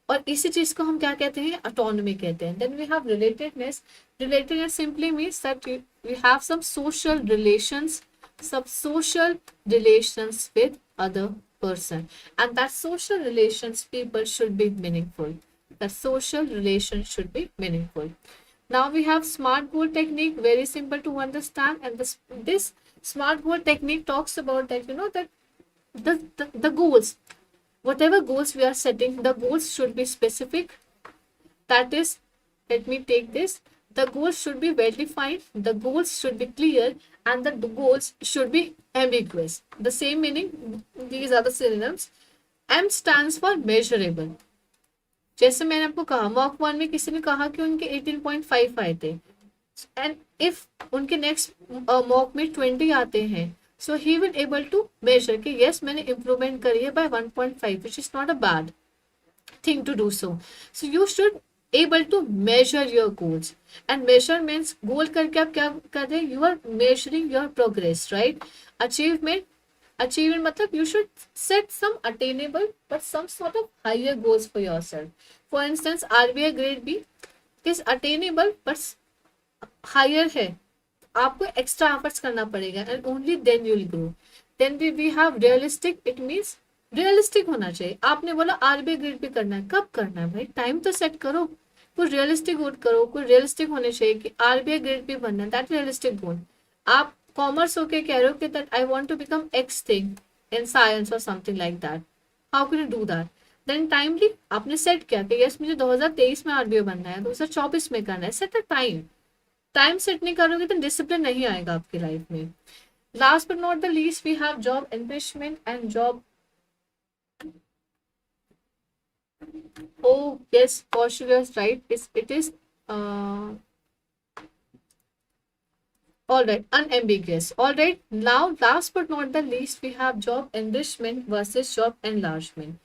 और इसी चीज को हम क्या कहते हैं, autonomy कहते हैं. Then we have relatedness. Relatedness simply means that we have some social relations with other person, and that social relations people should be meaningful. That social relations should be meaningful. Now we have smart goal technique, very simple to understand, and this smart goal technique talks about that that the goals, whatever goals we are setting, the goals should be specific. That is, let me take this, the goals should be well defined, the goals should be clear, and the goals should be ambiguous. The same meaning, these are the synonyms. M stands for measurable. जैसे मैंने आपको कहा mock 1 में किसी ने कहा कि उनके 18.5 आए थे, एंड इफ उनके नेक्स्ट मॉक में 20 आते हैं, so he will able to measure कि यस मैंने इम्प्रूवमेंट करी है by 1.5, which is not a bad thing to do so. So you should able to measure your goals, and measure means goal करके आप क्या कर रहे हैं, you are measuring your progress, right? Achievement मतलब you should set some attainable but some sort of higher goals for yourself. For instance, RBI grade B is attainable but higher है, आपको extra efforts करना पड़ेगा, and only then you will grow. Then we have realistic. It means realistic होना चाहिए. आपने बोला RBI grade pay करना है, कब करना है भाई, टाइम तो सेट करो. कोई रियलिस्टिक गोल करो, कोई रियलिस्टिक होने चाहिए कि आरबीआई ग्रेड बी बनना है, दैट रियलिस्टिक गोल. आप कॉमर्स होके कह रहे हो कि that I want to become X thing in science और something like that, how can you do that? Then timely आपने सेट किया कि यस मुझे 2023 में आरबीआई बनना है, 2024 में करना है, set a time. Time set नहीं करोगे तो डिसिप्लिन नहीं आएगा आपकी लाइफ में. Last but not the least we have job enrichment and job. Oh yes, Kaushal is right. It is uh, all right, unambiguous. All right, now last but not the least, we have job enrichment versus job enlargement.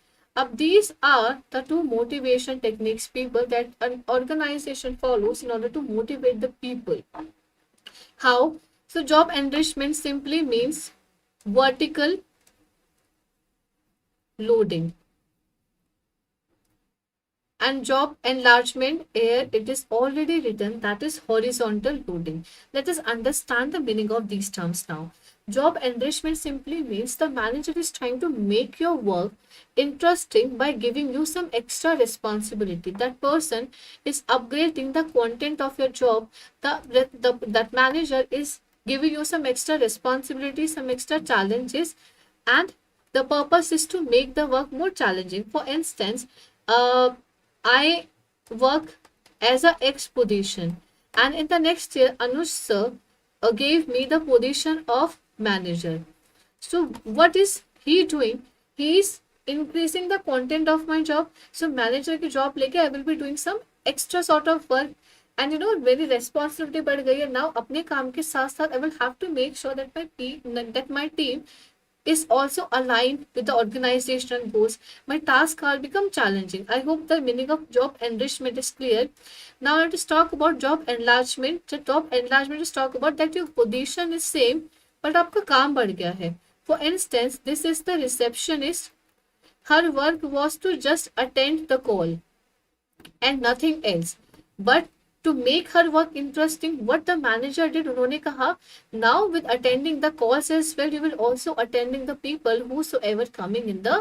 These are the two motivation techniques people that an organization follows in order to motivate the people. How? So job enrichment simply means vertical loading, and job enlargement, here it is already written, that is horizontal loading. Let us understand the meaning of these terms now. Job enrichment simply means the manager is trying to make your work interesting by giving you some extra responsibility. That person is upgrading the content of your job. That manager is giving you some extra responsibilities, some extra challenges, and the purpose is to make the work more challenging. For instance, uh, I work as a X position, and in the next year, Anuj sir gave me the position of manager. So, what is he doing? He is increasing the content of my job. So, manager की job लेके I will be doing some extra sort of work, and you know मेरी responsibility बढ़ गई है. Now अपने काम के साथ साथ I will have to make sure that my team is also aligned with the organizational goals. My tasks are become challenging. I hope the meaning of job enrichment is clear. Now let us talk about job enlargement. The job enlargement is talk about that your position is same, but आपका काम बढ़ गया है. For instance, this is the receptionist. Her work was to just attend the call and nothing else. But to make her work interesting, what the manager did, उन्होंने कहा, now with attending the calls as well, you will also attending the people whosoever coming in the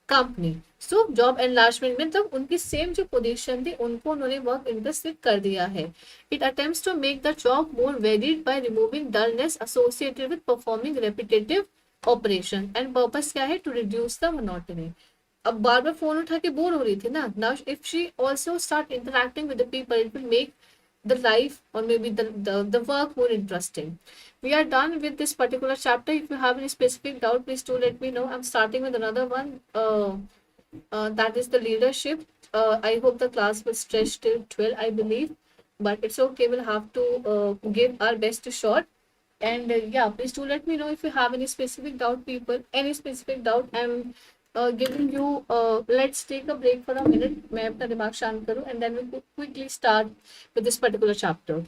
company. So job enlargement में तब उनकी same जो position थी उनको उन्होंने work interested कर दिया है. It attempts to make the job more varied by removing dullness associated with performing repetitive operation, and purpose क्या है? To reduce the monotony. अब बार बार फोन उठा के बोर हो रही थी ना. Now if she also start interacting with the people, it will make the life or maybe the work more interesting. We are done with this particular chapter. If you have any specific doubt, please do let me know. I'm starting with another one, that is the leadership. I hope the class will stretch till 12, I believe, but it's okay, we'll have to give our best to short. And yeah, please do let me know if you have any specific doubt, people, any specific doubt. I'm giving you, let's take a break for a minute. मैं अपना दिमाग शांत करूं, and then we'll quickly start with this particular chapter.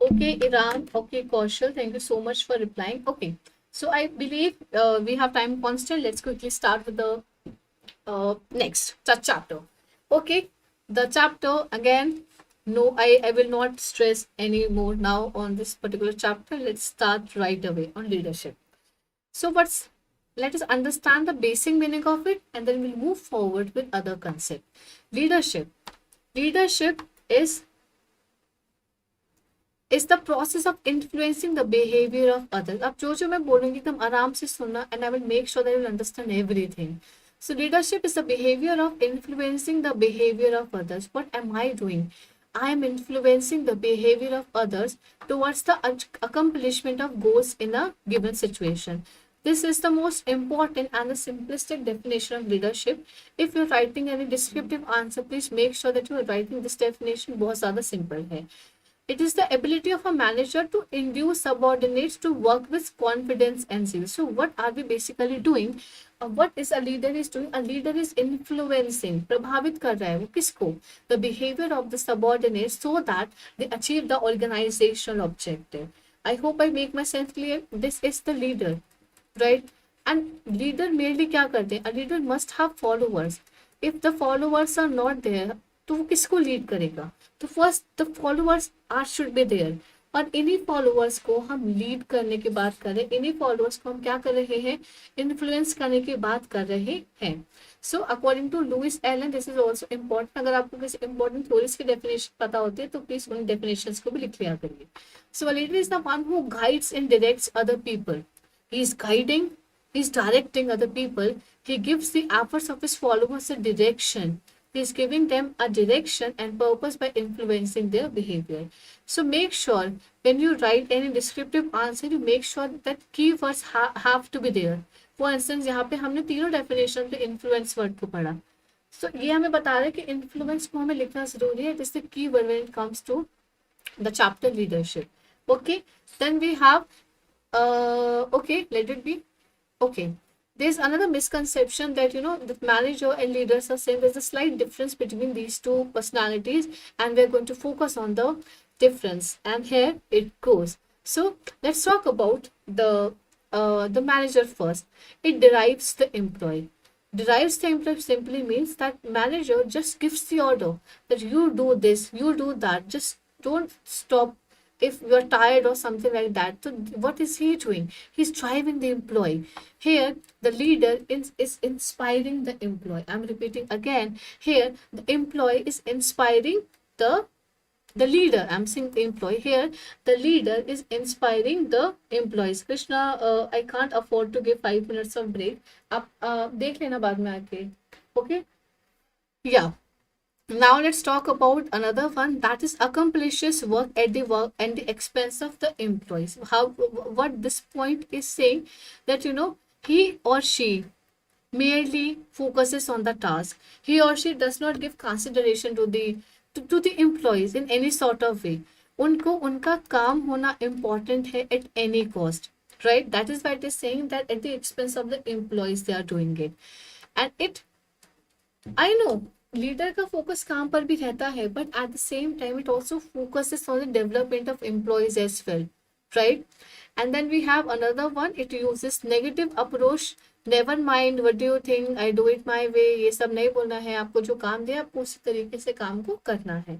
Okay, Iran. Okay, Kaushal. Thank you so much for replying. Okay, so I believe we have time constant. Let's quickly start with the next chapter. Okay, the chapter again. No, I will not stress anymore now on this particular chapter. Let's start right away on leadership. So let us understand the basic meaning of it, and then we'll move forward with other concept. Leadership. Leadership is the process of influencing the behavior of others. अब जो मैं बोलूँगी एकदम आराम से सुनना, and I will make sure that you will understand everything. So leadership is the behavior of influencing the behavior of others. What am I doing? I am influencing the behavior of others towards the accomplishment of goals in a given situation. This is the most important and the simplistic definition of leadership. If you're writing any descriptive answer, please make sure that you are writing this definition बहुत ज़्यादा simple है. It is the ability of a manager to induce subordinates to work with confidence and zeal. So what are we basically doing? What is a leader is doing? A leader is influencing, प्रभावित कर रहा है वो किसको? The behavior of the subordinates so that they achieve the organizational objective. I hope I make myself clear. This is the leader, right? And leader merely क्या करते हैं? A leader must have followers. If the followers are not there, तो वो किसको lead करेगा? तो first the followers are should be there. और इन्हीं फॉलोअर्स को हम लीड करने की बात कर रहे हैं, इन्हीं फॉलोअर्स को हम क्या कर रहे हैं, इन्फ्लुएंस करने की बात कर रहे हैं. So according to Louis Allen, this is also important. अगर आपको किसी इंपॉर्टेंट थ्योरीज की डेफिनेशन पता होती है तो प्लीज उन डेफिनेशन को भी लिख लिया करिए. So leader is the one who guides and directs other people. He is guiding, he is directing other people. He gives the efforts of his followers a direction. He is giving them a direction and purpose by influencing their behavior. So make sure when you write any descriptive answer, you make sure that keywords have to be there. For instance, यहाँ पे हमने तीनों definition पे influence word को पढ़ा. So ये हमें बता रहा है कि influence को हमें लिखना जरूरी है. This is the key word when it comes to the chapter leadership. Okay, then we have okay, let it be. Okay, there's another misconception that that manager and leaders are saying there's a slight difference between these two personalities, and we're going to focus on the difference. And here it goes. So let's talk about the manager first. It derives the employee. Derives the employee simply means that manager just gives the order that you do this, you do that. Just don't stop if you're tired or something like that. So what is he doing? He's driving the employee. Here the leader is inspiring the employee. I'm repeating again. Here the employee is inspiring the leader. I'm saying the employee. Here the leader is inspiring the employees. Krishna, I can't afford to give 5 minutes of break. आप देख लेना बाद में आके. Okay, yeah. Now let's talk about another one, that is accomplishes work at the expense of the employees. What this point is saying, that he or she merely focuses on the task. He or she does not give consideration to the employees in any sort of way. उनको उनका काम होना important है at any cost, right? That is why it is saying that at the expense of the employees they are doing it. And it, I know leader का focus काम पर भी रहता है, but at the same time it also focuses on the development of employees as well, right? And then we have another one, it uses negative approach. Never mind what do you think, I do it my way. ये सब नहीं बोलना है, आपको जो काम दिया आपको उसी तरीके से काम को करना है.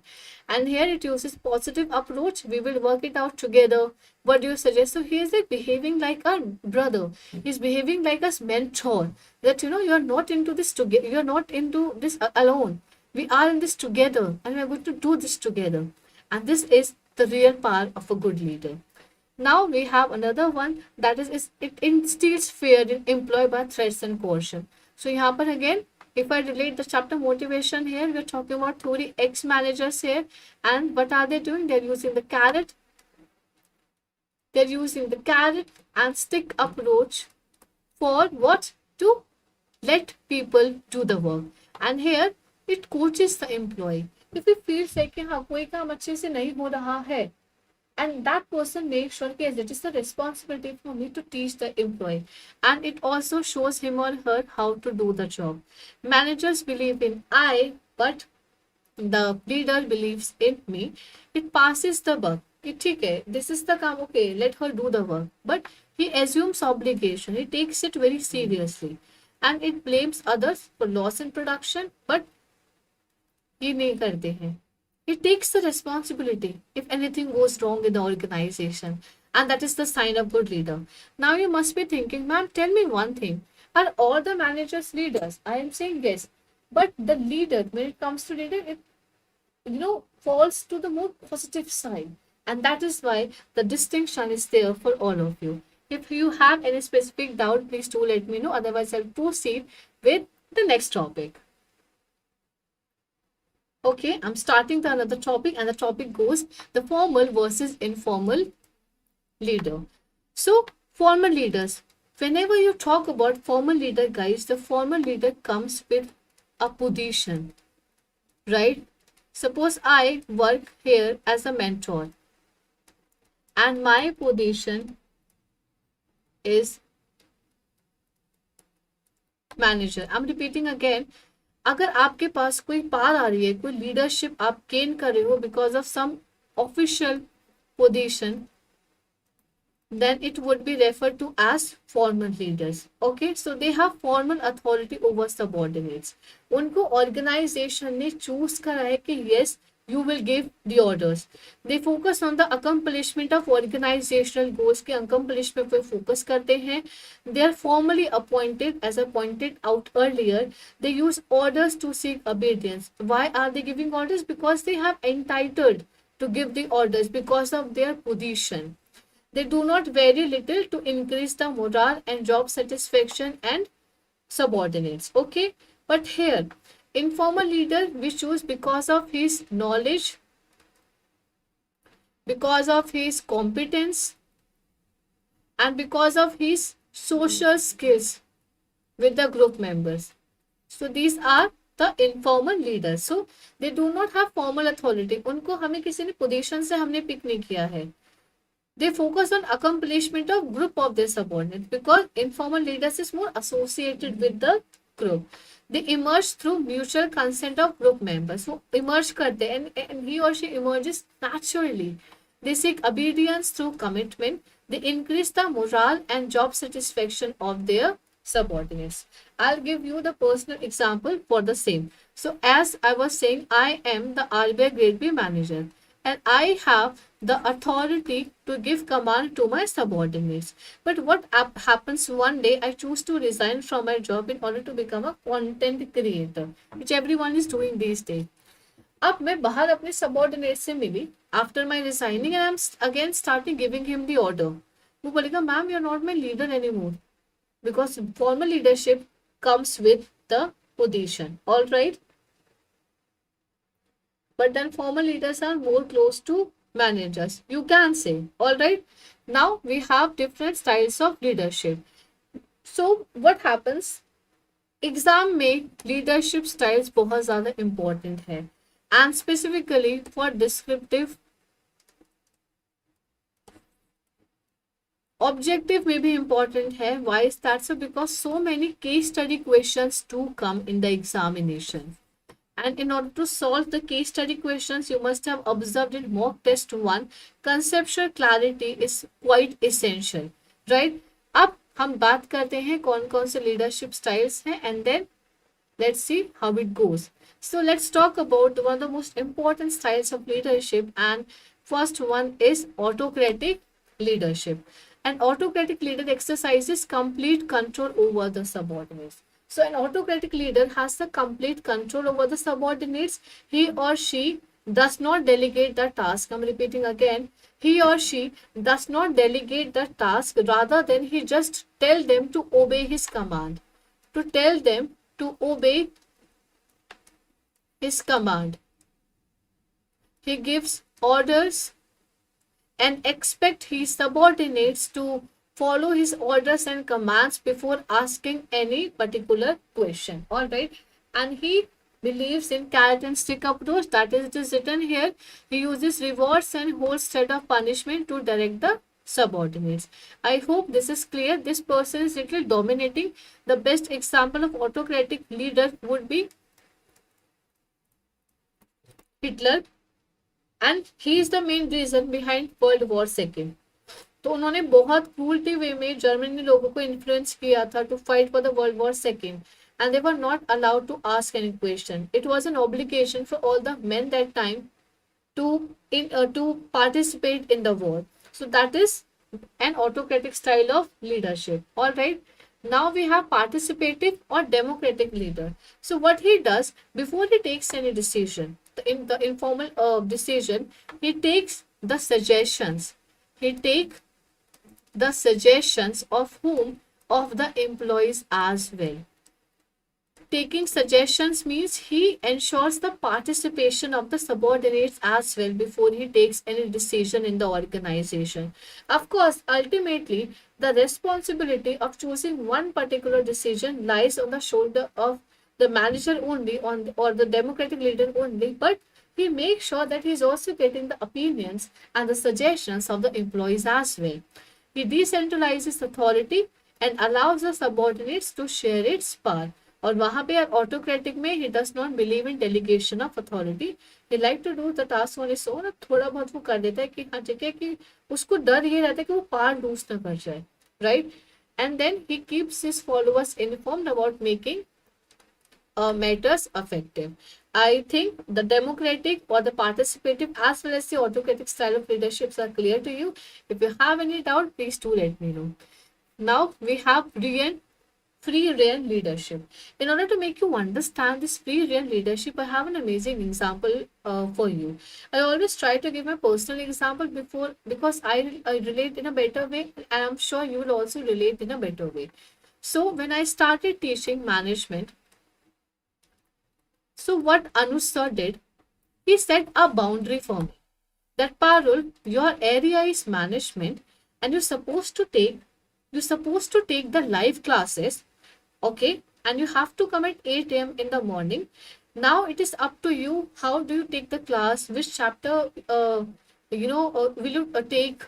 And here it uses positive approach. We will work it out together. What do you suggest? So he is like behaving like a brother. He's behaving like a mentor. That you are not into this together. You are not into this alone. We are in this together, and we are going to do this together. And this is the real power of a good leader. Now we have another one, that is it instills fear in employee by threats and coercion. So यहाँ पर again, if I relate the chapter motivation here, we are talking about theory X managers here, and what are they doing? They're using the carrot. They're using the carrot and stick approach for what? To let people do the work. And here it coaches the employee. If he feels like कि हाँ कोई काम अच्छे से नहीं हो रहा है, and that person makes sure that it is the responsibility for me to teach the employee, and it also shows him or her how to do the job. Managers believe in I, but the leader believes in me. It passes the buck. ठीक है, this is the काम, okay, let her do the work, but he assumes obligation. He takes it very seriously, and it blames others for loss in production, but ये नहीं करते हैं. He takes the responsibility if anything goes wrong in the organization, and that is the sign of good leader. Now you must be thinking, ma'am, tell me one thing. Are all the managers leaders? I am saying yes, but the leader, when it comes to leader, it falls to the more positive side, and that is why the distinction is there for all of you. If you have any specific doubt, please do let me know. Otherwise, I'll proceed with the next topic. Okay, I'm starting the another topic, and the topic goes the formal versus informal leader. So formal leaders, whenever you talk about formal leader, guys, the formal leader comes with a position, right? Suppose I work here as a mentor, and my position is manager. I'm repeating again. अगर आपके पास कोई power आ रही है, कोई leadership आप gain कर रहे हो because of some official position, then it would be referred to as formal leaders. Okay, so they have formal authority over subordinates. उनको ऑर्गेनाइजेशन ने चूज करा है कि yes, you will give the orders. They focus on the accomplishment of organizational goals के accomplishment पे focus करते हैं. They are formally appointed, as I pointed out earlier. They use orders to seek obedience. Why are they giving orders? Because they have entitled to give the orders because of their position. They do not vary little to increase the morale and job satisfaction and subordinates. Okay, but here informal leader we choose because of his knowledge, because of his competence, and because of his social skills with the group members. So these are the informal leaders. So they do not have formal authority. उनको हमें किसी ने position से हमने pick नहीं किया है. They focus on accomplishment of group of their subordinates because informal leaders is more associated with the group. They emerge through mutual consent of group members. So emerge करते हैं and he or she emerges naturally. They seek obedience through commitment. They increase the morale and job satisfaction of their subordinates. I'll give you the personal example for the same. So as I was saying, I am the RBI grade B manager and I have the authority to give command to my subordinates. But what happens one day, I choose to resign from my job in order to become a content creator, which everyone is doing these days. अब मैं बाहर अपने subordinate से मिली after my resigning and I am again starting giving him the order. वो बोलेगा ma'am you are not my leader any more because formal leadership comes with the position. All right, but then formal leaders are more close to managers, you can say. All right, now we have different styles of leadership. So what happens, exam में leadership styles बहुत ज्यादा important है and specifically for descriptive objective में भी important है. Why is that? So because so many case study questions to come in the examination. And in order to solve the case study questions, you must have observed in mock test 1. Conceptual clarity is quite essential, right? अब हम बात करते हैं कौन कौन से leadership styles हैं and then let's see how it goes. So let's talk about one of the most important styles of leadership, and first one is autocratic leadership. An autocratic leader exercises complete control over the subordinates. So an autocratic leader has the complete control over the subordinates. He or she does not delegate the task. I'm repeating again. He or she does not delegate the task. Rather than he just tell them to obey his command. To tell them to obey his command. He gives orders and expect his subordinates to follow his orders and commands before asking any particular question. All right, and he believes in carrot and stick approach. That is, it is written here. He uses rewards and whole set of punishment to direct the subordinates. I hope this is clear. This person is little dominating. The best example of autocratic leader would be Hitler, and he is the main reason behind World War II. तो उन्होंने बहुत cruelty वे में Germany लोगों को influence किया था to fight for the world war second and they were not allowed to ask any question. It was an obligation for all the men that time to participate in the war. So that is an autocratic style of leadership. All right, now we have participative or democratic leader. So what he does before he takes any decision, in the informal decision, he takes the suggestions. He take the suggestions of whom? Of the employees as well. Taking suggestions means he ensures the participation of the subordinates as well before he takes any decision in the organization. Of course, ultimately, the responsibility of choosing one particular decision lies on the shoulder of the manager only, or the democratic leader only, but he makes sure that he is also getting the opinions and the suggestions of the employees as well. He decentralizes authority and allows the subordinates to share its power. और वहां पे autocratic में he does not believe in delegation of authority. He like to do the task on his own. थोड़ा बहुत वो कर देता है कि हाँ ठीक है, कि उसको डर ये रहता है कि वो पार लूज ना कर जाए, right? And then he keeps his followers informed about making matters effective. I think the democratic or the participative as well as the autocratic style of leaderships are clear to you. If you have any doubt, please do let me know. Now we have free reign leadership. In order to make you understand this free reign leadership, I have an amazing example for you. I always try to give my personal example before because I relate in a better way, and I'm sure you will also relate in a better way. So when I started teaching management, so what Anuj sir did, he set a boundary for me that Parul, your area is management, and you're supposed to take the live classes, okay, and you have to come at 8 a.m. in the morning. Now it is up to you. How do you take the class? Which chapter, will you take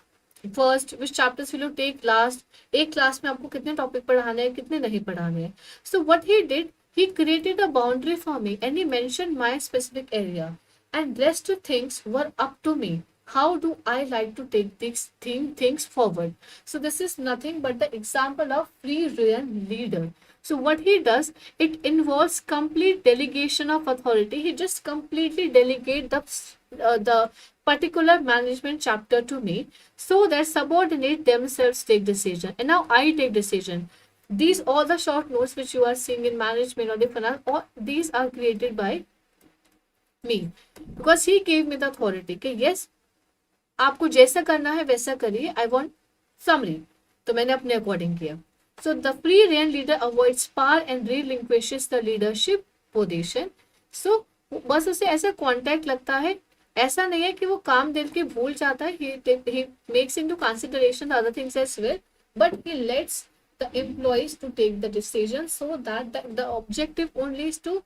first? Which chapters will you take last? एक class में आपको कितने topic पढ़ाने हैं, कितने नहीं पढ़ाने हैं. So what he did, he created a boundary for me and he mentioned my specific area, and rest of things were up to me. How do I like to take these things forward? So this is nothing but the example of free reign leader. So what he does, it involves complete delegation of authority. He just completely delegate the particular management chapter to me, so that subordinate themselves take decision, and now I take decision. These all the short notes which you are seeing in management or the finance, or these are created by me, because he gave me the authority कि yes, आपको जैसा करना है वैसा करिए, I want summary, तो मैंने अपने अकॉर्डिंग किया. So the free rein leader avoids power and relinquishes the leadership position. So बस उसे ऐसा कॉन्टैक्ट लगता है, ऐसा नहीं है कि वो काम दे के भूल जाता है. he makes into consideration the other things as well, but he lets the employees to take the decision, so that the objective only is to,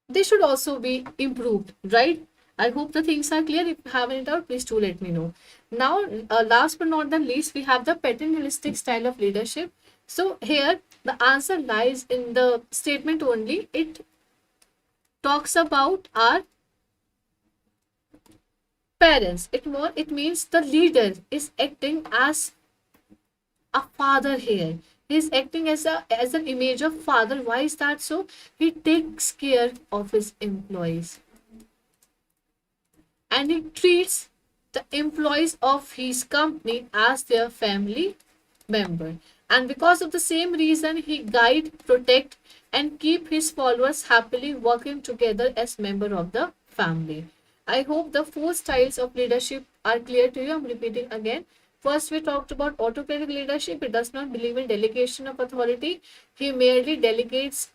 they should also be improved, right? I hope the things are clear. If you have any doubt, please do let me know. Now, last but not the least, we have the paternalistic style of leadership. So here, the answer lies in the statement only. It talks about our parents. It means the leader is acting as a father here. He is acting as an image of father. Why is that so? He takes care of his employees, and he treats the employees of his company as their family member. And because of the same reason, he guide, protect, and keep his followers happily working together as member of the family. I hope the four styles of leadership are clear to you. I'm repeating again. First, we talked about autocratic leadership. It does not believe in delegation of authority. He merely delegates.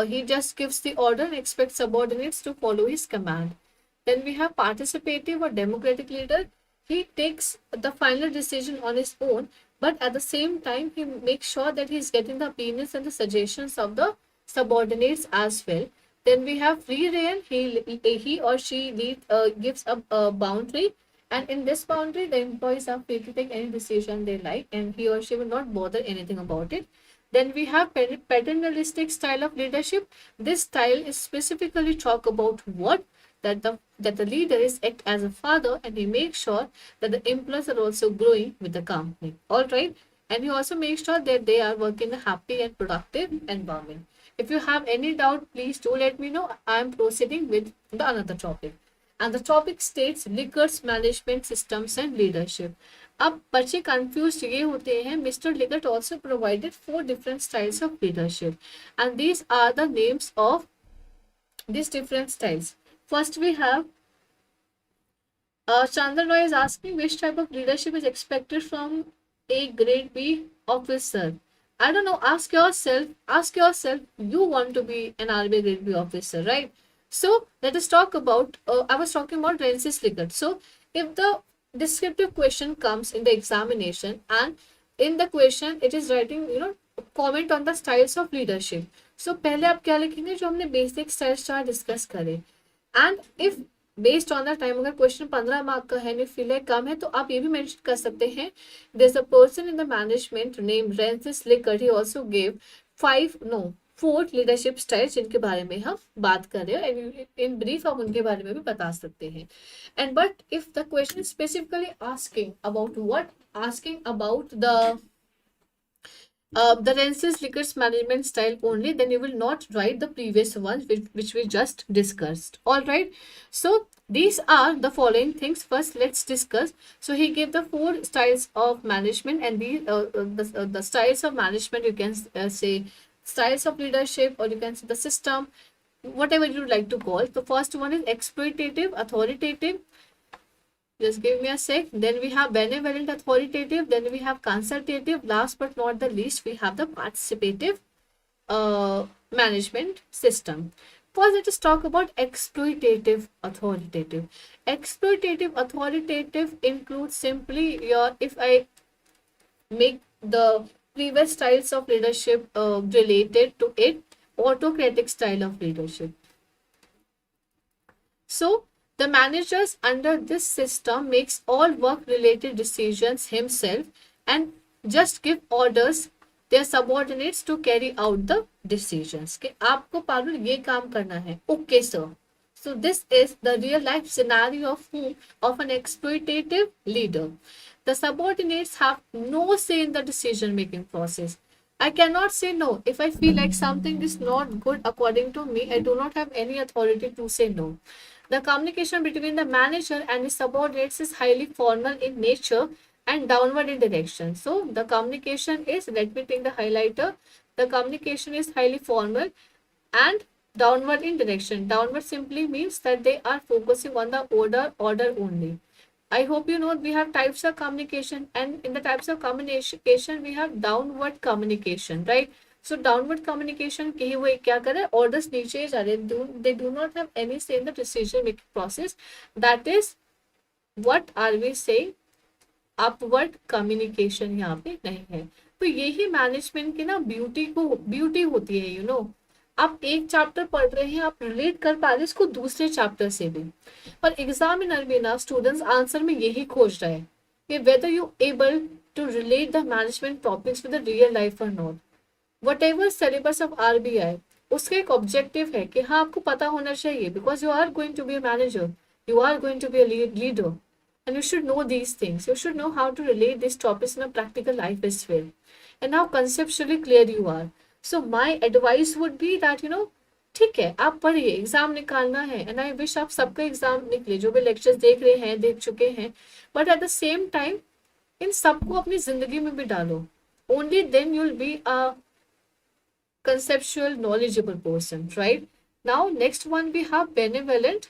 He just gives the order and expects subordinates to follow his command. Then we have participative or democratic leader. He takes the final decision on his own, but at the same time, he makes sure that he's getting the opinions and the suggestions of the subordinates as well. Then we have free reign. He or she gives a boundary, and in this boundary, the employees are free to take any decision they like, and he or she will not bother anything about it. Then we have paternalistic style of leadership. This style is specifically talk about what, that the leader is act as a father, and he makes sure that the employees are also growing with the company. All right, and he also makes sure that they are working in a happy and productive environment. If you have any doubt, please do let me know. I am proceeding with the another topic, and the topic states liquors management systems and leadership. अब बच्चे confuse ये होते हैं. Mister Likert also provided 4 different styles of leadership, and these are the names of these different styles. First, we have Chandra Roy is asking which type of leadership is expected from a grade B officer. I don't know. Ask yourself. Ask yourself. You want to be an RBI grade B officer, right? So let us talk about. I was talking about Rensis Liggett. So if the descriptive question comes in the examination, and in the question it is writing, comment on the styles of leadership. So पहले आप क्या लिखेंगे, जो हमने basic styles चार discuss करे. And if based on the time, अगर question 15 mark का है, फील है कम है, तो आप ये भी मेंशन कर सकते हैं, there is a person in the management name Rensis Likert, he also give 4 leadership styles जिनके बारे में हम बात कर रहे हैं, एंड इन ब्रीफ आप उनके बारे में भी बता सकते हैं. And but if the question specifically asking about the the Rensis liquors management style only, then you will not write the previous ones which we just discussed. All right. So these are the following things. First, let's discuss. So he gave the four styles of management, and the styles of management, you can say styles of leadership, or you can say the system, whatever you like to call. The first one is exploitative, authoritative. Just give me a sec. Then we have benevolent, authoritative. Then we have consultative. Last but not the least, we have the participative management system. First, let us talk about exploitative, authoritative. Exploitative, authoritative includes simply your, if I make the previous styles of leadership related to it, autocratic style of leadership. So the managers under this system makes all work related decisions himself and just give orders their subordinates to carry out the decisions. कि आपको पारुल ये काम करना है. Okay, sir. So this is the real life scenario of whom? Of an exploitative leader. The subordinates have no say in the decision making process. I cannot say no. If I feel like something is not good according to me, I do not have any authority to say no. The communication between the manager and his subordinates is highly formal in nature and downward in direction. So the communication is, let me take the highlighter, the communication is highly formal and downward in direction. Downward simply means that they are focusing on the order only. I hope you know we have types of communication, and in the types of communication we have downward communication, right? So downward communication के ही वो क्या कर रहे हैं, orders नीचे ही जा रहे हैं, they do not have any say in the decision making process. That is what are we saying, upward communication यहाँ पे नहीं है. तो यही मैनेजमेंट की ना ब्यूटी होती है, यू नो. आप एक चैप्टर पढ़ रहे हैं, आप रिलेट कर पा रहे हैं इसको दूसरे चैप्टर से भी. पर एग्जामिनर भी ना स्टूडेंट्स आंसर में यही खोज रहे हैं कि whether you able to relate the management topics with the real life और not. Whatever syllabus of RBI, उसका एक ऑब्जेक्टिव है कि हाँ आपको पता होना चाहिए, because you are going to be a manager, you are going to be a leader, and you should know these things. You should know how to relate these topics in a practical life as well, and how conceptually clear you are. So my advice would be that, you know, ठीक है आप पढ़िए, exam निकालना है, and I wish आप सबका exam निकले जो भी लेक्चर्स देख रहे हैं, देख चुके हैं. But at the same time इन सबको अपनी जिंदगी में भी डालो. Only then you will be a conceptual knowledgeable person, right? Now next one we have benevolent,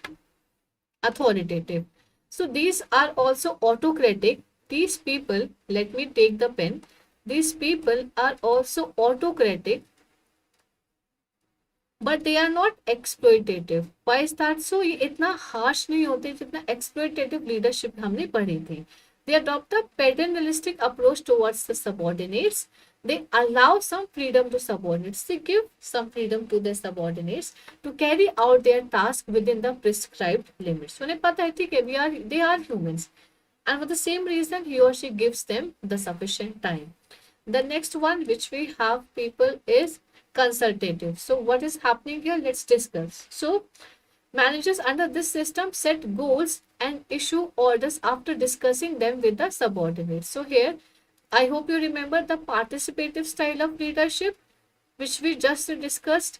authoritative. So these are also autocratic. These people, let me take the pen, these people are also autocratic, but they are not exploitative. Why is that so? ये इतना harsh नहीं होते जितना exploitative leadership हमने पढ़ी थी. They adopt a paternalistic approach towards the subordinates. They allow some freedom to subordinates. They give some freedom to their subordinates to carry out their task within the prescribed limits. उन्हें पता है ठीक है, they are humans, and for the same reason he or she gives them the sufficient time. The next one which we have people is consultative. So what is happening here? Let's discuss. So managers under this system set goals and issue orders after discussing them with the subordinates. So here I hope you remember the participative style of leadership which we just discussed.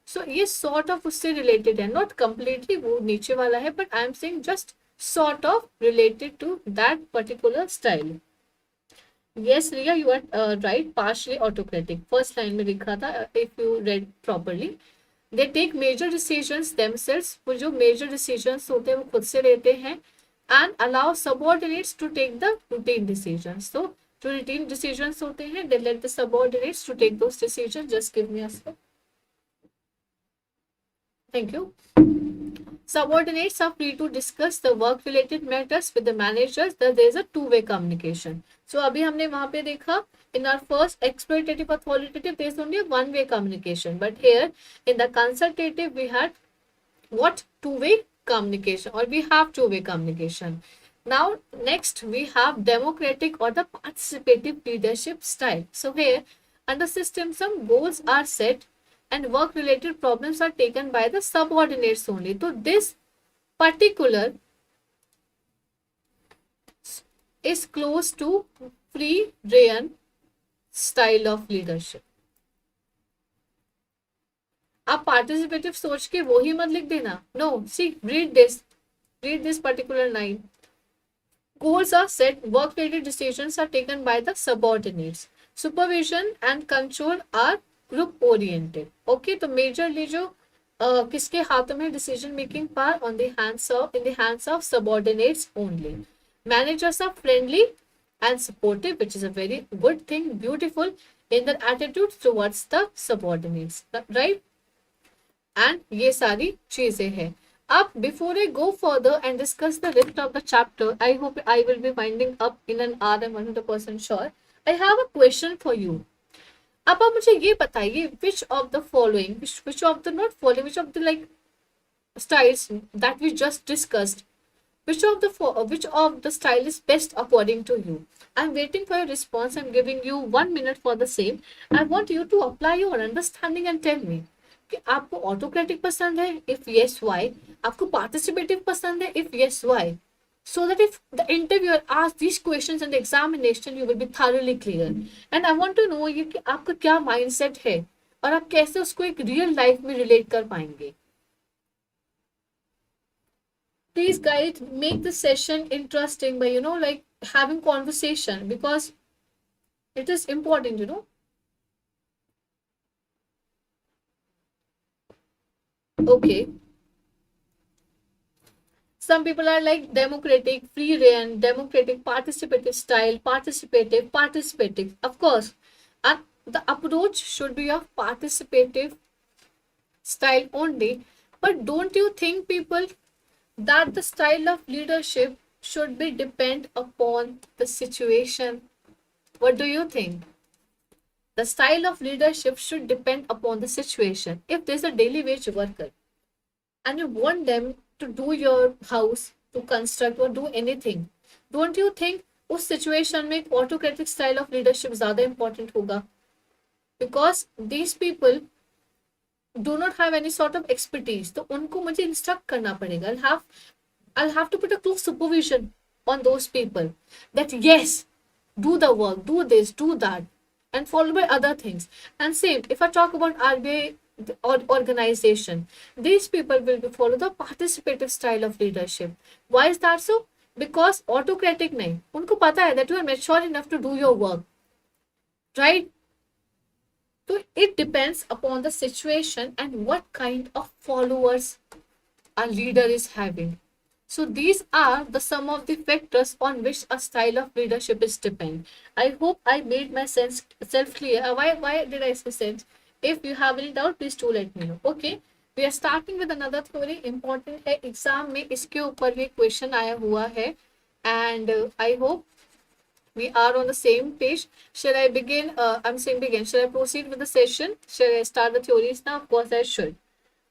So ये sort of उससे related है, not completely वो नीचे वाला है, but I am saying just sort of related to that particular style. Yes, Riya, you are right, partially autocratic. First line में लिखा था, if you read properly. They take major decisions themselves. वो जो major decisions होते हैं वो खुद से लेते हैं, and allow subordinates to take the routine decisions. So जो routine decisions होते हैं, they let the subordinates to take those decisions. Just give me a sec. Thank you. Subordinates are free to discuss the work related matters with the managers. That there is a two-way communication. So अभी हमने वहाँ पे देखा, in our first exploitative authoritative there is only a one-way communication, but here in the consultative we had what, two-way communication, or we have two-way communication. Now next we have democratic or the participative leadership style. So here under system some goals are set and work related problems are taken by the subordinates only. So this particular is close to free reign style of leadership. आप participative सोच के वो ही मत लिख देना। No, see, read this particular line. Goals are set, work related decisions are taken by the subordinates. Supervision and control are group oriented. Okay, तो majorly जो किसके हाथों में decision making power on the hands of in the hands of subordinates only. Managers are friendly and supportive, which is a very good thing, beautiful in their attitude towards the subordinates, right? And ये सारी चीजें हैं। अब before I go further and discuss the rest of the chapter, I hope I will B winding up in an hour, and 100% sure, I have a question for you. अब आप मुझे ये बताइए, which of the following, which of the not following, which of the like styles that we just discussed, which of the style is best according to you? I'm waiting for your response. I'm giving you 1 minute for the same. I want you to apply your understanding and tell me कि आपको autocratic पसंद है, if yes why, आपको participative पसंद है, if yes why, so that if the interviewer asks these questions in the examination you will be thoroughly clear. And I want to know ये कि आपका क्या mindset है और आप कैसे उसको एक real life में relate कर पाएंगे. Please guys, make the session interesting by like having conversation, because it is important. Okay, some people are like democratic, free reign, democratic, participative style, participative, of course, and the approach should be of participative style only. But don't you think, people, that the style of leadership should be depend upon the situation? What do you think? The style of leadership should depend upon the situation. If there's a daily wage worker and you want them to do your house, to construct or do anything, don't you think उस situation में autocratic style of leadership ज़्यादा important होगा? Because these people do not have any sort of expertise, तो उनको मुझे instruct करना पड़ेगा. I'll have to put a close supervision on those people, that yes, do the work, do this, do that, and followed by other things. And same, if I talk about RBI or organization, these people will be follow the participative style of leadership. Why is that so? Because autocratic नहीं, उनको पता है that you are mature enough to do your work, right? So it depends upon the situation and what kind of followers a leader is having. So these are the some of the factors on which a style of leadership is depend. I hope I made my self clear. Why did I say sense? If you have any doubt, please do let me know. Okay, we are starting with another theory. Important है, exam में इसके ऊपर भी question आया हुआ है, and I hope we are on the same page. Shall I begin? I'm saying begin. Shall I proceed with the session? Shall I start the theories now? Of course I should.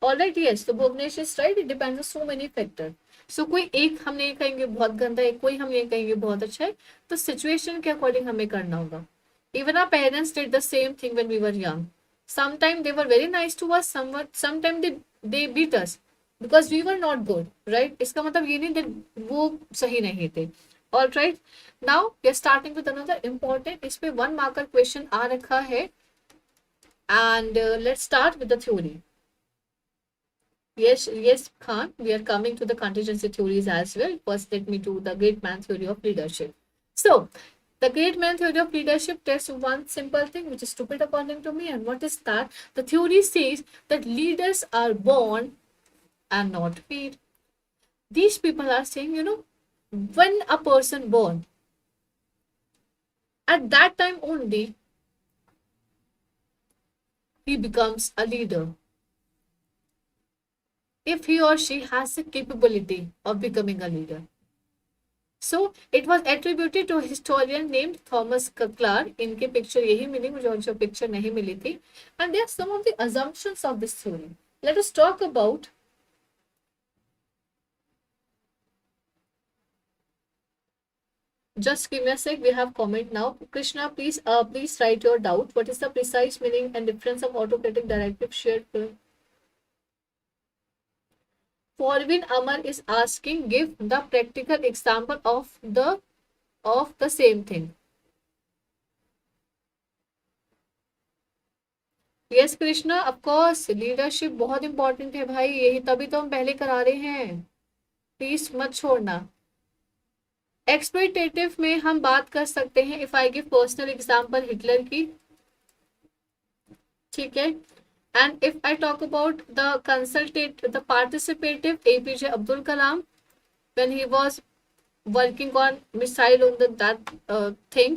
All right, yes. So Bhuvnesh is right. It depends on so many factors. So कोई एक हम नहीं कहेंगे बहुत गंदा है, कोई हम नहीं कहेंगे बहुत अच्छा है, तो सिचुएशन के अकॉर्डिंग हमें करना होगा. Even our parents did the same thing when we were young. Sometimes they were very nice to us, sometimes they beat us because we were not good, right? इसका मतलब ये नहीं that वो सही नहीं थे. All right. Now we are starting with another important. इस पे 1 marker question आ रखा है, and let's start with the theory. Yes, Khan, we are coming to the contingency theories as well. First, let me do the great man theory of leadership. So, the great man theory of leadership tests one simple thing, which is stupid according to me. And what is that? The theory says that leaders are born and not made. These people are saying, when a person born, at that time only, he becomes a leader, if he or she has the capability of becoming a leader. So it was attributed to a historian named Thomas Clark. इनके picture यही मिली मुझे, और जो picture नहीं मिली थी. And there are some of the assumptions of this theory. Let us talk about. Just give me a sec. We have comment now. Krishna, please write your doubt. What is the precise meaning and difference of autocratic directive shared? Forvin Amar is asking, give the practical example of the same thing. Yes Krishna, of course leadership बहुत important है भाई, यही तभी तो हम पहले करा रहे हैं, प्लीज मत छोड़ना। एक्सप्लॉइटेटिव में हम बात कर सकते हैं, if I give personal example Hitler की, ठीक है। And if I talk about the participative APJ Abdul Kalam, when he was working on missile on that thing.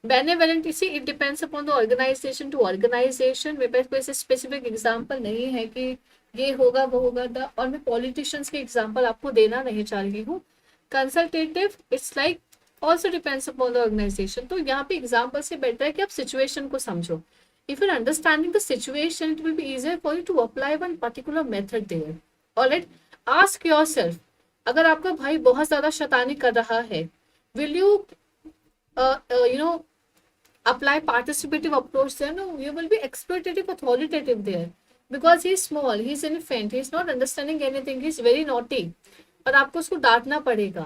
Benevolent, you see, it depends upon the organization to organization. मेरे पास कोई specific example नहीं है कि ये होगा वो होगा और मैं पॉलिटिशियंस के एग्जांपल आपको देना नहीं चाह रही हूँ। Consultative, it's like also depends upon the organisation. तो यहाँ पे एग्जाम्पल से बेटर है कि आप सिचुएशन को समझो। If you understanding the situation, it will be easier for you to apply one particular method there. Alright, ask yourself, अगर आपका भाई बहुत ज्यादा शैतानी कर रहा है, will you you know apply participative approach there? No, you will be exploitative, authoritative there, because he is small, he is infant, he is not understanding anything, he is very naughty, और आपको उसको डांटना पड़ेगा।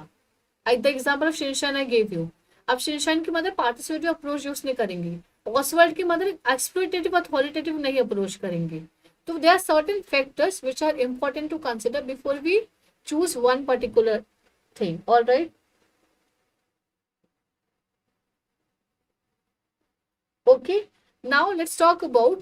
The example of Shinchan I gave you. अब Shinchan की mother participative approach use नहीं करेंगी, Oswald की मदर एक्सप्लोइटेटिव अथॉरिटेटिव नहीं अप्रोच करेंगी। तो there are certain factors which are important to consider before we choose one particular thing. Alright, okay, now let's talk about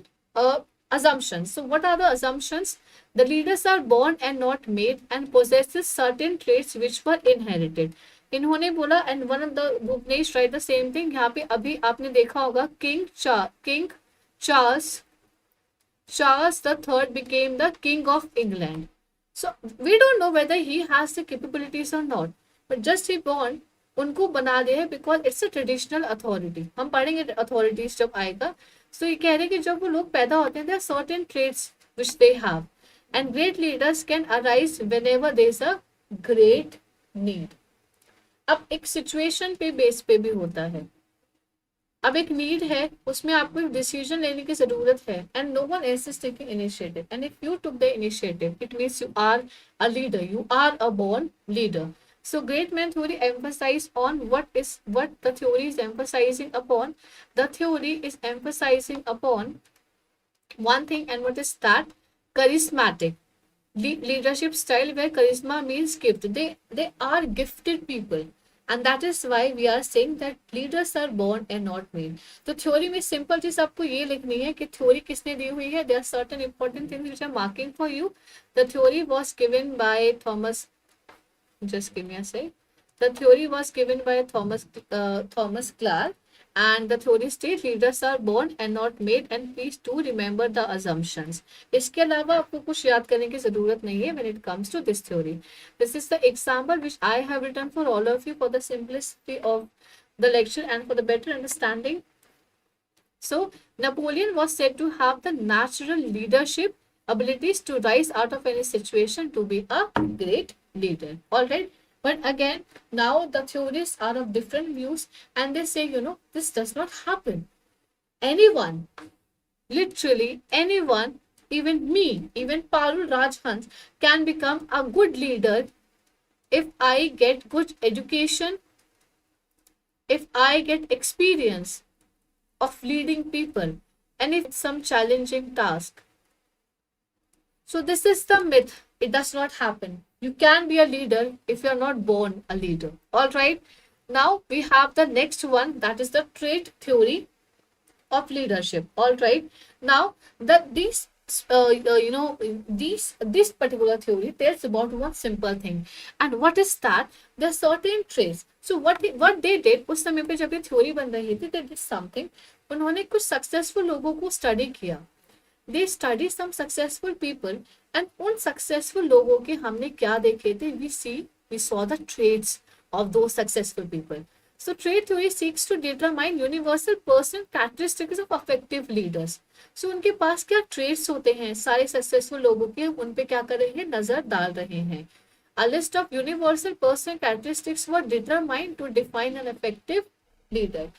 assumptions. So what are the assumptions? The leaders are born and not made and possesses certain traits which were inherited. इन्होंने बोला, and one of the Bhuvnesh write the same thing। यहाँ पे अभी आपने देखा होगा King Charles the third became the king of England. So we don't know whether he has the capabilities or not, but just he born, उनको बना दिया है because it's a traditional authority. हम पढ़ेंगे अथॉरिटीज जब आएगा। सो ये कह रहे हैं कि जब वो लोग पैदा होते हैं, there are certain traits which they have, and great leaders can arise whenever there is a great need. अब एक सिचुएशन पे बेस पे भी होता है, अब एक नीड है, उसमें आपको डिसीजन लेने की जरूरत है, and no one else is taking initiative, and if you took the initiative, it means you are a leader, you are a born leader. So great man theory emphasize on what the theory is emphasizing upon. The theory is emphasizing upon one thing, and what is that? Charismatic leadership style, where charisma means gift. They are gifted people, and that is why we are saying that leaders are born and not made. तो theory में simple चीज आपको ये लिखनी है कि theory किसने दी हुई है। There are certain important things which are marking for you. The theory was given by Thomas. Just give me a sec. The theory was given by Thomas Clark, and the theory states leaders are born and not made, and please do remember the assumptions. इसके अलावा आपको कुछ याद करने की जरूरत नहीं है when it comes to this theory. This is the example which I have written for all of you for the simplicity of the lecture and for the better understanding. So Napoleon was said to have the natural leadership abilities to rise out of any situation to be a great leader. All right, but again, now the theorists are of different views, and they say, this does not happen. Anyone, literally anyone, even me, even Parul Rajhans, can become a good leader if I get good education, if I get experience of leading people, and if it's some challenging task. So this is the myth. It does not happen. You can be a leader if you are not born a leader. All right. Now we have the next one, that is the trait theory of leadership. All right. Now this particular theory tells about one simple thing, and what is that? There are certain traits. So what they did उस समय पे जब ये theory बन रही थी, they did something. उन्होंने कुछ successful लोगों को study किया. They study some successful people, and उन successful लोगों के हमने क्या देखे थे? We saw the traits of those successful people. So trait theory seeks to determine universal personal characteristics of effective leaders. So उनके पास क्या traits होते हैं? सारे successful लोगों के उन पे क्या कर रहे हैं? नजर डाल रहे हैं. A list of universal personal characteristics were determined to define an effective leader.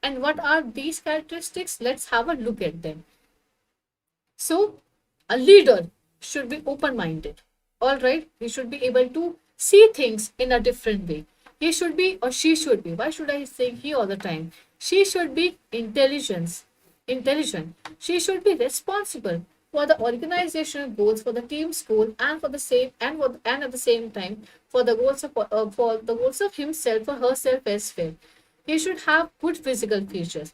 And what are these characteristics? Let's have a look at them. So a leader should be open-minded. All right, he should be able to see things in a different way. He should be, or she should be, why should I say he all the time? She should be intelligent. intelligent. She should be responsible for the organizational goals, for the team's goal, and for the same and at the same time for the goals of himself or herself as well. He should have good physical features.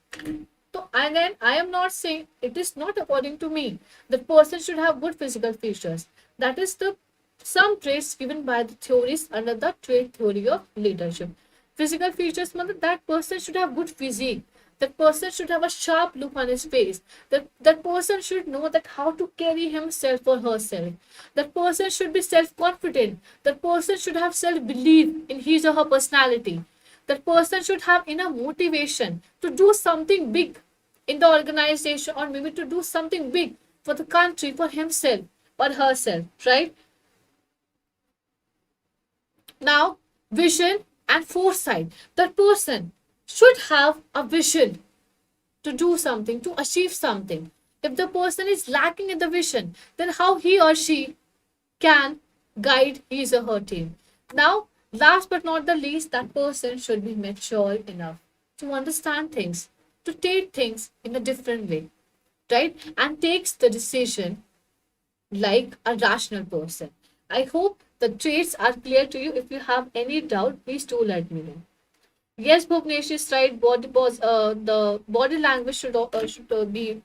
So again, I am not saying, it is not according to me that person should have good physical features. That is the some traits given by the theories under the trait theory of leadership. Physical features mean that person should have good physique. That person should have a sharp look on his face. That person should know that how to carry himself or herself. That person should be self-confident. That person should have self-belief in his or her personality. That person should have enough motivation to do something big in the organization, or maybe to do something big for the country, for himself or herself, right? Now, vision and foresight. That person should have a vision to do something, to achieve something. If the person is lacking in the vision, then how he or she can guide his or her team. Now, last but not the least, that person should be mature enough to understand things, to take things in a different way, right? And takes the decision like a rational person. I hope the traits are clear to you. If you have any doubt, please do let me know. Yes, Bhuvnesh is right. The body language should be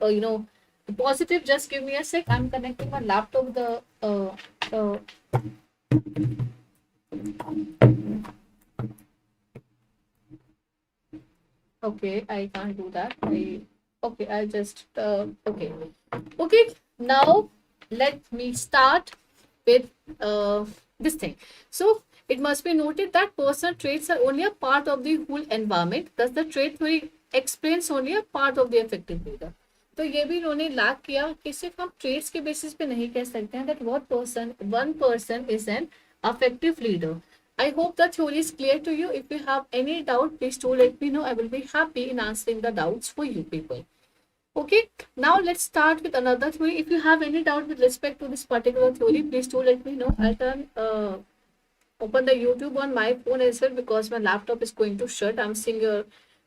positive. Just give me a sec. I'm connecting my laptop with the okay, I can't do that. Okay, I just okay. Okay, now let me start with this thing. So it must be noted that personal traits are only a part of the whole environment. Thus, the trait theory explains only a part of the effective leader. तो ये भी इन्होंने लाख किया कि सिर्फ हम trades के basis पे नहीं कह सकते हैं that what person one person is an effective leader. I hope the theory is clear to you. If you have any doubt, please do let me know. I will be happy in answering the doubts for you people. Okay, now let's start with another theory. If you have any doubt with respect to this particular theory, please do let me know. I'll turn open the YouTube on my phone as well because my laptop is going to shut. I'm seeing your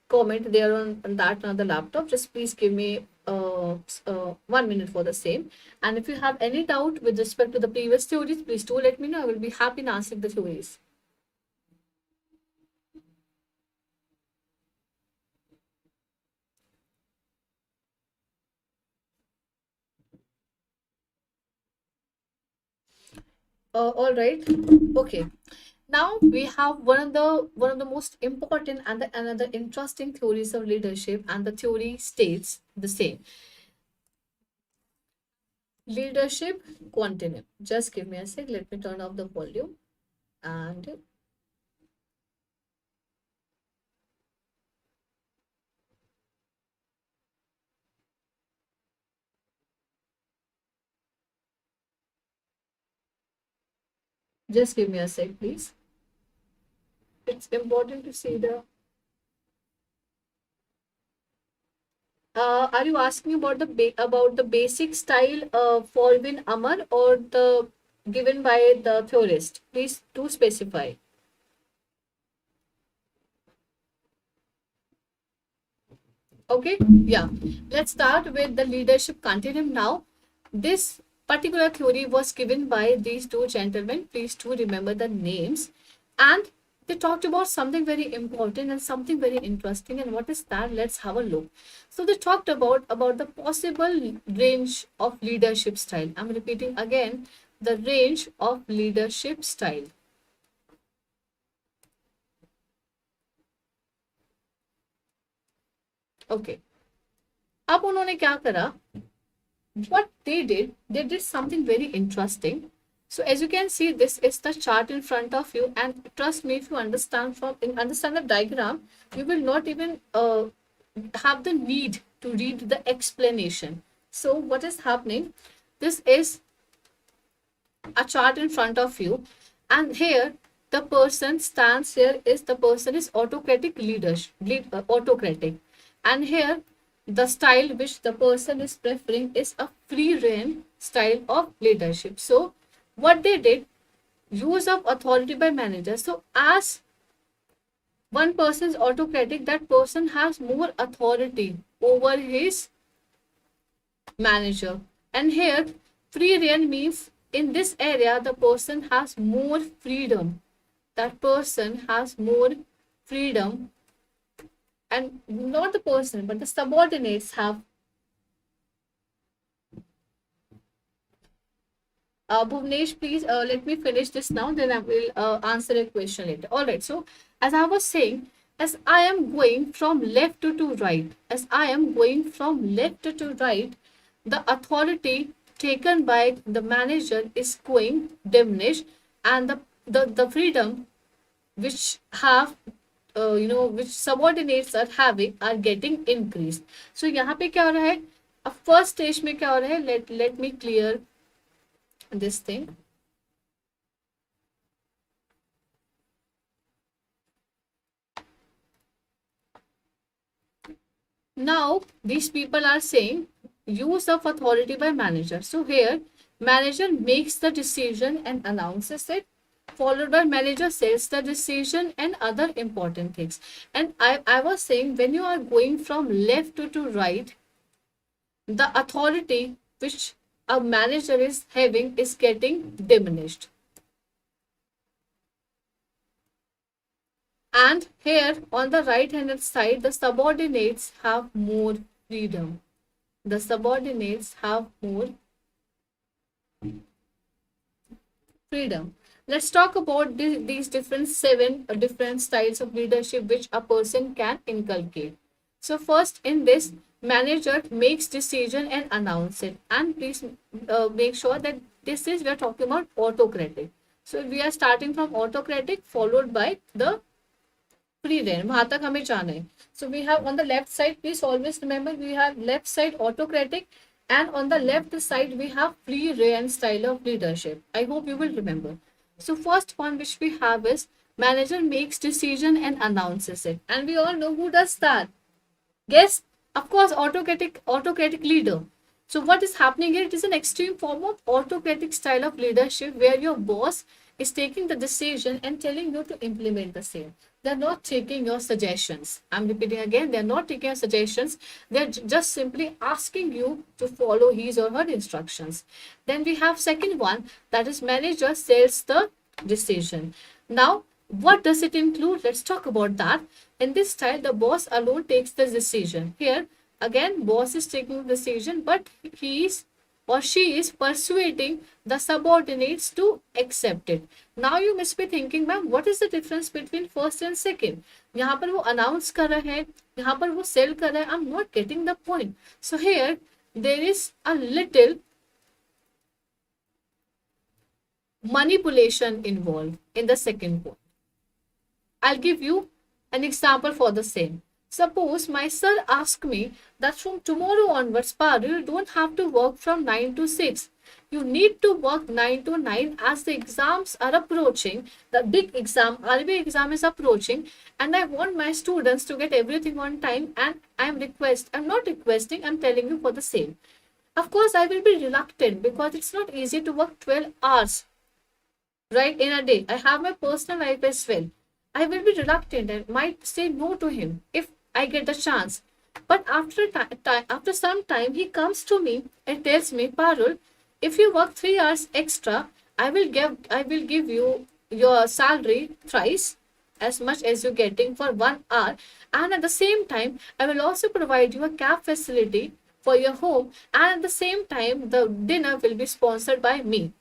comment there on that on the laptop. Just please give me 1 minute for the same. And if you have any doubt with respect to the previous theories, please do let me know. I will be happy in answering the theories. All right. Okay. Now we have one of the most important and another interesting theories of leadership, and the theory states the same. Leadership continuum. Just give me a sec. Let me turn off the volume and just give me a sec, please. It's important to see the. Are you asking about the basic style for Win Amar or the given by the theorist? Please do specify. Okay, yeah. Let's start with the leadership continuum now. This particular theory was given by these two gentlemen. Please do remember the names. And they talked about something very important and something very interesting. And what is that? Let's have a look. So they talked about the possible range of leadership style. I'm repeating again, the range of leadership style. Okay. अब उन्होंने क्या करा? What they did something very interesting. So as you can see, this is the chart in front of you, and trust me, if you understand the diagram, you will not even have the need to read the explanation. So what is happening? This is a chart in front of you, and here the person stands. Here is the person is autocratic autocratic, and here the style which the person is preferring is a free reign style of leadership. So what they did, use of authority by manager. So as one person is autocratic, that person has more authority over his manager. And here, free reign means in this area, the person has more freedom. That person has more freedom, and not the person, but the subordinates have. Bhuvnesh, please let me finish this now, then I will answer a question later. All right. So, as I was saying, as I am going from left to right, as I am going from left to right, the authority taken by the manager is going diminished, and the freedom which have which subordinates are having are getting increased. So यहाँ पे क्या हो रहा है? अब first stage में क्या हो रहा है? Let me clear this thing. Now these people are saying use of authority by manager. So here manager makes the decision and announces it, followed by manager says the decision and other important things. And I was saying when you are going from left to right, the authority which a manager is having is getting diminished. And here on the right hand side, the subordinates have more freedom. The subordinates have more freedom. Let's talk about these different seven different styles of leadership which a person can inculcate. So first in this, manager makes decision and announce it. And please make sure that this is, we are talking about autocratic. So we are starting from autocratic followed by the free reign. वहां तक हमें जाना है. So we have on the left side, please always remember, we have left side autocratic, and on the left side we have free reign style of leadership. I hope you will remember. So first one which we have is manager makes decision and announces it, and we all know who does that. Guess, of course, autocratic leader. So what is happening here? It is an extreme form of autocratic style of leadership where your boss is taking the decision and telling you to implement the same. They're not taking your suggestions. I'm repeating again, they're not taking your suggestions. They're just simply asking you to follow his or her instructions. Then we have second one, that is manager sells the decision. Now, what does it include? Let's talk about that. In this style, the boss alone takes the decision. Here, again, boss is taking the decision, but he is or she is persuading the subordinates to accept it. Now you must be thinking, ma'am, what is the difference between first and second? यहाँ पर वो announce कर रहा है, यहाँ पर वो sell कर रहा है. I'm not getting the point. So here there is a little manipulation involved in the second point. I'll give you an example for the same. Suppose my sir asked me that from tomorrow onwards, Parul, you don't have to work from 9 to 6. You need to work 9 to 9 as the exams are approaching. The big exam, RBI exam is approaching, and I want my students to get everything on time, and I'm not requesting, I'm telling you for the same. Of course, I will be reluctant because it's not easy to work 12 hours, right, in a day. I have my personal life as well. I will be reluctant and might say no to him if I get the chance. But after some time, he comes to me and tells me, Parul, if you work 3 hours extra, I will give you your salary thrice as much as you're getting for 1 hour. And at the same time, I will also provide you a cab facility for your home. And at the same time, the dinner will be sponsored by me.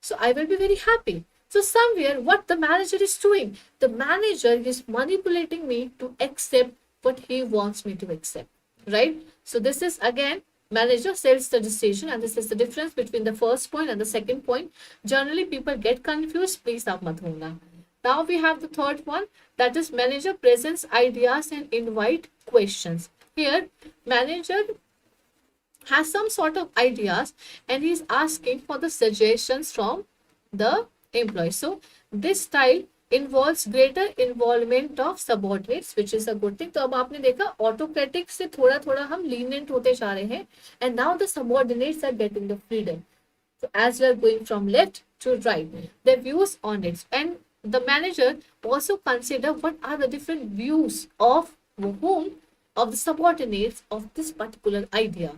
So I will be very happy. So somewhere what the manager is doing, the manager is manipulating me to accept what he wants me to accept, right? So this is again, manager sells the decision, and this is the difference between the first point and the second point. Generally people get confused, please आप मत होना. Now we have the third one, that is manager presents ideas and invite questions. Here manager has some sort of ideas and he is asking for the suggestions from the employee. So this style involves greater involvement of subordinates, which is a good thing. तो अब आपने देखा autocratic से थोड़ा थोड़ा हम lenient होते जा रहे हैं, and now the subordinates are getting the freedom. So as we are going from left to right, their views on it, and the manager also consider what are the different views of whom, of the subordinates of this particular idea.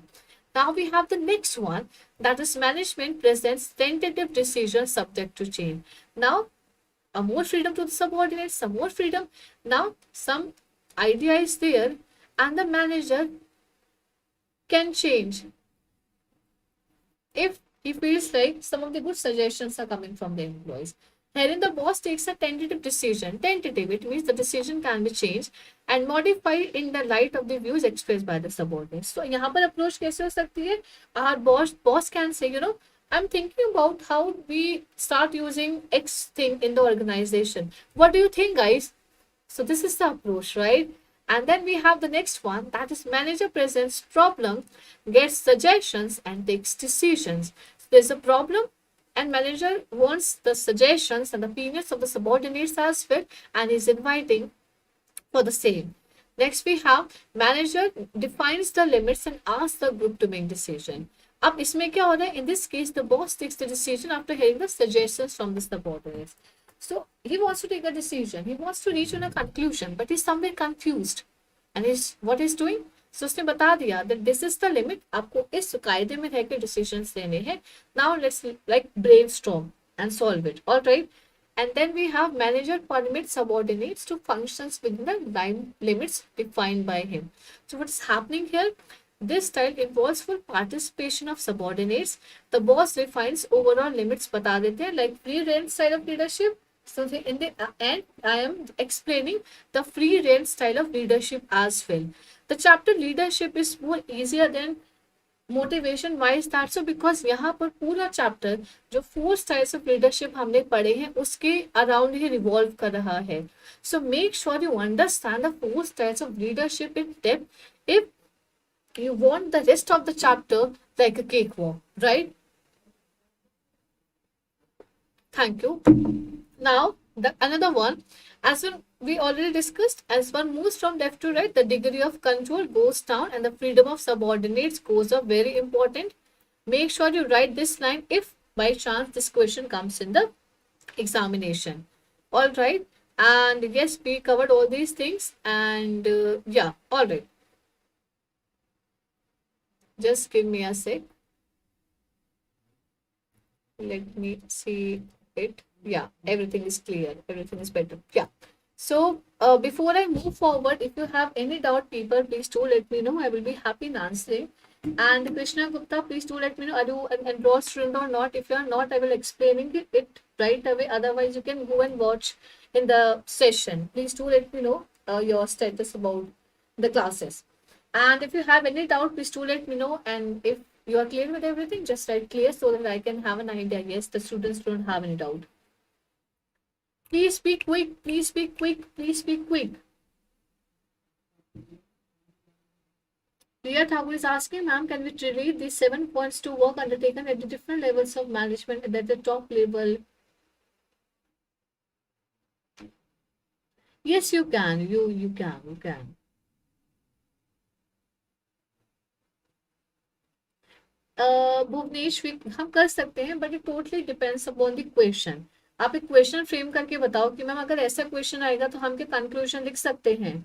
Now we have the next one, that is management presents tentative decisions subject to change. Now, more freedom to the subordinates, some more freedom. Now, some idea is there, and the manager can change if he feels like some of the good suggestions are coming from the employees. Herein, the boss takes a tentative decision. Tentative, it means the decision can be changed and modified in the light of the views expressed by the subordinates. So, यहाँ पर approach कैसे हो सकती है? Our boss can say, I'm thinking about how we start using X thing in the organization. What do you think, guys? So this is the approach, right? And then we have the next one, that is manager presents problem, gets suggestions and takes decisions. So there's a problem and manager wants the suggestions and opinions of the subordinates as well, and is inviting for the same. Next we have manager defines the limits and asks the group to make decision. अब इसमें क्या हो रहा है? In this case, the boss takes the decision after hearing the suggestions from the subordinates. So he wants to take a decision. He wants to reach on a conclusion, but he's somewhere confused. And what he's doing? So उसने बता दिया that this is the limit. आपको इस कायदे में रह के decisions लेने हैं. Now let's like brainstorm and solve it. All right. And then we have manager permits subordinates to functions within the time limits defined by him. So what is happening here? This style involves full participation of subordinates. The boss defines overall limits बता देते हैं, like free rein style of leadership. So in the end, I am explaining the free rein style of leadership as well. The chapter leadership is more easier than motivation. Why is that so? Because यहाँ पर पूरा chapter जो 4 styles of leadership हमने पढ़े हैं उसके around ही revolve कर रहा है. So make sure you understand the 4 styles of leadership in depth if you want the rest of the chapter like a cakewalk, right? Thank you. Now, another one, as we already discussed, as one moves from left to right, the degree of control goes down and the freedom of subordinates goes up. Very important. Make sure you write this line if by chance this question comes in the examination. All right. And yes, we covered all these things. And yeah, all right. Just give me a sec. Let me see it. Yeah, everything is clear. Everything is better. Yeah. So before I move forward, if you have any doubt, people, please do let me know. I will be happy in answering. And Krishna Gupta, please do let me know, are you an enrolled student or not? If you are not, I will explain it right away. Otherwise, you can go and watch in the session. Please do let me know your status about the classes. And if you have any doubt, please do let me know. And if you are clear with everything, just write clear so that I can have an idea. Yes, the students don't have any doubt. Please be quick. Please be quick. Please be quick. Priya Thakur is asking, ma'am, can we relate these 7 points to work undertaken at the different levels of management and at the top level? Yes, you can. You can. Bhuvnesh हम कर सकते हैं, but it totally depends upon the question. आप एक question frame करके बताओ कि ma'am अगर ऐसा क्वेश्चन आएगा तो हम क्या कंक्लूजन लिख सकते हैं.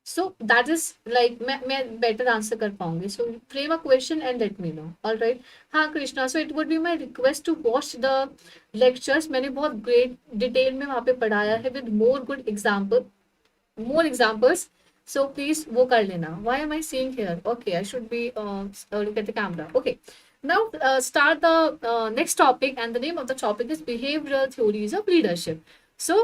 सो दैट इज लाइक मैं बेटर आंसर कर पाऊंगी. So frame a question and let me know. All right. हाँ Krishna, so it would be my request to watch the lectures. मैंने बहुत ग्रेट डिटेल में वहाँ पे पढ़ाया है with more examples. So please वो कर लेना. Why am I seeing here? Okay, I should be look at the camera. Okay, now start the next topic, and the name of the topic is behavioral theories of leadership. So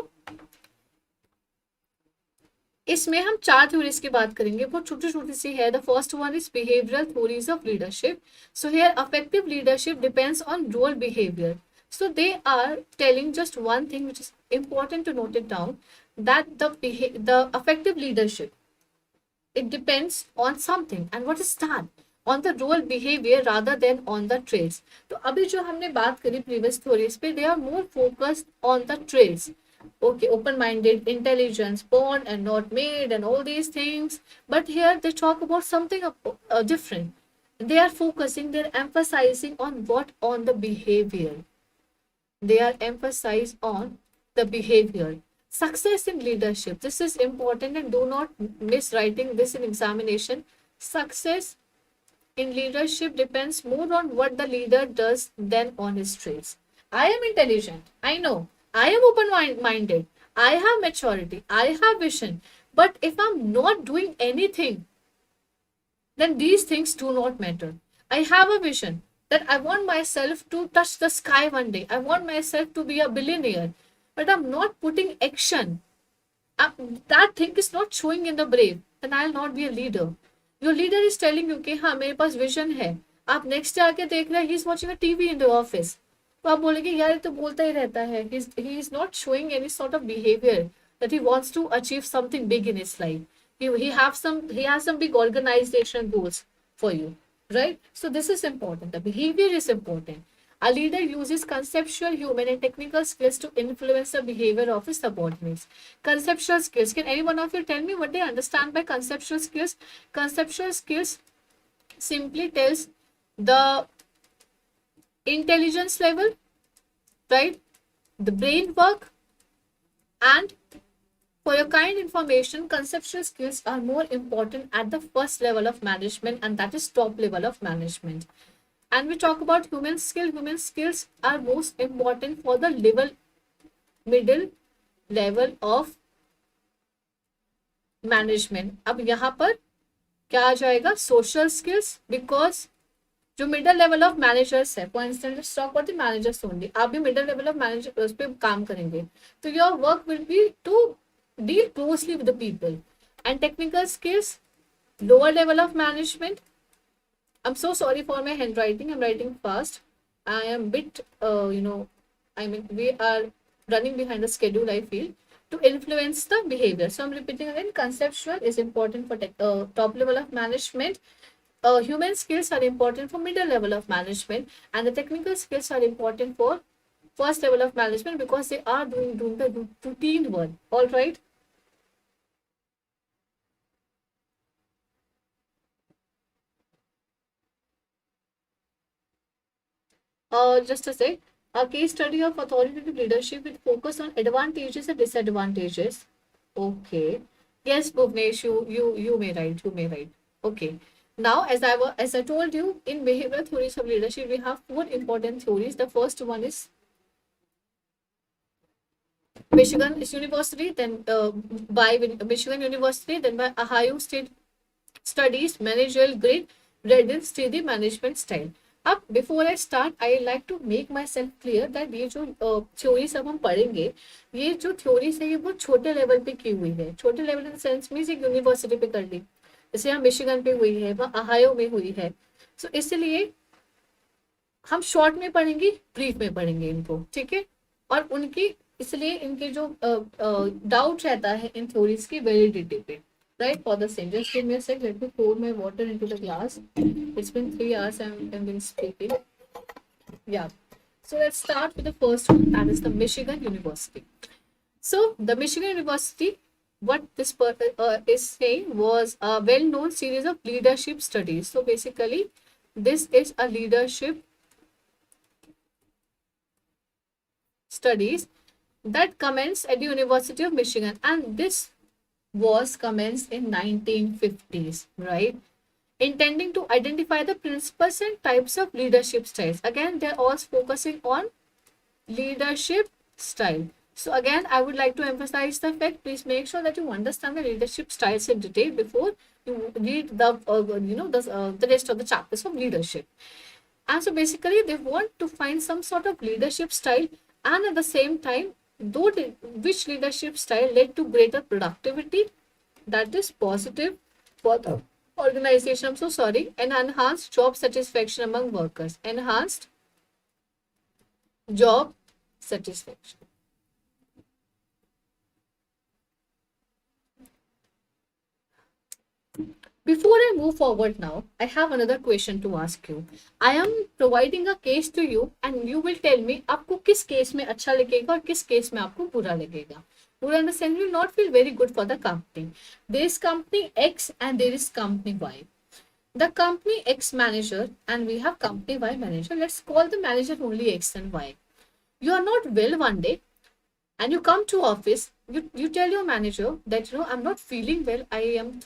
इसमें हम 4 theories की बात करेंगे, बहुत छोटी छोटी सी है. The first one is behavioural theories of leadership. So here affective leadership depends on roll behaviour. So they are telling just one thing which is important to note it down, that the effective leadership, it depends on something. And what is that? On the role behavior rather than on the traits. तो अभी जो हमने बात करी previous theories पे, they are more focused on the traits. Okay, open-minded, intelligence, born and not made, and all these things. But here they talk about something different. They are focusing, they're emphasizing on what? On the behavior. They are emphasized on the behavior. Success in leadership. This is important, and do not miss writing this in examination. Success in leadership depends more on what the leader does than on his traits. I am intelligent. I know. I am open minded. I have maturity. I have vision. But if I'm not doing anything, then these things do not matter. I have a vision that I want myself to touch the sky one day. I want myself to be a billionaire. But I'm not putting action. That thing is not showing in the brave. Then I'll not be a leader. Your leader is telling you कि हाँ मेरे पास vision है. आप next day आके देख रहे हैं, he is watching a TV in the office. तो आप बोलेंगे यार ये तो बोलता ही रहता है. He is not showing any sort of behavior that he wants to achieve something big in his life. He has some big organization goals for you, right? So this is important. The behavior is important. A leader uses conceptual, human, and technical skills to influence the behavior of his subordinates. Conceptual skills. Can any one of you tell me what they understand by conceptual skills? Conceptual skills simply tells the intelligence level, right? The brain work, and for your kind information, conceptual skills are more important at the first level of management, and that is top level of management. And we talk about human skill. Human skills are most important for the middle level of management. अब यहाँ पर क्या आ जाएगा? Social skills, because जो middle level of managers है, for instance talk about the managers only, आप भी middle level of manager उस पे काम करेंगे, तो your work will be to deal closely with the people. And technical skills, lower level of management. I'm so sorry for my handwriting. I'm writing fast. I am bit, we are running behind the schedule, I feel, to influence the behavior. So I'm repeating again, conceptual is important for top level of management. Human skills are important for middle level of management. And the technical skills are important for first level of management because they are doing the routine work. All right. Just to say, a case study of authoritative leadership with focus on advantages and disadvantages. Okay. Yes, Bhuvnesh, you may write. You may write. Okay. Now, as I told you, in behavioral theories of leadership, we have four important theories. The first one is Michigan University, then by Michigan University, then by Ohio State Studies, Managerial Grade, readiness to the management style. अब before I start I like to make myself clear that ये जो theory सब हम पढ़ेंगे, ये जो theories है ये बहुत छोटे लेवल पे की हुई है. छोटे लेवल इन सेंस मीन्स एक यूनिवर्सिटी पे कर ली, जैसे यहाँ मिशिगन पे हुई है, वहाँ अहायो में हुई है. सो इसलिए हम शॉर्ट में पढ़ेंगे, ब्रीफ में पढ़ेंगे इनको, ठीक है. और उनकी इसलिए इनके जो डाउट रहता है इन थ्योरीज की वैलिडिटी पे, right, for the same. Just give me a sec. Let me pour my water into the glass. It's been 3 hours I've been speaking. Yeah. So let's start with the first one. That is the Michigan University. So the Michigan University, what this is saying was a well-known series of leadership studies. So basically, this is a leadership studies that commenced at the University of Michigan, and this was commenced in 1950s, right? Intending to identify the principles and types of leadership styles. Again, they're all focusing on leadership style. So again, I would like to emphasize the fact, please make sure that you understand the leadership styles in detail before you read the the rest of the chapters of leadership. And so basically, they want to find some sort of leadership style, and at the same time, which leadership style led to greater productivity, that is positive for the organization. I'm so sorry. And enhanced job satisfaction among workers. Enhanced job satisfaction. Before I move forward now, I have another question to ask you. I am providing a case to you and you will tell me आपको किस केस में अच्छा लगेगा और किस केस में आपको बुरा लगेगा. Buरा in the sense will not feel very good for the company. There is company X and there is company Y. The company X manager and we have company Y manager. Let's call the manager only X and Y. You are not well one day and you come to office. You tell your manager that I'm not feeling well. I'm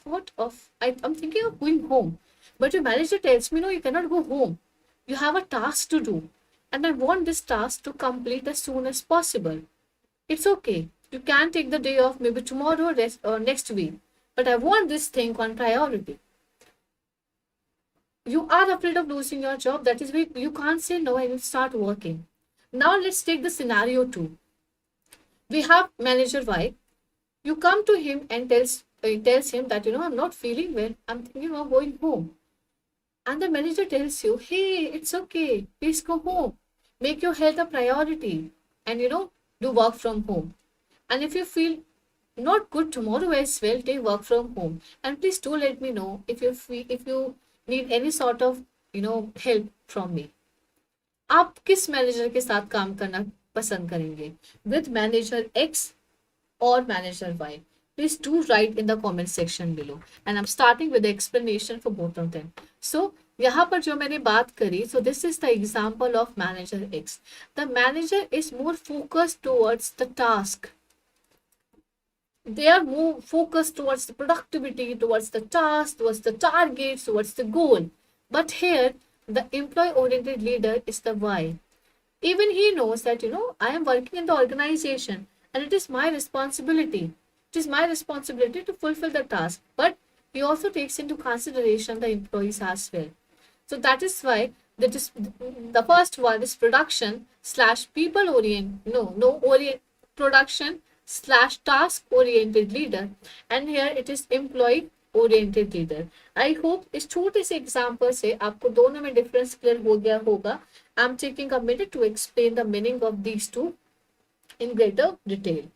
thinking of going home. But your manager tells me, no, you cannot go home. You have a task to do. And I want this task to complete as soon as possible. It's okay. You can take the day off maybe tomorrow or next week. But I want this thing on priority. You are afraid of losing your job. That is why you can't say no and you start working. Now let's take the scenario 2. We have manager Y. You come to him and tells him that, I'm not feeling well. I'm thinking of going home. And the manager tells you, hey, it's okay. Please go home. Make your health a priority. And, do work from home. And if you feel not good tomorrow as well, take work from home. And please do let me know if you need any sort of, help from me. आप किस manager के साथ काम करना पसंद करेंगे? With manager X or manager Y? Please do write in the comment section below. And I'm starting with the explanation for both of them. So, यहाँ पर जो मैंने बात करी, so this is the example of manager X. The manager is more focused towards the task. They are more focused towards the productivity, towards the task, towards the targets, towards the goal. But here, the employee-oriented leader is the Y. Even he knows that, I am working in the organization and it is my responsibility. It is my responsibility to fulfill the task. But he also takes into consideration the employees as well. So that is why the first one is production slash people orient, production slash task oriented leader. And here it is employee oriented leader. I hope इस छोटे से example से आपको दोनों में difference clear हो गया होगा. I am taking a minute to explain the meaning of these two in greater detail.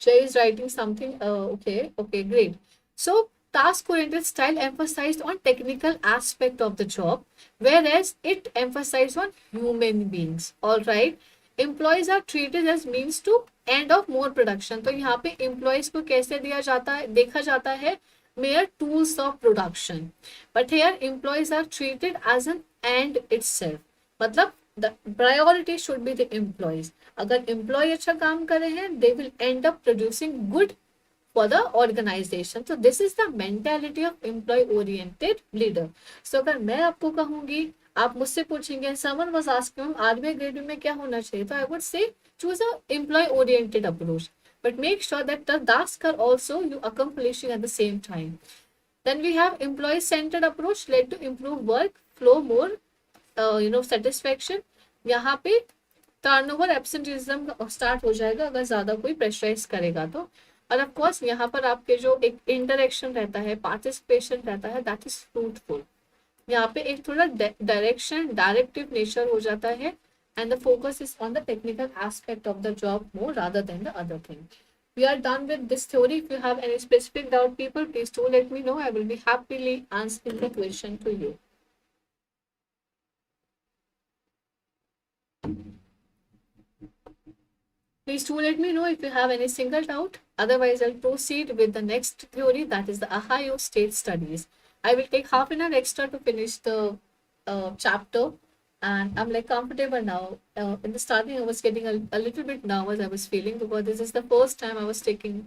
Jay is writing something. Okay, great. So, task-oriented style emphasized on technical aspect of the job, whereas it emphasized on human beings. All right. Employees are treated as means to end of more production. तो यहाँ पे employees को कैसे देखा जाता है? Mere tools of production. But here employees are treated as an end itself. मतलब the priority should be the employees. अगर employee अच्छा काम कर रहे हैं, they will end up producing good for the organization. So this is the mentality of employee oriented leader. So अगर मैं आपको कहूंगी, आप मुझसे पूछेंगे someone was asking RBI grade में क्या होना चाहिए, तो I would say choose a employee oriented approach, but make sure that the tasks are also you accomplishing at the same time. Then we have employee centered approach led to improve work flow, more satisfaction. यहाँ पे turnover absenteeism start हो जाएगा अगर ज्यादा कोई pressurise करेगा तो. और ऑफ कोर्स यहाँ पर आपके जो एक इंटरेक्शन रहता है, पार्टिसिपेशन रहता है, दैट इज फ्रूटफुल. यहाँ पे एक थोड़ा डायरेक्शन डायरेक्टिव नेचर हो जाता है, and the focus is on the technical aspect of the job more rather than the other thing. We are done with this theory. If you have any specific doubt, people, please do let me know. I will be happily answering the question to you. Please do let me know if you have any single doubt. Otherwise, I'll proceed with the next theory, that is the Ohio State Studies. I will take half an hour extra to finish the chapter, and I'm like comfortable now. In the starting, I was getting a little bit nervous. I was feeling because this is the first time I was taking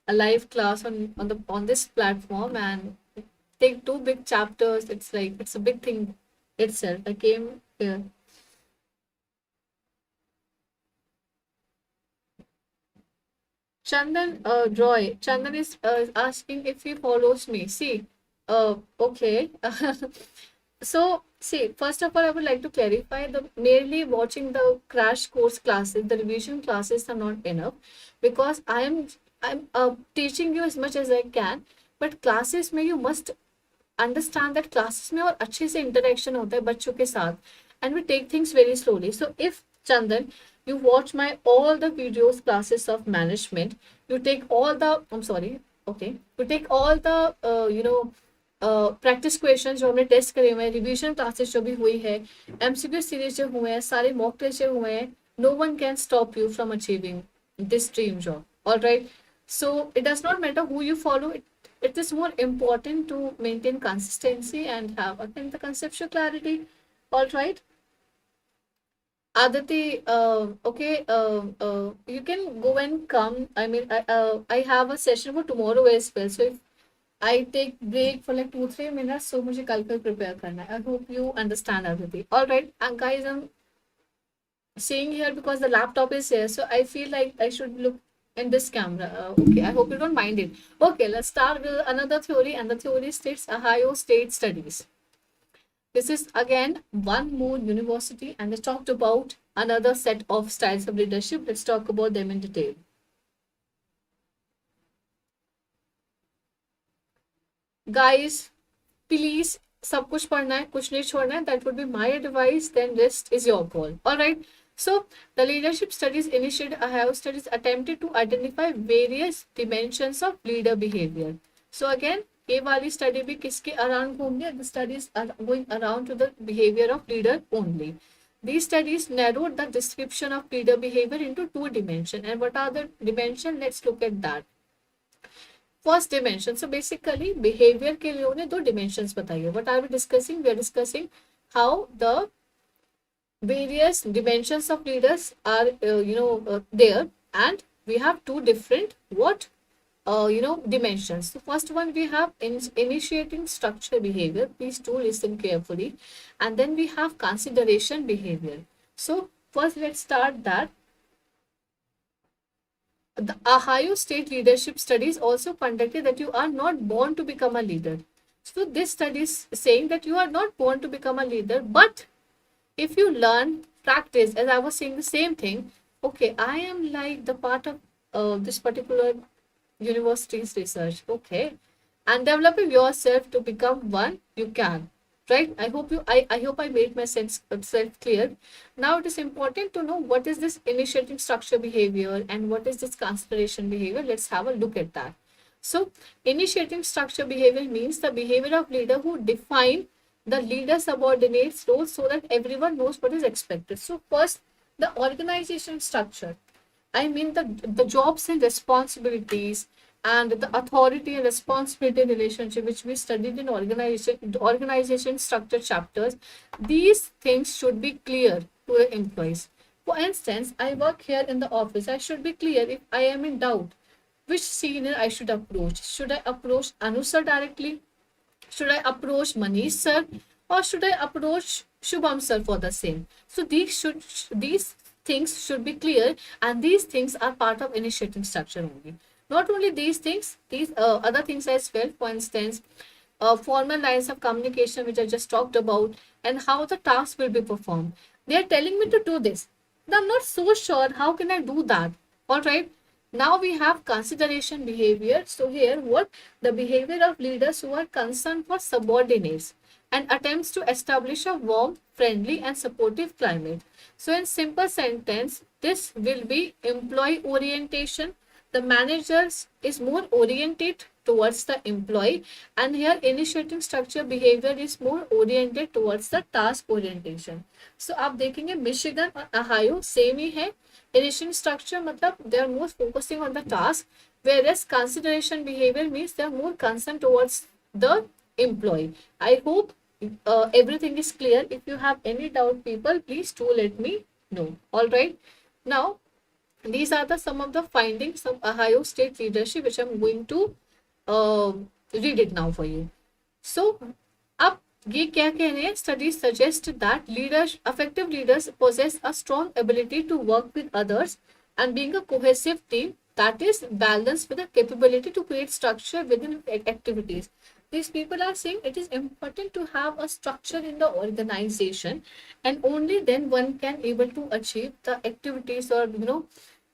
a live class on this platform, and take 2 big chapters. It's like it's a big thing itself. I came here. Chandan Roy. Chandan is asking if he follows me. See, okay. So, see, first of all, I would like to clarify that merely watching the crash course classes, the revision classes are not enough, because I'm teaching you as much as I can. But classes में you must understand that classes में और अच्छे से interaction होता है बच्चों के साथ, and we take things very slowly. So if Chandan, you watch my all the videos classes of management, you take all the you take all the practice question जो हमने टेस्ट करे हुए हैं, रिवीजन क्लासेस जो भी हुई है, MCQ series जो हुए हैं, सारे मॉक टेस्ट जो हुए हैं, no one can stop you from achieving this dream job. Alright, so it does not matter who you follow. It is more important to maintain consistency and have, I think, the conceptual clarity. All right. Aditi, okay, you can go and come. I mean, I have a session for tomorrow as well. So if I take break for like 2-3 minutes, so मुझे कल का prepare करना है. I hope you understand, Aditi. All right, and guys, I'm seeing here because the laptop is here, so I feel like I should look in this camera. Okay, I hope you don't mind it. Okay, let's start with another theory, and the theory states Ohio State Studies. This is again one more university, and they talked about another set of styles of leadership. Let's talk about them in detail. Guys, please सब कुछ पढ़ना है, कुछ नहीं छोड़ना है. That would be my advice. Then rest is your call. All right. So the leadership studies initiated Ohio studies attempted to identify various dimensions of leader behavior. So again, ये वाली study भी किसके around घूमनी है? The studies are going around to the behavior of leader only. These studies narrowed the description of leader behavior into two dimensions. And what are the dimensions? Let's look at that. First dimension. So basically behaviour के लिए उन्हें दो dimensions बताइए. What are we discussing? We are discussing how the various dimensions of leaders are there, and we have two different what dimensions. So first one we have initiating structure behavior. Please do listen carefully. And then we have consideration behavior. So first let's start that. The Ohio State Leadership Studies also conducted that you are not born to become a leader. So this study is saying that you are not born to become a leader, but if you learn, practice, as I was saying the same thing, okay, I am like the part of this particular university's research, okay, and developing yourself to become one, you can. Right? I hope I made my self clear. Now it is important to know what is this initiating structure behavior and what is this consideration behavior. Let's have a look at that. So initiating structure behavior means the behavior of leader who define the leader subordinates roles so that everyone knows what is expected. So first, the organization structure. I mean the jobs and responsibilities and the authority and responsibility relationship which we studied in organization structure chapters. These things should be clear to the employees. For instance, I work here in the office. I should be clear if I am in doubt which senior I should approach. Should I approach Anuj sir directly? Should I approach Manish sir, or should I approach Shubham sir for the same? So these things should be clear, and these things are part of initiating structure only. Not only these things, these other things as well. For instance, formal lines of communication, which I just talked about, and how the task will be performed. They are telling me to do this. But I'm not so sure how can I do that. All right. Now we have consideration behavior. So here, what the behavior of leaders who are concerned for subordinates and attempts to establish a warm, friendly, and supportive climate. So in simple sentence, this will be employee orientation. The manager is more oriented towards the employee, and here initiating structure behavior is more oriented towards the task orientation. So आप देखेंगे Michigan और अहायो same ही है. Initiating structure मतलब they are more focusing on the task, whereas consideration behavior means they are more concerned towards the employee. I hope everything is clear. If you have any doubt, people, please do let me know. All right. Now, these are the some of the findings of Ohio State leadership, which I'm going to read it now for you. So, अब ये क्या कह रहे हैं? Studies suggest that leaders, effective leaders possess a strong ability to work with others and being a cohesive team that is balanced with the capability to create structure within activities. These people are saying it is important to have a structure in the organization, and only then one can able to achieve the activities or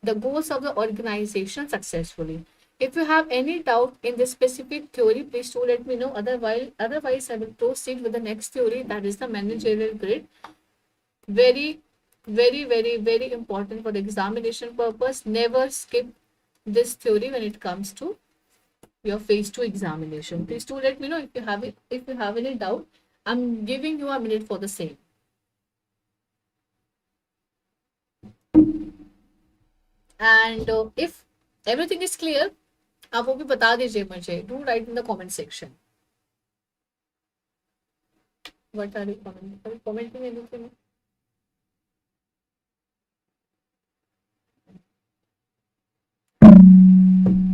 the goals of the organization successfully. If you have any doubt in this specific theory, please do let me know. Otherwise, I will proceed with the next theory, that is the managerial grid. Very, very, very, very important for the examination purpose. Never skip this theory when it comes to your phase 2 examination. Please do let me know if you have any doubt. I'm giving you a minute for the same. And if everything is clear, आप वो भी बता दीजिए मुझे. Do write in the comment section. What are you commenting? Are you commenting anything?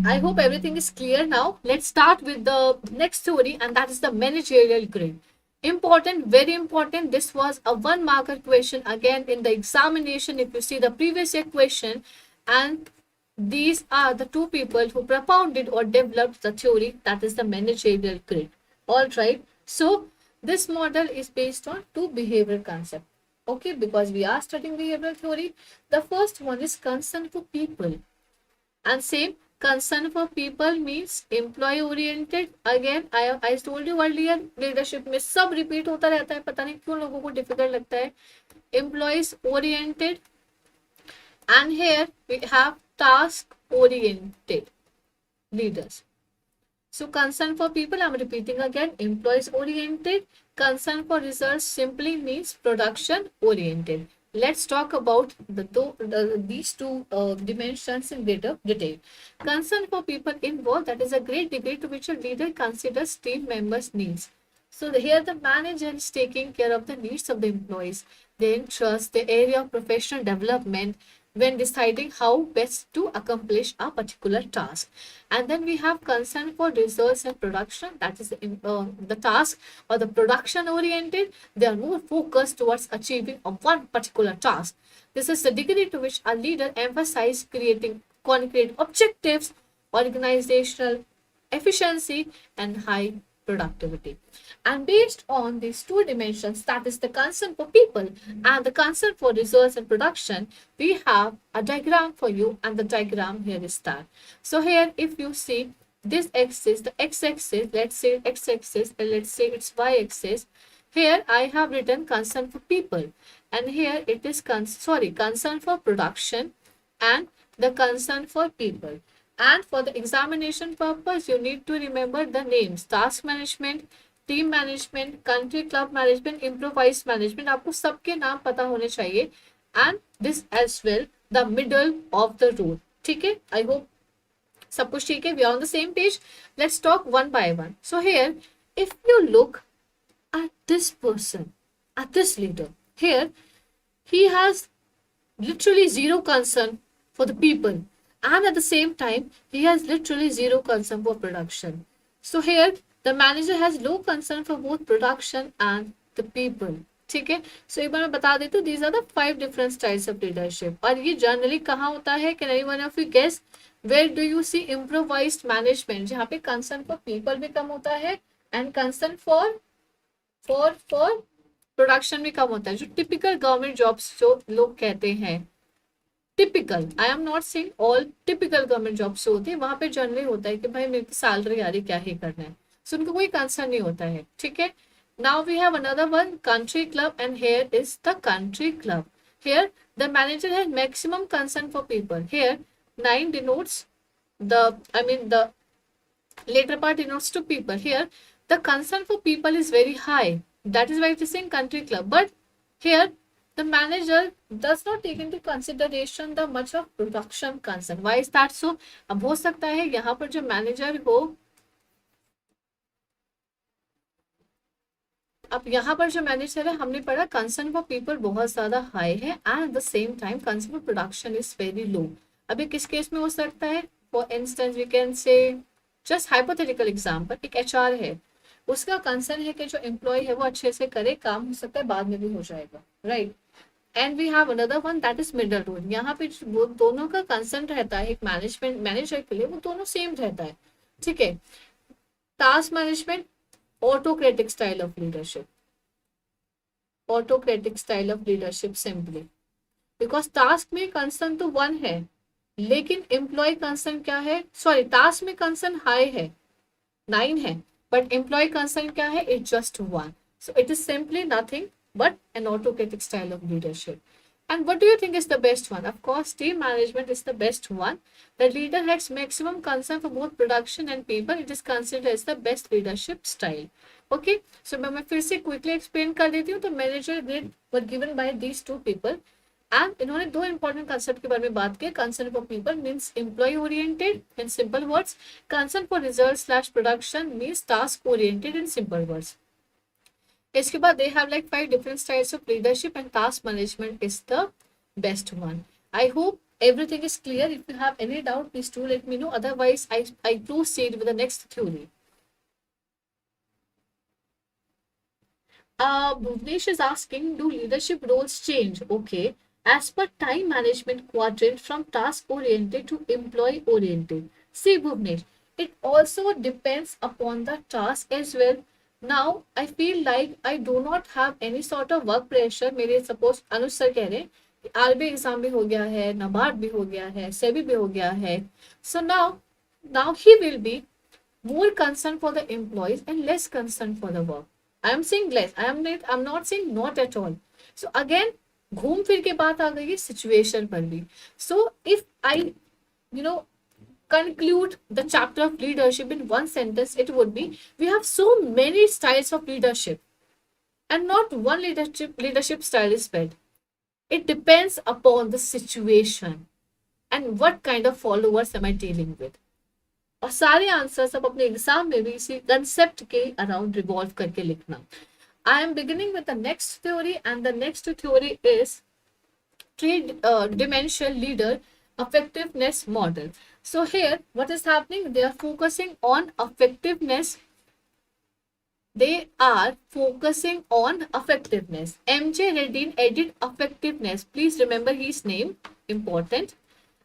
I hope everything is clear now. Let's start with the next theory, and that is the managerial grid. Important, very important. This was a one marker question again in the examination. If you see the previous year question, and these are the two people who propounded or developed the theory, that is the managerial grid. All right. So this model is based on two behavioral concepts. Okay, because we are studying behavioral theory. The first one is concern for people. And same, concern for people means employee oriented. Again, I told you earlier, leadership में सब repeat होता रहता है, पता नहीं क्यों लोगों को difficult लगता है. Employees oriented, and here we have task oriented leaders. So concern for people, I'm repeating again, employees oriented. Concern for results simply means production oriented. Let's talk about these two dimensions in greater detail. Concern for people involved, that is a great degree to which a leader considers team members' needs. So here the manager is taking care of the needs of the employees, their interests, the area of professional development, when deciding how best to accomplish a particular task. And then we have concern for results and production, that is the task or the production oriented. They are more focused towards achieving of one particular task. This is the degree to which a leader emphasizes creating concrete objectives, organizational efficiency, and high productivity. And based on these two dimensions, that is the concern for people and the concern for results and production, we have a diagram for you, and the diagram here is that. So here if you see this axis, the x-axis, let's say x-axis, and let's say it's y-axis. Here I have written concern for people, and here it is concern for production and the concern for people. And for the examination purpose, you need to remember the names: task management, team management, country club management, improvise management. आपको सबके नाम पता होने चाहिए. And this as well the middle of the road. ठीक है, I hope सब कुछ ठीक है. We are on the same page. Let's talk one by one. So here if you look at this person, at this leader, here he has literally zero concern for the people, and at the same time he has literally zero concern for production. So here the manager has low concern for both production and the people. ठीक है. सो एक बार मैं बता देती हूँ, these are the 5 different styles of leadership. और ये generally कहाँ होता है? Can anyone of you guess where do you see improvised management, जहाँ पे concern for people भी कम होता है and concern for प्रोडक्शन भी कम होता है. जो टिपिकल गवर्नमेंट जॉब्स जो लोग कहते हैं, typical, I am not saying all, typical government jobs होती है, वहां पे जनरली होता है कि भाई मेरी सैलरी आ रही, क्या ही करना है. सो उनको कोई कंसर्न नहीं होता है. ठीक है. Now we have another one, country club, and here is the country club. Here the manager has maximum concern for people. Here 9 denotes the later part denotes to people. Here the concern for people is very high. That is why it is saying country club. But here the manager does not take into consideration the much of production concern. Why is that so? अब हो सकता है यहाँ पर जो manager हो, अब यहाँ पर जो मैनेजर है, हमने पढ़ा कंसर्न फॉर पीपल बहुत ज्यादा हाई है and at the same time concern for production is very low. अभी किस केस में हो सकता है? For instance we can say, just hypothetical example, एक एचआर है, उसका कंसर्न है कि जो एम्प्लॉय है वो अच्छे से करे, काम हो सकता है बाद में भी हो जाएगा, right. And we have another one that is middle road. यहाँ पे वो दोनों का कंसर्न रहता है एक मैनेजर के लिए, वो दोनों सेम रहता है. ठीक है. Task management, autocratic style of leadership. Autocratic style of leadership simply. Because task में concern तो 1 है, लेकिन employee concern क्या है? Sorry, task में concern high है, 9 है, but employee concern क्या है? It's just 1. So it is simply nothing but an autocratic style of leadership. And what do you think is the best one? Of course, team management is the best one. The leader has maximum concern for both production and people. It is considered as the best leadership style. Okay, so मैं फिर से quickly explain कर देती हूँ. तो manager grade were given by these 2 people. And इन्होंने 2 important concept के बारे में बात की. Concern for people means employee oriented in simple words. Concern for results / production means task oriented in simple words. इसके बाद they have like 5 different styles of leadership and task management is the best one. I hope everything is clear? If you have any doubt, please do let me know. Otherwise, I proceed with the next theory. Bhuvnesh is asking, do leadership roles change? Okay. As per time management quadrant from task oriented to employee oriented. See, Bhuvnesh, it also depends upon the task as well. Now, I feel like I do not have any sort of work pressure. मेरे suppose अनुज sir कह रहे हैं RBI exam भी हो गया है, नाबार्ड भी हो गया है, सेबी भी हो गया है. So now he will be more concern for the employees and less concern for the work. I am saying less. I'm not saying not at all. So again, घूम फिर के बात आ गई है सिचुएशन पर भी. So if I, you know, conclude the chapter of leadership in one sentence, it would be, we have so many styles of leadership and not one leadership style is bad. It depends upon the situation and what kind of followers am I dealing with. और सारे answers आप अपने exam में भी इसी concept के around revolve करके लिखना. I am beginning with the next theory and the next theory is three dimensional leader effectiveness model. So here what is happening, they are focusing on effectiveness. MJ Reddin added effectiveness. Please remember his name, important.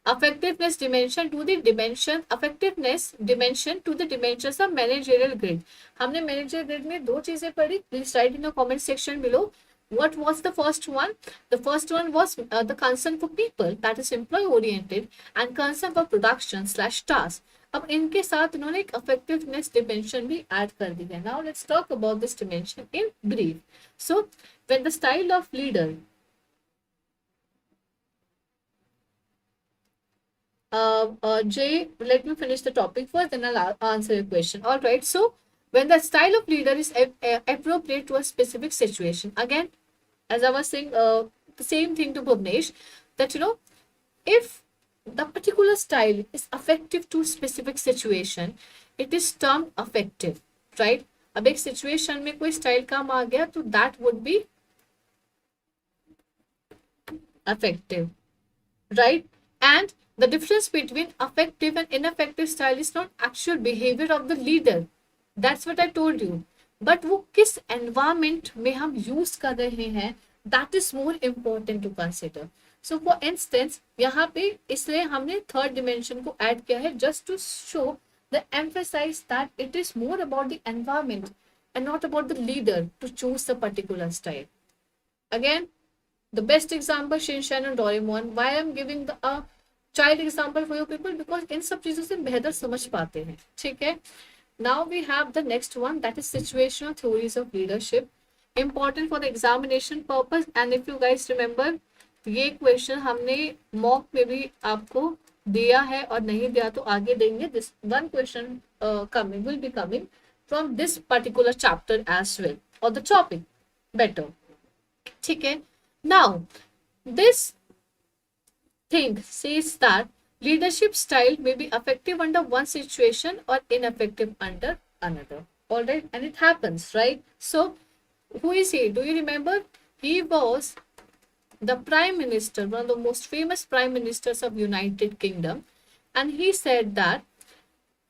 Effectiveness dimension to the dimension, effectiveness dimension to the dimensions of managerial grid. हमने managerial grid में दो चीजें पढ़ी. Please write in the comment section below. What was the first one? The first one was the concern for people, that is employee oriented, and concern for production / task. अब इनके साथ उन्होंने एक effectiveness dimension भी add कर दी है. Now let's talk about this dimension in brief. So when the style of leader Jay, let me finish the topic first, then I'll answer your question. All right. So, when the style of leader is appropriate to a specific situation, again, as I was saying, the same thing to Bhuvnesh, that if the particular style is effective to specific situation, it is termed effective, right? अब एक situation में कोई style काम आ गया, तो that would be effective, right? And the difference between effective and ineffective style is not actual behavior of the leader. That's what I told you. But वो किस environment में हम use कर रहे हैं, that is more important to consider. So for instance, यहाँ पे इसलिए हमने third dimension को add किया है, just to show the emphasize that it is more about the environment and not about the leader to choose the particular style. Again, the best example, Shinchan and Doraemon. Why I am giving the child example for you people? Because इन सब चीजों से बेहतर समझ पाते हैं. ठीक है. Now we have the next one, that is situational theories of leadership, important for the examination purpose. And if you guys remember, ये क्वेश्चन हमने मॉक में भी आपको दिया है और नहीं दिया तो आगे देंगे. This one question will be coming from this particular chapter as well, or the topic better. ठीक है. Now this thing says that leadership style may be effective under one situation or ineffective under another. All right, and it happens, right? So who is he? Do you remember? He was the prime minister, one of the most famous prime ministers of United Kingdom, and he said that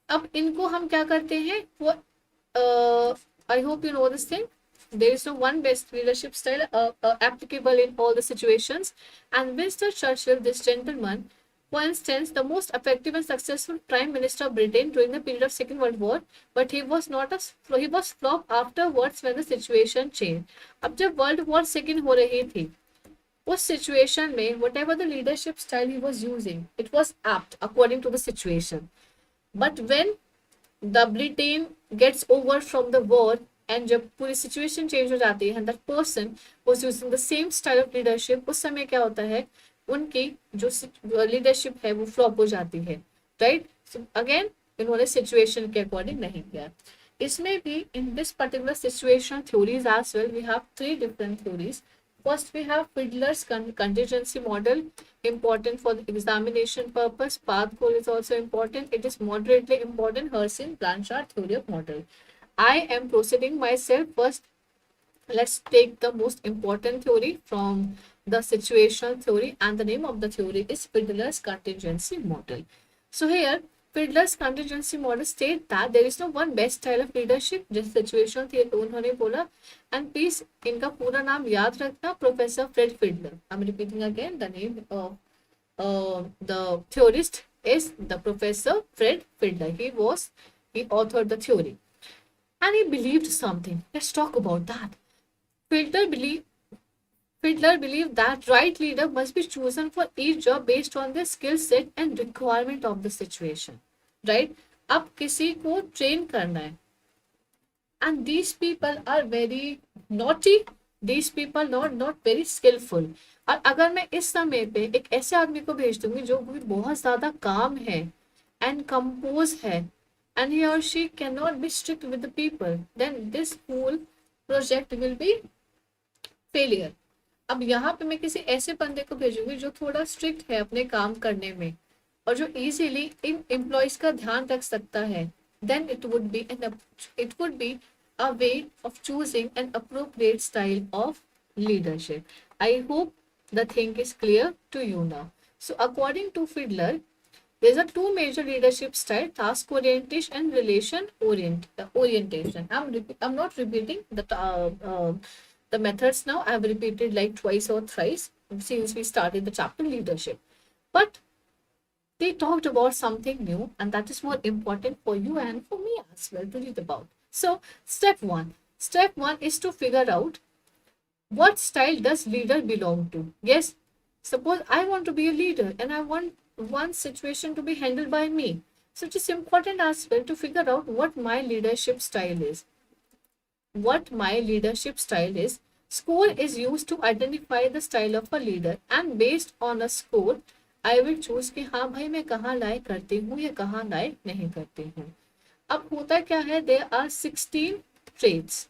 अब इनको हम क्या करते हैं, वो I hope you know this thing. There is no one best leadership style applicable in all the situations. And Winston Churchill, this gentleman, for instance, the most effective and successful prime minister of Britain during the period of Second World War, but he was flop afterwards when the situation changed. अब जब World War II हो रही थी, उस situation में whatever the leadership style he was using, it was apt according to the situation. But when the Britain gets over from the war and जब पूरी situation change हो जाती है and that person was using the same style of leadership, उस समय क्या होता है, उनकी जो leadership है वो flop हो जाती है, right? So again इन्होंने situation के according नहीं किया. इसमें भी in this particular situation theories as well, we have three different theories. First we have Fiedler's contingency model, important for the examination purpose. Path goal is also important. It is moderately important. Hersin Blanchard theory of model. I am proceeding myself. First, let's take the most important theory from the situational theory, and the name of the theory is Fiedler's contingency model. So here Fiedler's contingency model state that there is no one best style of leadership, जैसे situational theory उन्होंने बोला. And please इनका पूरा नाम याद रखना, professor Fred Fiedler. I'm repeating again, the name of the theorist is the Professor Fred Fiedler. He authored the theory, and he believed something. Let's talk about that. Fiedler believed Fiedler believed that right leader must be chosen for each job based on their skill set and requirement of the situation. Right? अब किसी को train करना है, and these people are very naughty. These people not very skillful. और अगर मैं इस समय पे एक ऐसे आदमी को भेज दूंगी जो भी बहुत ज्यादा काम है and compose है, and he or she cannot be strict with the people, then this whole project will be failure. अब यहाँ पे मैं किसी ऐसे बंदे को भेजूंगी जो थोड़ा स्ट्रिक्ट है अपने काम करने में और जो इजीली इन एम्प्लॉयज का ध्यान रख सकता है, then it would be a way of choosing an appropriate style of leadership. I hope the thing is clear to you now. So according to Fiedler, there's a two major leadership style: task orientation and relation orientation. I'm not repeating the methods now. I've repeated like twice or thrice since we started the chapter leadership. But they talked about something new, and that is more important for you and for me as well to read about. So step one is to figure out what style does leader belong to. Yes, suppose I want to be a leader and I want one situation to be handled by me. So it is important as well to figure out what my leadership style is. Score is used to identify the style of a leader, and based on a score I will choose कि हाँ भाई मैं कहाँ लायक करती हूँ या कहाँ लायक नहीं करती हूँ. अब होता क्या है, there are 16 traits.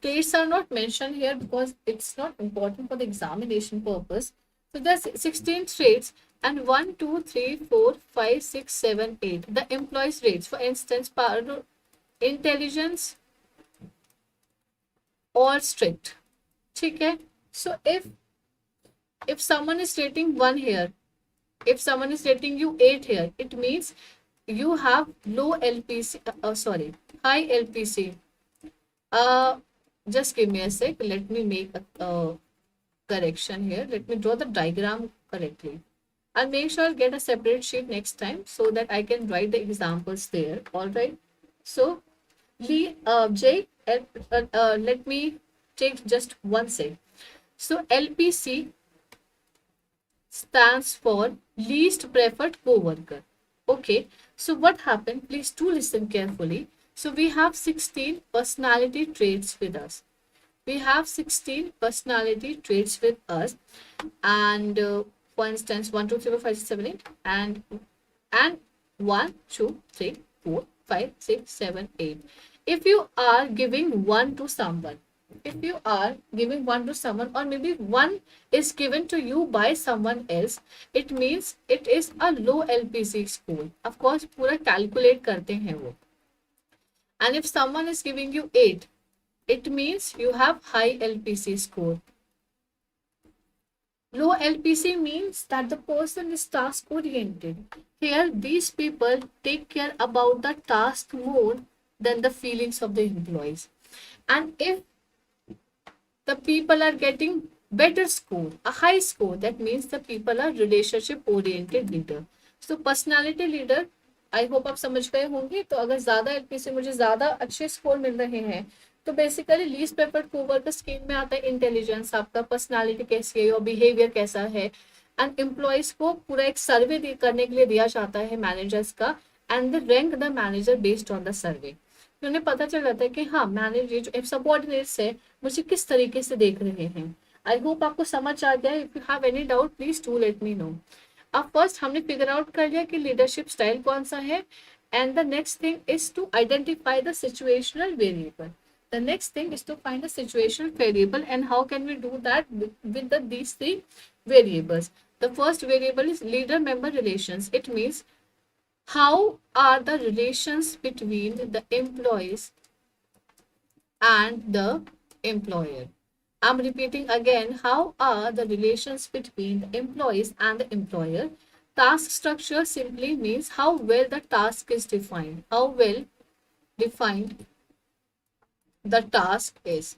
Traits are not mentioned here because it's not important for the examination purpose. So there's 16 traits, and 1, 2, 3, 4, 5, 6, 7, 8. The employees rates, for instance, Parul, intelligence or strict. ठीक है. So if someone is rating 1 here, if someone is rating you 8 here, it means you have low LPC, high LPC. Just give me a sec. Let me make a correction here. Let me draw the diagram correctly. I'll make sure I'll get a separate sheet next time so that I can write the examples there. All right. So, let me take just one sec. So, LPC stands for least preferred co-worker. Okay, so what happened? Please do listen carefully. So we have 16 personality traits with us. And for instance 1, 2, 3, 4, 5, 6, 7, 8 and 1, 2, 3, 4, 5, 6, 7, 8. If you are giving one to someone, or maybe one is given to you by someone else, it means it is a low LPC score. Of course पूरा calculate करते हैं वो. And if someone is giving you 8, it means you have high LPC score. Low LPC means that the person is task oriented. Here these people take care about the task more than the feelings of the employees. And if the people are getting better score, a high score, that means the people are relationship oriented leader. So personality leader, I hope आप समझ गए होंगे. तो अगर ज्यादा LP से मुझे ज्यादा अच्छे स्कोर मिल रहे हैं तो basically least preferred co-worker scheme में आता है इंटेलिजेंस, आपका पर्सनालिटी कैसी है और बिहेवियर कैसा है. एंड एम्प्लॉयज को पूरा एक सर्वे करने के लिए दिया जाता है मैनेजर्स का, and the rank the manager based on the survey. तो उन्हें पता चल जाता है कि हाँ मैनेजर जो सबऑर्डिनेट्स है मुझे किस तरीके से देख रहे हैं. आई होप आपको समझ आ गया. If you have any doubt please do let me know. अब फर्स्ट हमने फिगर आउट कर लिया कि लीडरशिप स्टाइल कौन सा है, and the next thing is to identify the situational variable. The next thing is to find a situational variable, and how can we do that with these three variables. The first variable is leader member relations. It means how are the relations between the employees and the employer. I'm repeating again. How are the relations between the employees and the employer? Task structure simply means how well the task is defined. How well defined the task is.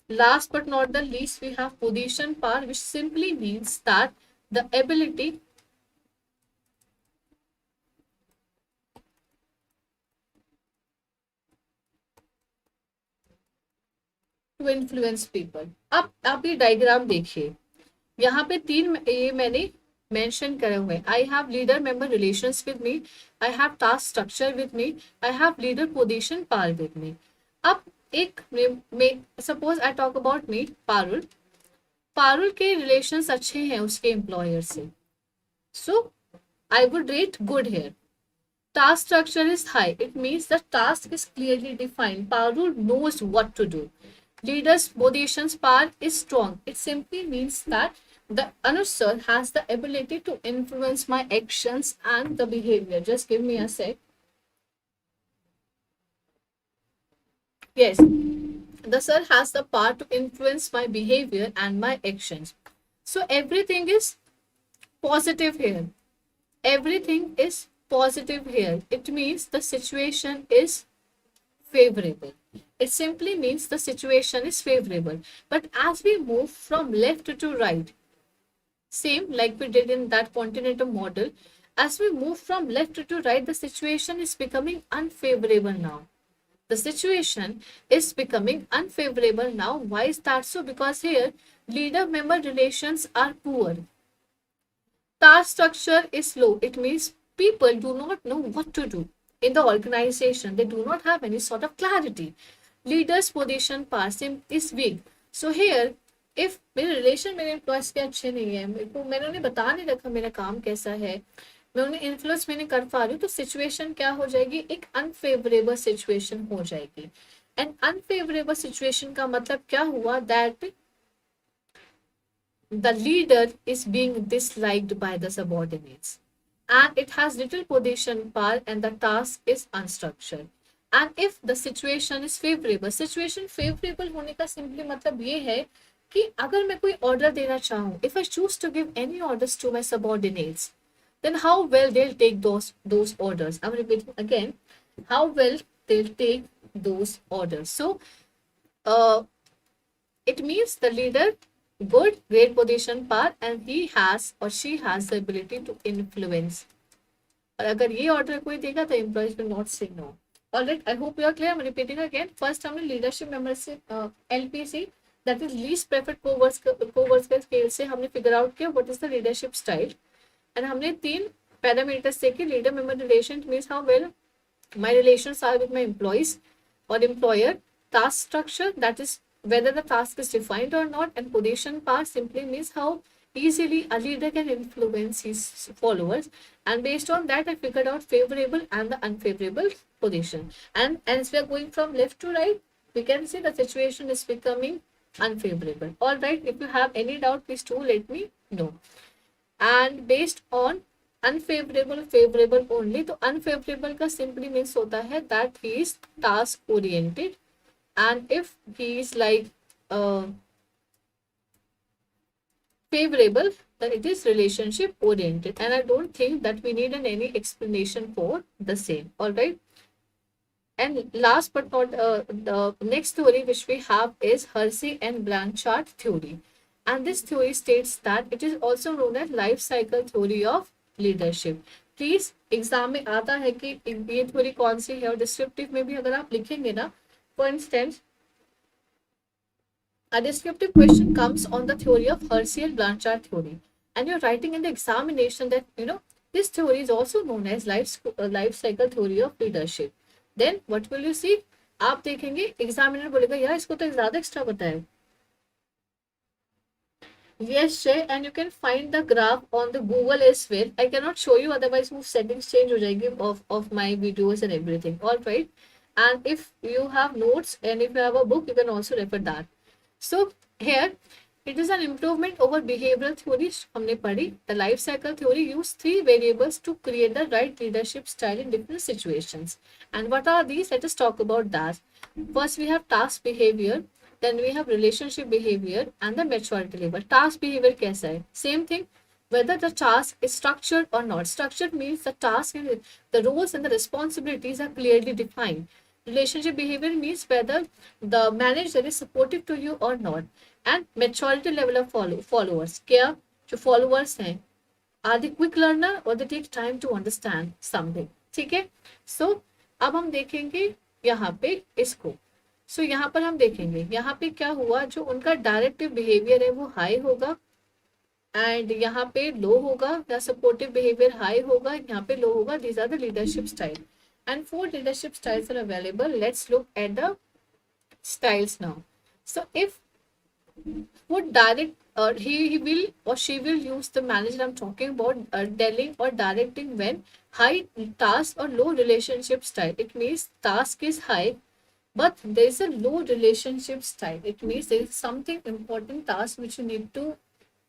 Last but not the least, we have position power, which simply means that the ability to influence people. अब आप ये diagram देखिए, यहाँ पे तीन ये मैंने mention करे हुए. I have leader member relations with me, I have task structure with me, I have leader position power with me. अब एक में suppose I talk about me Parul. Parul के रिलेशंस अच्छे हैं उसके एम्प्लॉयर से, so I would rate good here. Task structure is high. It means the task is clearly defined. Parul knows what to do. Leader's positions power is strong. It simply means that the Anuj sir has the ability to influence my actions and the behavior. Just give me a sec. Yes, the sir has the power to influence my behavior and my actions. So everything is positive here. Everything is positive here. It means the situation is favorable. It simply means the situation is favorable. But as we move from left to right, same like we did in that continental model, as we move from left to right, the situation is becoming unfavorable now. The situation is becoming unfavorable now. Why is that so? Because here leader member relations are poor. Task structure is low. It means people do not know what to do in the organization. They do not have any sort of clarity. Leaders position power is weak. So here, if मेरे relation मेरे employees के अच्छे नहीं है, मेरे को मैंने उन्हें बता नहीं रखा मेरा काम कैसा है, मैं उन्हें इन्फ्लुएंस मैंने कर पा रही हूँ, तो सिचुएशन क्या हो जाएगी, एक अनफेवरेबल सिचुएशन हो जाएगी. एंड अनफेवरेबल सिचुएशन का मतलब क्या हुआ, that the leader is being disliked by the subordinates and it has little position power and the task is unstructured. And if the situation is favorable, situation favorable होने का simply मतलब ये है कि अगर मैं कोई order देना चाहूँ, if I choose to give any orders to my subordinates, then how well they'll take those orders. I'm repeating again, how well they'll take those orders. So it means the leader good, great position power and he has or she has the ability to influence. और अगर ये order कोई देगा तो employees will not say no. All right, I hope you are clear. I am repeating again. First हमने leadership membership LPC that is least preferred coworker scale से हमने figure out किया what is the leadership style. And हमने तीन parameters देखे. Leader member relation means how well my relations are with my employees or employer. Task structure, that is whether the task is defined or not, and position power simply means how easily a leader can influence his followers. And based on that I figured out favorable and the unfavorable position. And as we are going from left to right, we can see the situation is becoming unfavorable. All right, if you have any doubt, please do let me know. And based on unfavourable favourable only, तो unfavourable का simply means होता है that he is task oriented and if he is like favorable then it is relationship oriented. And I don't think that we need any explanation for the same. All right, and last but not the next theory which we have is Hersey and Blanchard theory. And this theory states that it is also known as life cycle theory of leadership. Please exam में आता है कि ये theory कौन सी है, और descriptive में भी अगर आप लिखेंगे ना, for instance a descriptive question comes on the theory of Hersey and Blanchard theory, and you're writing in the examination that this theory is also known as life cycle theory of leadership, then what will you see? आप देखेंगे examiner बोलेगा यार इसको तो ज्यादा extra पता है. Yes, Shay, and you can find the graph on the Google as well. I cannot show you, otherwise वो settings change हो जाएगी of my videos and everything. All right, and if you have notes and if you have a book, you can also refer that. So here It is an improvement over behavioral theory हमने पढ़ी. The life cycle theory used 3 variables to create the right leadership style in different situations. And what are these? Let us talk about that. First we have task behavior, then we have relationship behavior and the maturity level. Task behavior कैसा है? Same thing. Whether the task is structured or not. Structured means the task and the roles and the responsibilities are clearly defined. Relationship behavior means whether the manager is supportive to you or not. And maturity level of followers. क्या जो followers हैं, are they quick learner or they take time to understand something? ठीक है. So अब हम देखेंगे यहाँ पे इसको. So यहाँ पर हम देखेंगे यहाँ पे क्या हुआ, जो उनका डायरेक्टिव बिहेवियर है वो हाई होगा एंड यहाँ पे लो होगा, या सपोर्टिव बिहेवियर हाई होगा, यहाँ पे लो होगा. These are the leadership style and 4 leadership styles are available. Let's look at the styles now. So if would direct he will or she will use the manager I'm talking about telling or directing when high task or low relationship style. It means task is high but there is a low relationship style. It means there is something important task which you need to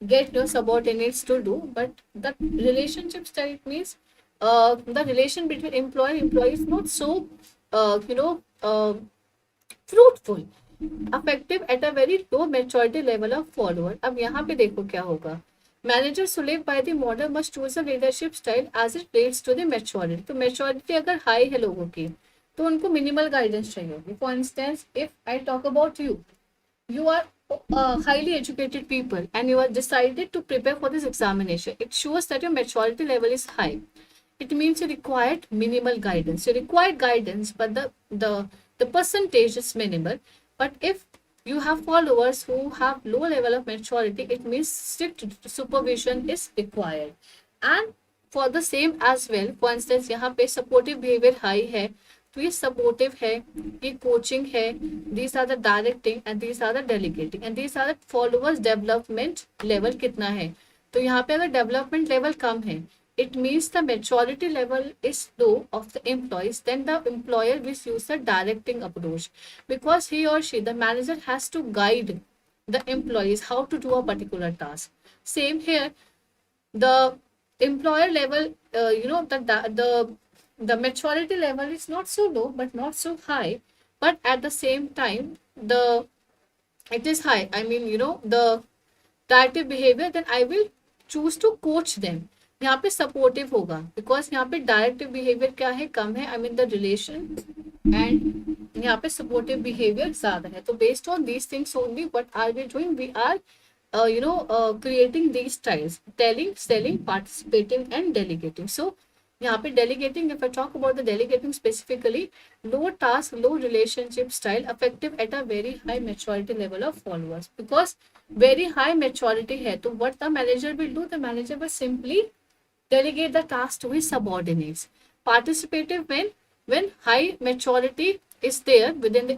get your subordinates to do, but the relationship style, it means the relation between employer and employee is not so fruitful, effective at a very low maturity level of follower. अब यहाँ पे देखो क्या होगा. Manager selected by the model must choose a leadership style as it relates to the maturity. तो maturity अगर high है लोगों की तो उनको मिनिमल गाइडेंस चाहिए होगी. For instance if I talk about you, you are highly educated people and you are decided to prepare for this examination. It shows that your maturity level is high. It means you required minimal guidance. You required guidance, but the percentage is minimal. But if you have followers who have low level of maturity, it means strict supervision is required. And for the same as well, for instance यहाँ पे supportive behavior high है, तो ये supportive है, ये coaching है, these are the directing and these are the delegating and these are the followers. Development level कितना है, तो यहाँ पे अगर डेवलपमेंट लेवल कम है, it means the maturity level is low of the employees, then the employer will use the directing approach, because he or she, the manager, has to guide the employees how to do a particular task. Same here, the employer level, the maturity level is not so low but not so high, but at the same time it is high. I mean, the directive behavior, then I will choose to coach them. यहाँ पे supportive होगा because यहाँ पे directive behaviour क्या है, कम है, I mean the relation, and यहाँ पे सपोर्टिव बिहेवियर ज्यादा है. तो based on these things only what are we doing, we are creating these styles: telling, selling, participating and delegating. So यहाँ पे delegating, if I talk about the delegating specifically, low task, low relationship style, effective at a very high maturity level of followers. Because very high maturity है, तो what the manager will do, the manager will simply delegate the task to his subordinates. Participative when high maturity is there within the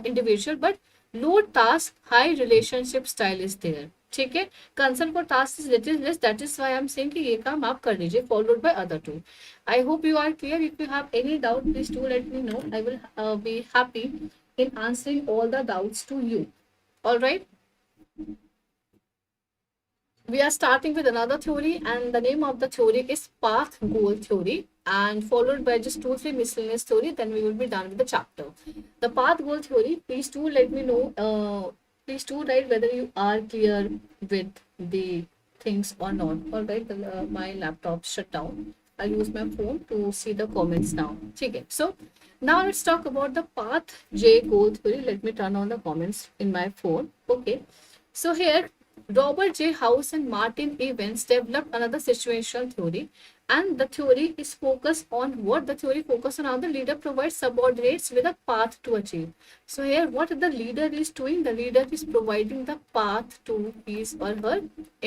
individual, but low task, high relationship style is there. ठीक है. Concern for task is little less, that is why I am saying कि ये काम आप कर लीजिए, followed by other two. I hope you are clear. If you have any doubt please do let me know. I will be happy in answering all the doubts to you. All right, we are starting with another theory, and the name of the theory is path goal theory, and followed by just 2-3 miscellaneous theory, then we will be done with the chapter. The path goal theory, please do let me know, please do write whether you are clear with the things or not. All right, my laptop shut down. I'll use my phone to see the comments now. Okay, so now let's talk about the path J goal theory. Let me turn on the comments in my phone. Okay, so here Robert J. House and Martin Evans developed another situational theory, and the theory is focused on what the theory focuses on how the leader provides subordinates with a path to achieve. So here what the leader is doing, the leader is providing the path to his or her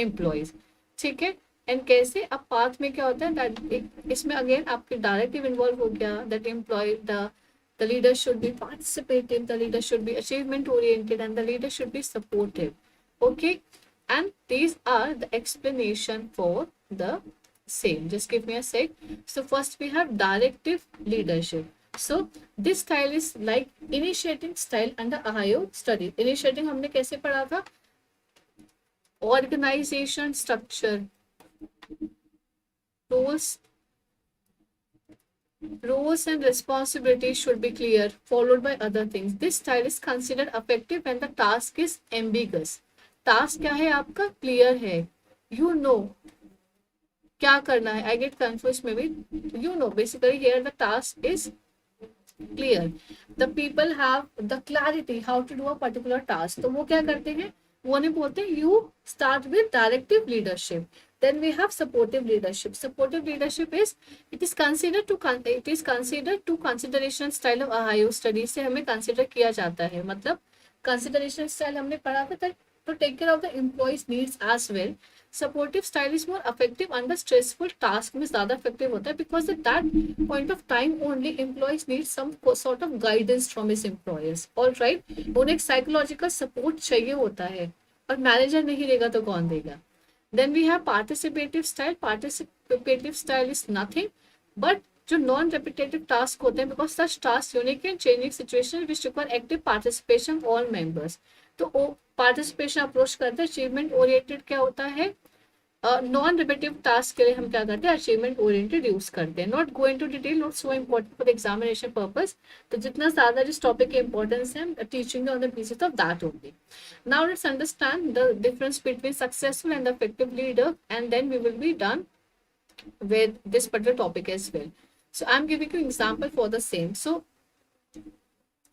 employees. ठीक है. And कैसे, अब path में क्या होता है, इसमें again आपके डायरेक्टिव इन्वॉल्व हो गया, that employ the leader should be participative, the leader should be achievement oriented, and the leader should be supportive. Okay, and these are the explanation for the same. Just give me a sec. So first we have directive leadership. So this style is like initiating style under Ohio study. Initiating हमने कैसे पढ़ा था, Organization structure, roles roles and responsibilities should be clear, followed by other things. This style is considered effective when the task is ambiguous. Task क्या है आपका? Clear है. You know क्या करना है. I get confused maybe. You know, basically here the task is clear. The people have the clarity how to do a particular task. तो वो क्या करते हैं? वो नहीं बोलते. You start with directive leadership. Then we have supportive leadership. Supportive leadership is it is considered to consideration style of Ohio study से हमें consider किया जाता है. मतलब consideration style हमने पढ़ा था to take care of the employees needs as well. Supportive style is more effective under stressful task में ज़्यादा effective होता है because at that point of time only employees need some sort of guidance from his employers. All right, उन्हें एक psychological support चाहिए होता है और manager नहीं देगा तो कौन देगा. Then we have participative style. Participative style is nothing but जो नॉन repetitive टास्क होते हैं because such tasks unique and changing situation which require active participation of all members. तो पार्टिसिपेशन अप्रोच करते हैं. अचीवमेंट ओरिएंटेड क्या होता है? Non repetitive task के लिए हम क्या करते हैं? अचीवमेंट ओरिएंटेड यूज करते हैं. Not go into detail, not so important for the examination purpose. तो जितना ज्यादा जिस टॉपिक की इंपॉर्टेंस है teaching on the basis of that only. Now let's understand the difference between successful and effective leader and then we will be done with this particular topic as well. So I'm giving you example for the same. So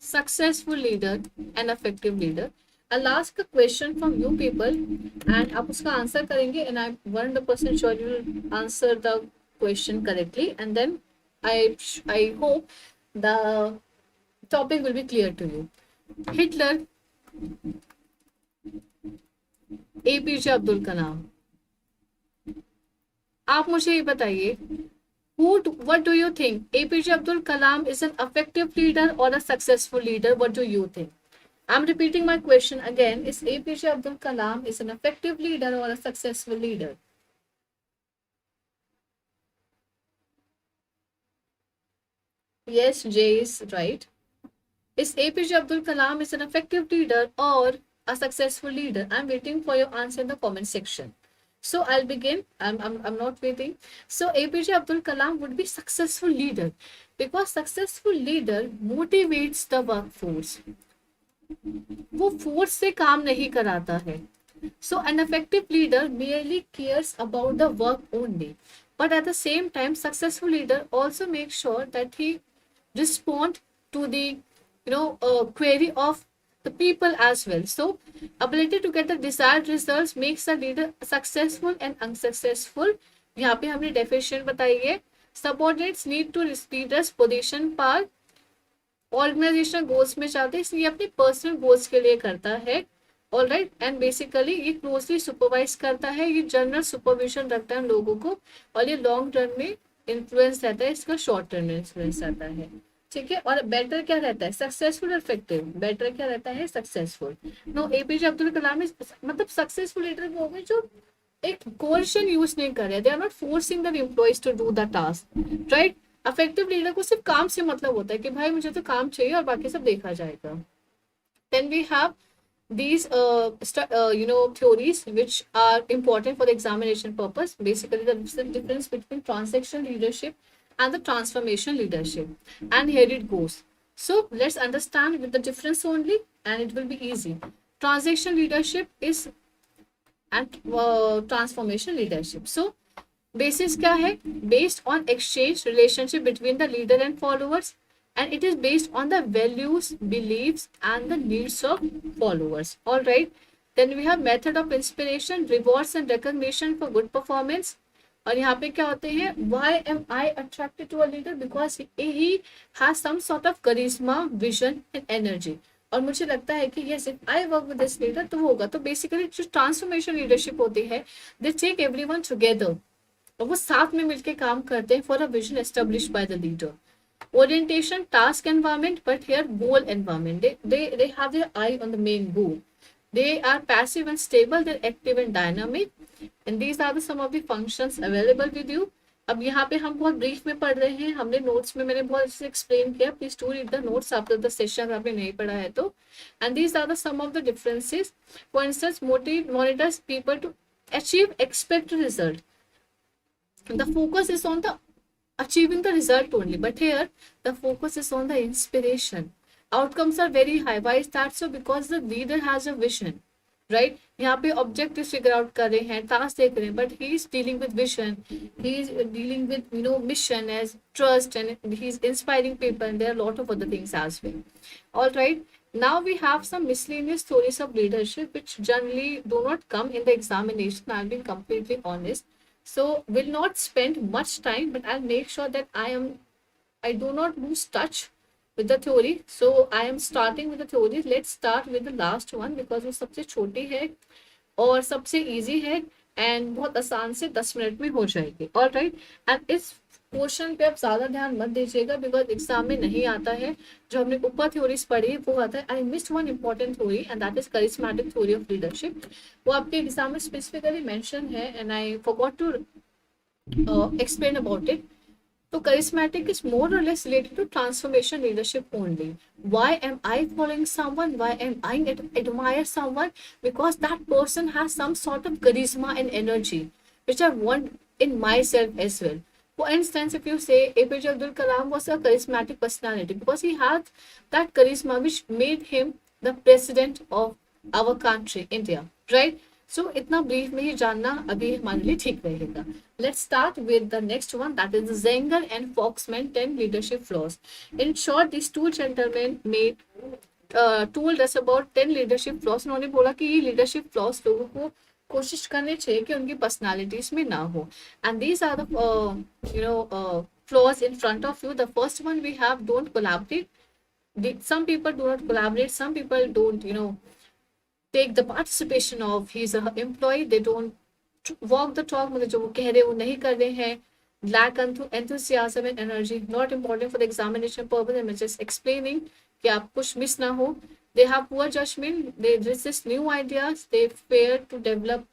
successful leader and effective leader. I'll ask a question from you people and आप उसका answer करेंगे and I'm 100% sure you will answer the question correctly and then I hope the topic will be clear to you. Hitler, APJ Abdul Kalam. आप मुझे ये बताइए what do you think? APJ Abdul Kalam is an effective leader or a successful leader? What do you think? I'm repeating my question again. Is APJ Abdul Kalam is an effective leader or a successful leader? Yes, Jay is right. Is APJ Abdul Kalam is an effective leader or a successful leader? I'm waiting for your answer in the comment section. So I'll begin. I'm not waiting. So APJ Abdul Kalam would be successful leader because successful leader motivates the workforce. वो force से काम नहीं कराता है. So an effective leader merely cares about the work only. But at the same time, successful leader also makes sure that he respond to the query of the people as well. So ability to get the desired results makes the leader successful and unsuccessful. यहाँ पे हमने definition बताई है. Subordinates need to leaders position पर organizational goals में चाहते हैं इसलिए अपने पर्सनल गोल्स के लिए करता है. ऑलराइट, एंड बेसिकली ये क्लोजली सुपरवाइज करता है. ये जनरल सुपरविजन रखता है लोगों को और ये लॉन्ग टर्म में इन्फ्लुएंस रहता है, इसका शॉर्ट टर्म में इन्फ्लुएंस रहता है. ठीक है. और बेटर क्या रहता है? सक्सेसफुल और इफेक्टिव. बेटर क्या रहता है? Successful. No, APJ Abdul Kalam मतलब सक्सेसफुल लीडर वो होंगे जो एक कोर्शन यूज नहीं कर रहे. They are not forcing the employees to do the task. Right. Affective leader को सिर्फ काम से मतलब होता है कि भाई मुझे तो काम चाहिए और बाकी सब देखा जाएगा. Then we have these theories which are important for the examination purpose. Basically the difference between transactional leadership and the transformation leadership, and here it goes. So let's understand with the difference only and it will be easy. Transactional leadership is and transformation leadership. So basis क्या है? Based on exchange relationship between the leader and followers, and it is based on the values, beliefs and the needs of followers. All right. Then we have method of inspiration, rewards and recognition for good performance. और यहाँ पे क्या होते हैं? Why am I attracted to a leader? Because he has some sort of charisma, vision and energy. और मुझे लगता है कि yes, if I work with this leader तो होगा. तो basically जो transformation leadership होती है, they take everyone together. और वो साथ में मिलके काम करते हैं for a vision established by the leader. Orientation, task environment, but here goal environment. They have their eye on the main goal. They are passive and stable. They're active and dynamic. And these are some of the functions available with you. अब यहाँ पे हम बहुत brief में पढ़ रहे हैं, हमने नोट्स में मैंने बहुत अच्छे से एक्सप्लेन किया, please to read the notes after the session अगर आपने नहीं पढ़ा है तो. And these are the some of the differences. For instance motive monitors people to achieve expected result. The focus is on the achieving the result only, but here the focus is on the inspiration. Outcomes are very high. Why is that so? Because the leader has a vision, right? यहाँ पे objective figure out कर रहे हैं, task देख रहे हैं, but he is dealing with vision, he is dealing with mission as trust, and he is inspiring people, and there are lot of other things as well. All right. Now we have some miscellaneous stories of leadership which generally do not come in the examination. I'll be completely honest. So will not spend much time, but I'll make sure that I do not lose touch with the theory. So I am starting with the theory. Let's start with the last one because वो सबसे छोटी है और सबसे easy है and बहुत आसान से 10 मिनट में हो जाएगी. All right. एंड इस क्वेश्चन पे आप ज्यादा ध्यान मत दीजिएगा बिकॉज एग्जाम में नहीं आता है. जो हमने ऊपर थ्योरीज पढ़ी वो आता है. I missed one important theory and that is charismatic theory of leadership. वो आपके एग्जाम में स्पेसिफिकली मेंशन है and I forgot to explain about it. So charismatic is more or less related to transformation leadership only. Why am I following someone? Why am I admire someone? Because that person has some sort of charisma and energy, which I want in myself as well. For instance, if you say APJ Abdul Kalam was a charismatic personality because he had that charisma which made him the president of our country, India, right? So इतना brief में ही जानना अभी हमारे लिए ठीक रहेगा. Let's start with the next one, that is the Zenger and Foxman 10 leadership flaws. In short, these two gentlemen told us about 10 leadership flaws. उन्होंने बोला कि ये leadership flaws लोगों को कोशिश करनी चाहिए कि उनकी पर्सनालिटीज में ना हो. And these are the flaws in front of you. The first one we have, don't collaborate. Some people do not collaborate. Some people don't take the participation of his or her employee. They don't walk the talk. मतलब जो वो कह रहे हैं वो नहीं कर रहे हैं. Lack enthusiasm and energy, not important for the examination purpose. I'm just explaining कि आप कुछ मिस ना हो. They have poor judgment. They resist new ideas. They fear to develop.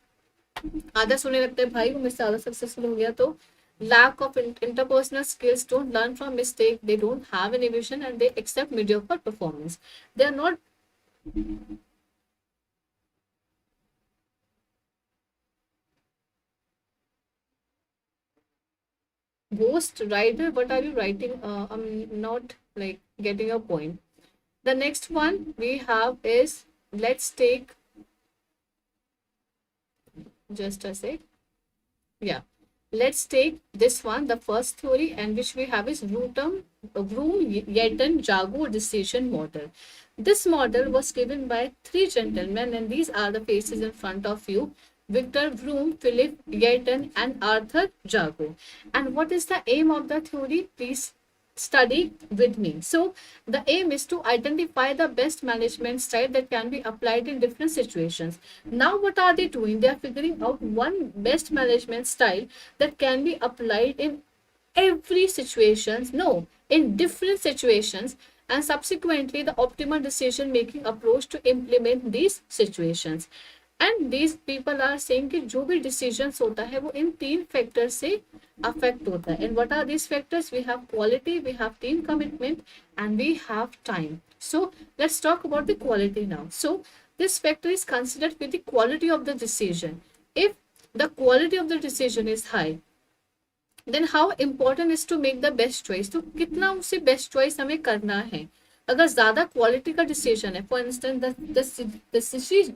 आदर्श उन्हें लगता है भाई वो मुझसे ज़्यादा सक्सेसफुल हो गया तो. Lack of interpersonal skills, don't learn from mistake. They don't have any vision and they accept mediocre performance. They are not ghost writer. What are you writing? I'm not like getting your point. The next one we have is, let's take just a sec. Yeah, let's take this one, the first theory, and which we have is Vroom Yeton Jago decision model. This model was given by 3 gentlemen, and these are the faces in front of you: Victor Vroom, Philip Yeton, and Arthur Jago. And what is the aim of the theory? Please study with me. So the aim is to identify the best management style that can be applied in different situations. Now what are they doing? They are figuring out one best management style that can be applied in every situations, no, in different situations, and subsequently the optimal decision making approach to implement these situations. And these people are saying कि जो भी decisions होता है वो इन 3 factor से affect होता है. And what are these factors? We have quality, we have team commitment, and we have time. So let's talk about the quality now. So this factor is considered with the quality of the decision. If the quality of the decision is high, then how important is to make the best choice. तो कितना उससे best choice हमें करना है. अगर ज्यादा quality का decision है, for instance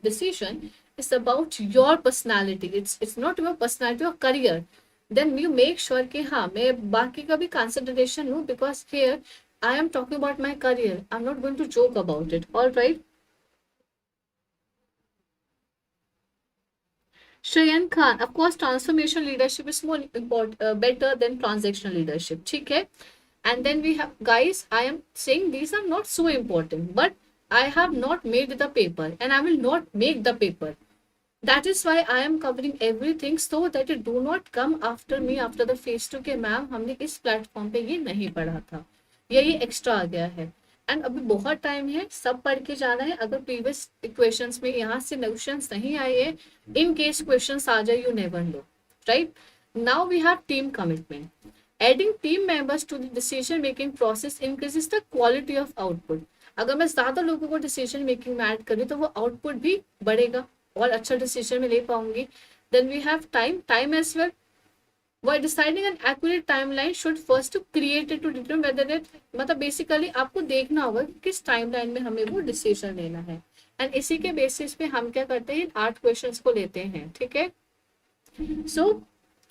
decision is about your personality, it's not your personality or career, then you make sure कि हाँ मैं बाकी का भी consideration लूँ, because here I am talking about my career, I'm not going to joke about it. All right. Shayan Khan, of course transformation leadership is more important, better than transactional leadership. ठीक है. And then we have, guys, I am saying these are not so important, but I have not made the paper and I will not make the paper. That is why I am covering everything so that it do not come after me after the phase 2 के ma'am हमने इस platform पे ये नहीं पढ़ा था, ये extra आ गया है. एंड अभी बहुत टाइम है, सब पढ़ के जाना है. अगर प्रीवियस इक्वेशंस में यहाँ से क्वेश्चंस नहीं आए हैं, इन केस क्वेश्चंस आ जाए, you never know, right. Now we have team commitment. Adding team members to the decision making process increases the quality of output. अगर मैं ज्यादा लोगों को डिसीजन मेकिंग में ऐड करूँ तो वो आउटपुट भी बढ़ेगा और अच्छा डिसीजन में ले पाऊंगी. Then we have time as well. While deciding an accurate timeline should first to create it to determine whether it, मतलब बेसिकली आपको देखना होगा कि किस टाइमलाइन में हमें वो डिसीजन लेना है. एंड इसी के बेसिस पे हम क्या करते हैं, 8 क्वेश्चंस को लेते हैं. ठीक है. So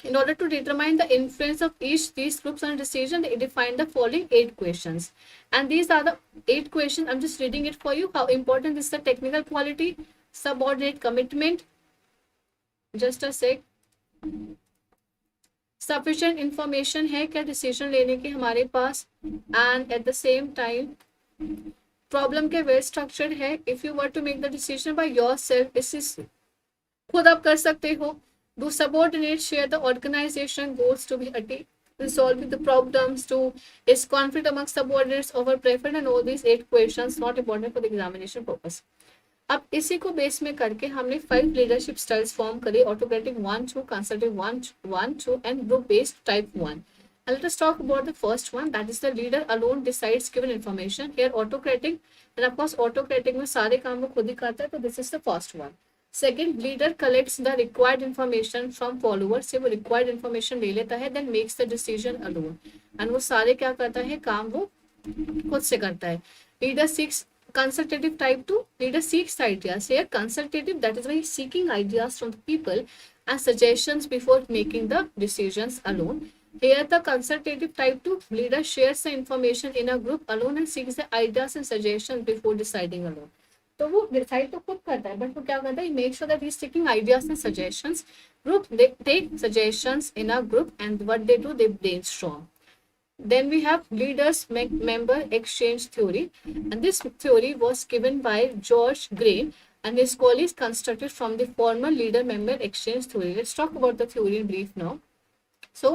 in order to determine the influence of each these groups on decision, they define the following 8 questions. And these are the 8 questions. I'm just reading it for you. How important is the technical quality, subordinate commitment. Just a sec. Sufficient information है क्या decision लेने की हमारे पास. And at the same time, problem के well structured है. If you were to make the decision by yourself, इस खुद आप कर सकते हो. Do subordinates share the organization goals to be attained? Resolving the problems to is conflict among subordinates over preferred, and all these 8 questions not important for the examination purpose. अब इसी को base में करके हमने 5 लीडरशिप स्टाइल्स फॉर्म करी. Autocratic 1, 2, कंसल्टिव 1, 2 and group based type 1. Let us talk about the first one, that is the leader alone decides given information. Here autocratic, and of course autocratic में सारे काम वो खुद ही करता है, तो this is the first one. Second, leader collects the required information from followers. से वो required information ले लेता है, then makes the decision alone. And वो सारे क्या करता है, काम वो खुद से करता है. Leader seeks consultative type 2. Leader seeks ideas. Here consultative, that is why he's seeking ideas from the people and suggestions before making the decisions alone. Here the consultative type 2, leader shares the information in a group alone and seeks the ideas and suggestions before deciding alone. तो वो decide तो खुद करता है, but वो क्या करता है, make sure that he is taking ideas and suggestions. Group they take suggestions in a group and what they do, they brainstorm. Then we have leaders member exchange theory, and this theory was given by George Green and his colleagues constructed from the former leader member exchange theory. Let's talk about the theory in brief now. So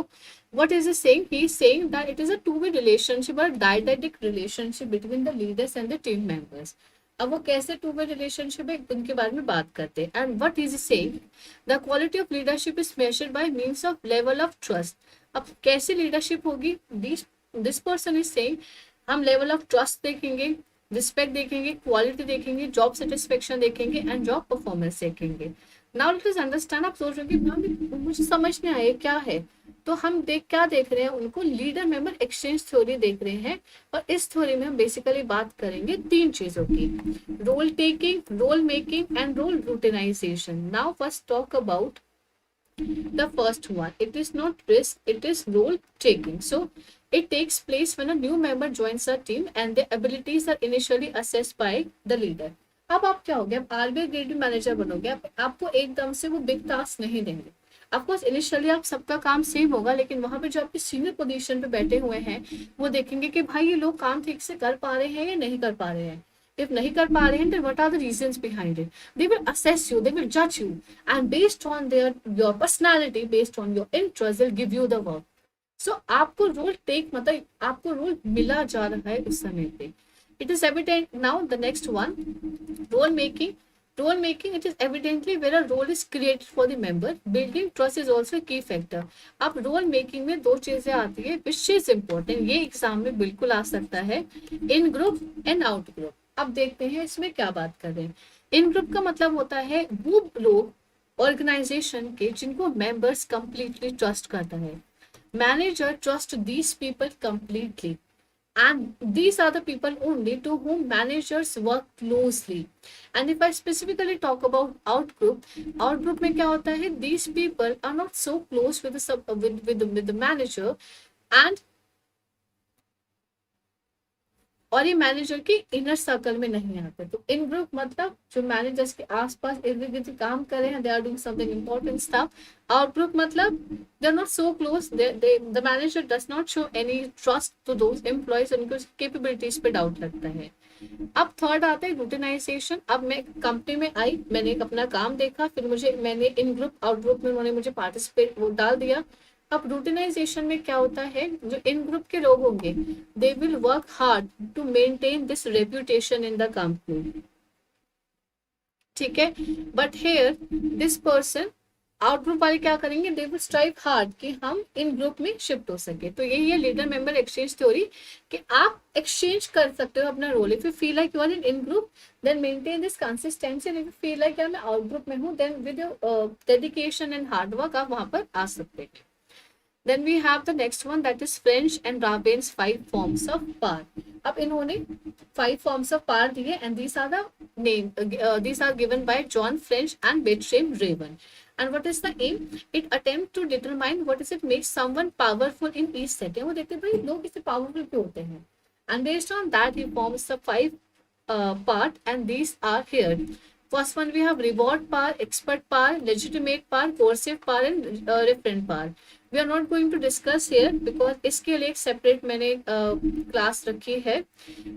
what is he saying? He is saying that it is a two-way relationship or dyadic relationship between the leaders and the team members. अब वो कैसे two way relationship है उनके बारे में बात करते हैं. And what is saying, the quality of leadership is measured by means of level of trust. अब कैसे लीडरशिप होगी, दिस पर्सन इज सेइंग हम लेवल ऑफ ट्रस्ट देखेंगे, रिस्पेक्ट देखेंगे, क्वालिटी देखेंगे, जॉब सेटिस्फेक्शन देखेंगे एंड जॉब परफॉर्मेंस देखेंगे. Now let us understand. आप सोच रहे हो कि मुझे समझ नहीं आया क्या है, तो हम क्या देख रहे हैं, उनको लीडर मेंबर एक्सचेंज थ्योरी देख रहे हैं. और इस थ्योरी में हम बेसिकली बात करेंगे 3 चीजों की, role taking, role making and role routinization. Now first talk about the first one. It is not risk, it is role taking. So it takes place when a new member joins a team and their abilities are initially assessed by the leader. अब आप क्या हो गया, आप RBI grade manager बनोगे, आपको एकदम से वो बिग टास्क नहीं देंगे. ऑफकोर्स इनिशियली आप सबका काम सेम होगा, लेकिन वहां पे जो आपके सीनियर पोजीशन पे बैठे हुए हैं वो देखेंगे कि भाई ये लोग काम ठीक से कर पा रहे हैं या नहीं कर पा रहे हैं. If नहीं कर पा रहे हैं, then what are the reasons behind it? They will assess you, they will judge you, and based on your personality, based on your interest, they'll give you the work. So आपको role take मतलब आपको role मिला जा रहा है उस समय पे. It is evident now. The next one, role making. Role making, it is evidently where a role is created for the member. Building trust is also a key factor. अब रोल मेकिंग में 2 चीजें आती है which is important. ये exam में बिल्कुल आ सकता है, इन ग्रुप एंड आउट ग्रुप. अब देखते हैं इसमें क्या बात कर रहे हैं. इन ग्रुप का मतलब होता है वो लोग ऑर्गेनाइजेशन के जिनको मेंबर्स कंप्लीटली ट्रस्ट करता है. Manager trust these people completely, and these are the people only to whom managers work closely. And if I specifically talk about out group में क्या होता है, these people are not so close with the manager, and और ये manager की inner circle में नहीं आते. तो इन ग्रुप मतलब जो मैनेजर्स के आसपास इर्द गिर्द काम कर रहे हैं, they are doing something important stuff. Out group मतलब they are not so close, the manager does not show any trust to those employees, उनकी कैपेबिलिटीज पे डाउट लगता है. अब थर्ड आता है रूटिनाइजेशन. अब मैं कंपनी में आई, मैंने अपना काम देखा, फिर मैंने इन ग्रुप आउट ग्रुप में उन्होंने मुझे पार्टिसिपेट वो डाल दिया. अब रूटिनाइजेशन में क्या होता है, जो इन ग्रुप के लोग होंगे they will work hard to maintain this reputation in the company. ठीक है, but here this person out group वाले क्या करेंगे, दे विल स्ट्राइव हार्ड कि हम इन ग्रुप में शिफ्ट हो सके। तो यही है लीडर मेंबर एक्सचेंज थ्योरी, कि आप एक्सचेंज कर सकते हो अपना role. If you feel like you are in group, then maintain this consistency, and if you feel like यार मैं आउट ग्रुप में हूँ, then with your dedication and hard work आप वहां पर आ सकते हैं। Then we have the next one, that is French and Raven's 5 forms of power. अब इन्होंने 5 forms of power दिए, and these are the name. These are given by John French and Bertram Raven. And what is the aim? It attempt to determine what is it makes someone powerful in each setting. वो देखते हैं भाई लोग कितने powerful क्यों होते हैं, and based on that he forms the 5 part, and these are here. First one we have reward power, expert power, legitimate power, coercive power, and referent power. We are not going to discuss here because इसके लिए एक separate मैंने class रखी है,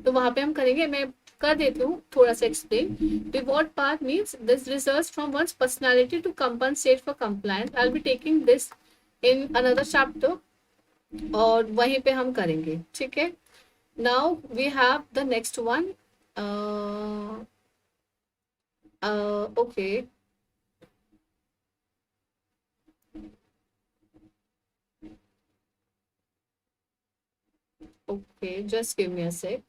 तो वहाँ पे हम करेंगे। मैं कर देती हूँ थोड़ा सा explain. Reward power means this results from one's personality to compensate for compliance. I'll be taking this in another chapter, और वहीं पे हम करेंगे, ठीक है। Now we have the next one. Okay. Okay, just give me a sec.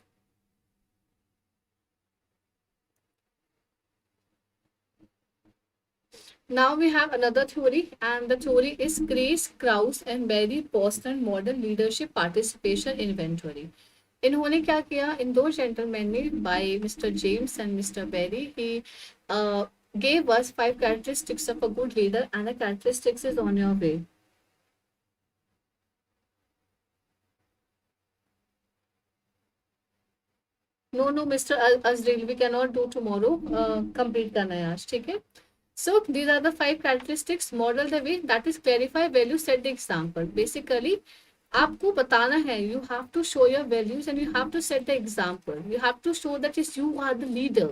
Now we have another theory, and the theory is Grace, Krauss, and Berry Boston Modern Leadership Participation Inventory. इन्होंने क्या किया, इन दो gentleman ने, by mister James and mister Berry, he gave us 5 characteristics of a good leader, and the characteristics is on your way. No, Mr. Azril, we cannot do tomorrow. Complete करना है आज, ठीक है। So these are the 5 characteristics. Model the way, that is clarify value, set the example. Basically, आपको बताना है, you have to show your values and you have to set the example. You have to show that is you are the leader.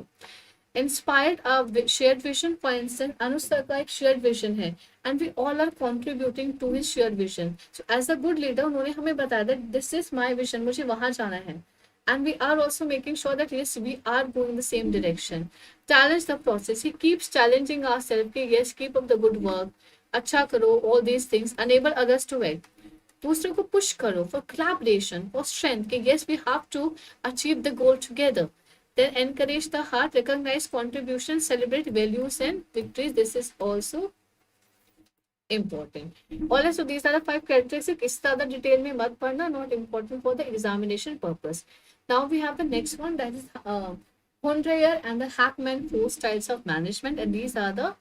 Inspired a shared vision. For instance, Anuj sir का एक shared vision है, and we all are contributing to his shared vision. So as a good leader, उन्होंने हमें बताया that this is my vision, मुझे वहाँ जाना है. And we are also making sure that yes, we are going in the same direction. Challenge the process. He keeps challenging ourselves कि yes, keep up the good work, अच्छा करो, all these things. Enable others to act. दूसरों को push करो for collaboration, for strength कि yes, we have to achieve the goal together. Then encourage the heart, recognize contribution, celebrate values and victories. This is also important. All so these are the 5 characteristics. इस ज़्यादा detail में मत पढ़ना, not important for the examination purpose. Now we have the next one, that is Honreyer and the Hackman 4 styles of management, and these are the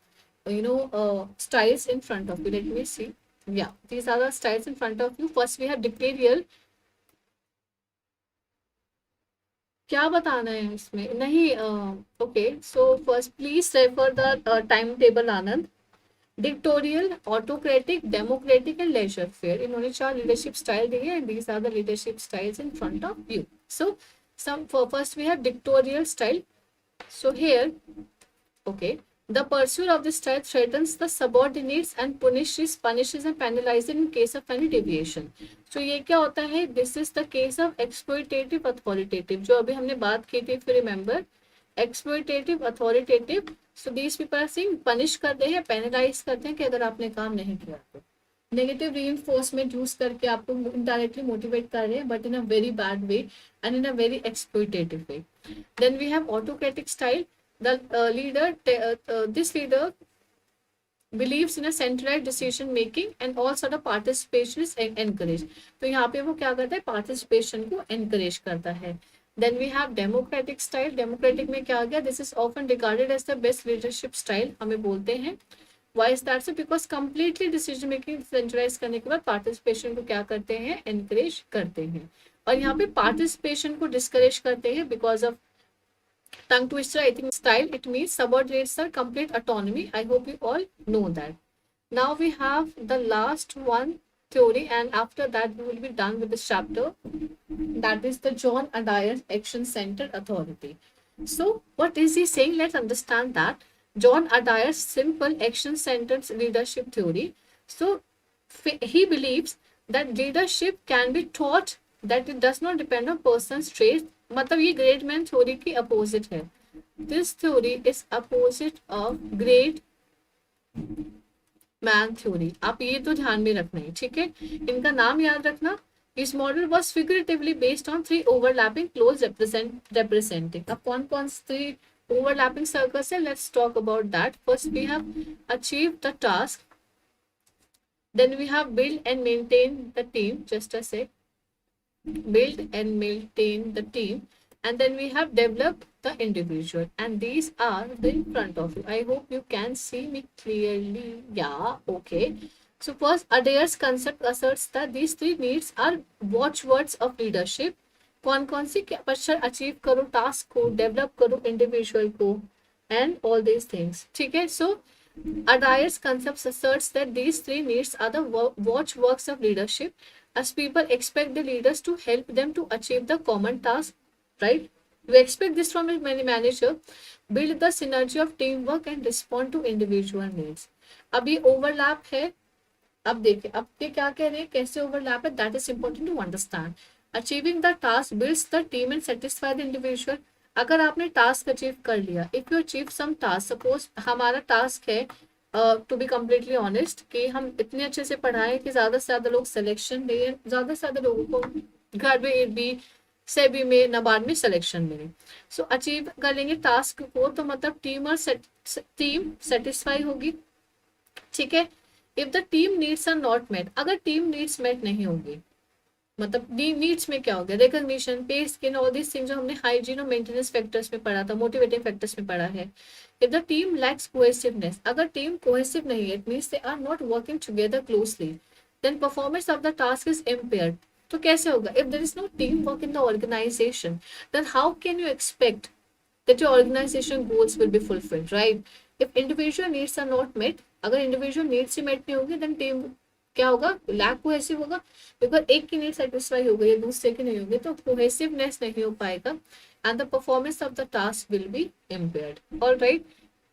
styles in front of you. Let me see. Yeah, these are the styles in front of you. First we have dictatorial. क्या बताना है इसमें, नहीं, okay, so first please refer the timetable, Anand. Dictatorial, autocratic, democratic and laissez-faire. इन्होंने 4 leadership style दिए हैं, and these are the leadership styles in front of you. So first we have dictatorial style. So here, okay, the pursuit of this style threatens the subordinates and punishes and penalizes in case of any deviation. So ये क्या होता है, this is the case of exploitative authoritative, जो अभी हमने बात की थी, if you remember, exploitative authoritative. So these people are saying punish करते हैं, penalize करते हैं कि अगर आपने काम नहीं किया तो, नेगेटिव reinforcement यूज करके आपको indirectly motivate कर रहे हैं, but in a very bad way and in a very exploitative way. Then we have autocratic style. The this leader believes in a centralized decision making and all sort of participation is encouraged. तो यहाँ पे वो क्या करता है, participation को encourage करता है. Then we have democratic style. Democratic में क्या आ गया, this is often regarded as the best leadership style, हमें बोलते हैं. Why is that so? Because completely decision making centralize करने के बाद participation को क्या करते हैं, encourage करते हैं. और यहाँ पे participation को discourage करते हैं because of tongue twister, I think, style. It means subordinates are complete autonomy. I hope you all know that. Now we have the last one theory, and after that we will be done with this chapter. That is the John Adair Action Center Authority. So what is he saying? Let's understand that. John Adair's simple action centered leadership theory. So he believes that leadership can be taught, that it does not depend on person's traits. मतलब ये great man theory की opposite है. This theory is opposite of great man theory, आप ये तो ध्यान में रखना है, ठीक है, इनका नाम याद रखना. His model was figuratively based on three overlapping close representing. अब कौन कौन three overlapping circles है? Let's talk about that. First, we have achieved the task. Then we have build and maintain the team. Just a sec. Build and maintain the team. And then we have developed the individual. And these are in front of you. I hope you can see me clearly. Yeah, okay. So first, Adair's concept asserts that these three needs are watchwords of leadership. कौन कौन सी कैपेचर achieve करो, task को develop करो, individual को, and all these things, ठीक है. सो Adair's concept asserts that these three needs are the watchwords of leadership, as people expect the leaders to help them to achieve the common task, right? We expect this from a manager. Build the synergy of teamwork and respond to individual needs. अब ये overlap है. अब देखिए, अब ये क्या कह रहे हैं, कैसे ओवरलैप है, that is important to understand. Achieving the task builds the team and satisfy the individual. अगर आपने टास्क अचीव कर लिया, if you achieve some task, suppose हमारा टास्क है टू बी कम्प्लीटली ऑनेस्ट कि हम इतने अच्छे से पढ़ाएं कि ज्यादा से ज्यादा लोग सिलेक्शन ले, ज्यादा से ज्यादा लोगों को घर में RBI सेबी में नाबार्ड में सिलेक्शन मिले. सो अचीव कर लेंगे टास्क को, तो मतलब टीम और टीम सेटिस्फाई होगी, ठीक है. If the team needs are not met, अगर टीम नीड्स मेट नहीं होगी, मतलब नीड्स में क्या हो गया, रिकॉग्निशन, पे स्किन, ऑल दिस थिंग्स जो हमने हाइजीन और मेंटेनेंस फैक्टर्स में पढ़ा था, मोटिवेटिंग फैक्टर्स में पढ़ा है. If the team lacks cohesiveness, अगर टीम कोहेसिव नहीं है, it means they are not working together closely, then performance of the task is impaired. तो कैसे होगा, if there is no team work in the organization, then how can you expect that your organization goals will be fulfilled, right? If individual needs are not met, अगर individual needs ही met नहीं होगी, then team क्या होगा, lack cohesive होगा, because एक की need satisfy हो गई है, दूसरे की नहीं होगी, तो कोहेसिवनेस नहीं हो पाएगा, and the performance of the task will be impaired. All right,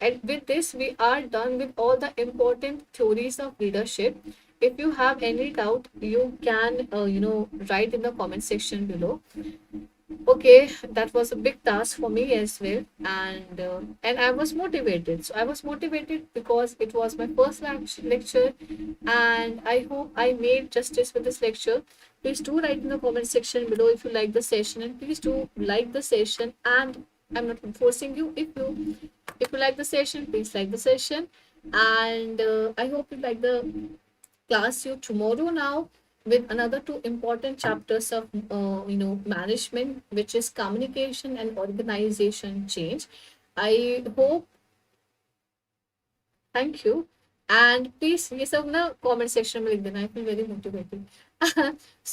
and with this we are done with all the important theories of leadership. If you have any doubt, you can write in the comment section below. Okay, that was a big task for me as well, and I was motivated. So I was motivated because it was my first lecture, and I hope I made justice with this lecture. Please do write in the comment section below if you like the session, and please do like the session. And I'm not forcing you. If you like the session, please like the session, and I hope you like the class. You tomorrow now with another two important chapters of management, which is communication and organization change. I hope, thank you, and please ये सब ना comment section में लिख देना. I feel very motivated.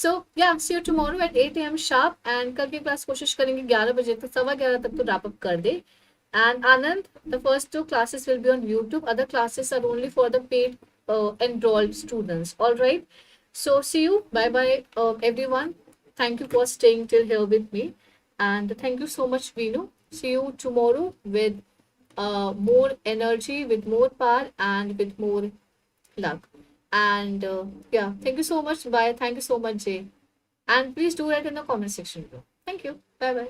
So yeah, see you tomorrow at 8 AM sharp, and कल की class कोशिश करेंगे 11 बजे तक, 11:15 तक तो wrap up कर दे. And Anand, the first two classes will be on YouTube. Other classes are only for the paid enrolled students. All right. So see you. Bye bye, everyone. Thank you for staying till here with me, and thank you so much, Vinu. See you tomorrow with more energy, with more power, and with more luck. And yeah, thank you so much. Bye. Thank you so much, Jay. And please do write in the comment section below. Thank you. Bye bye.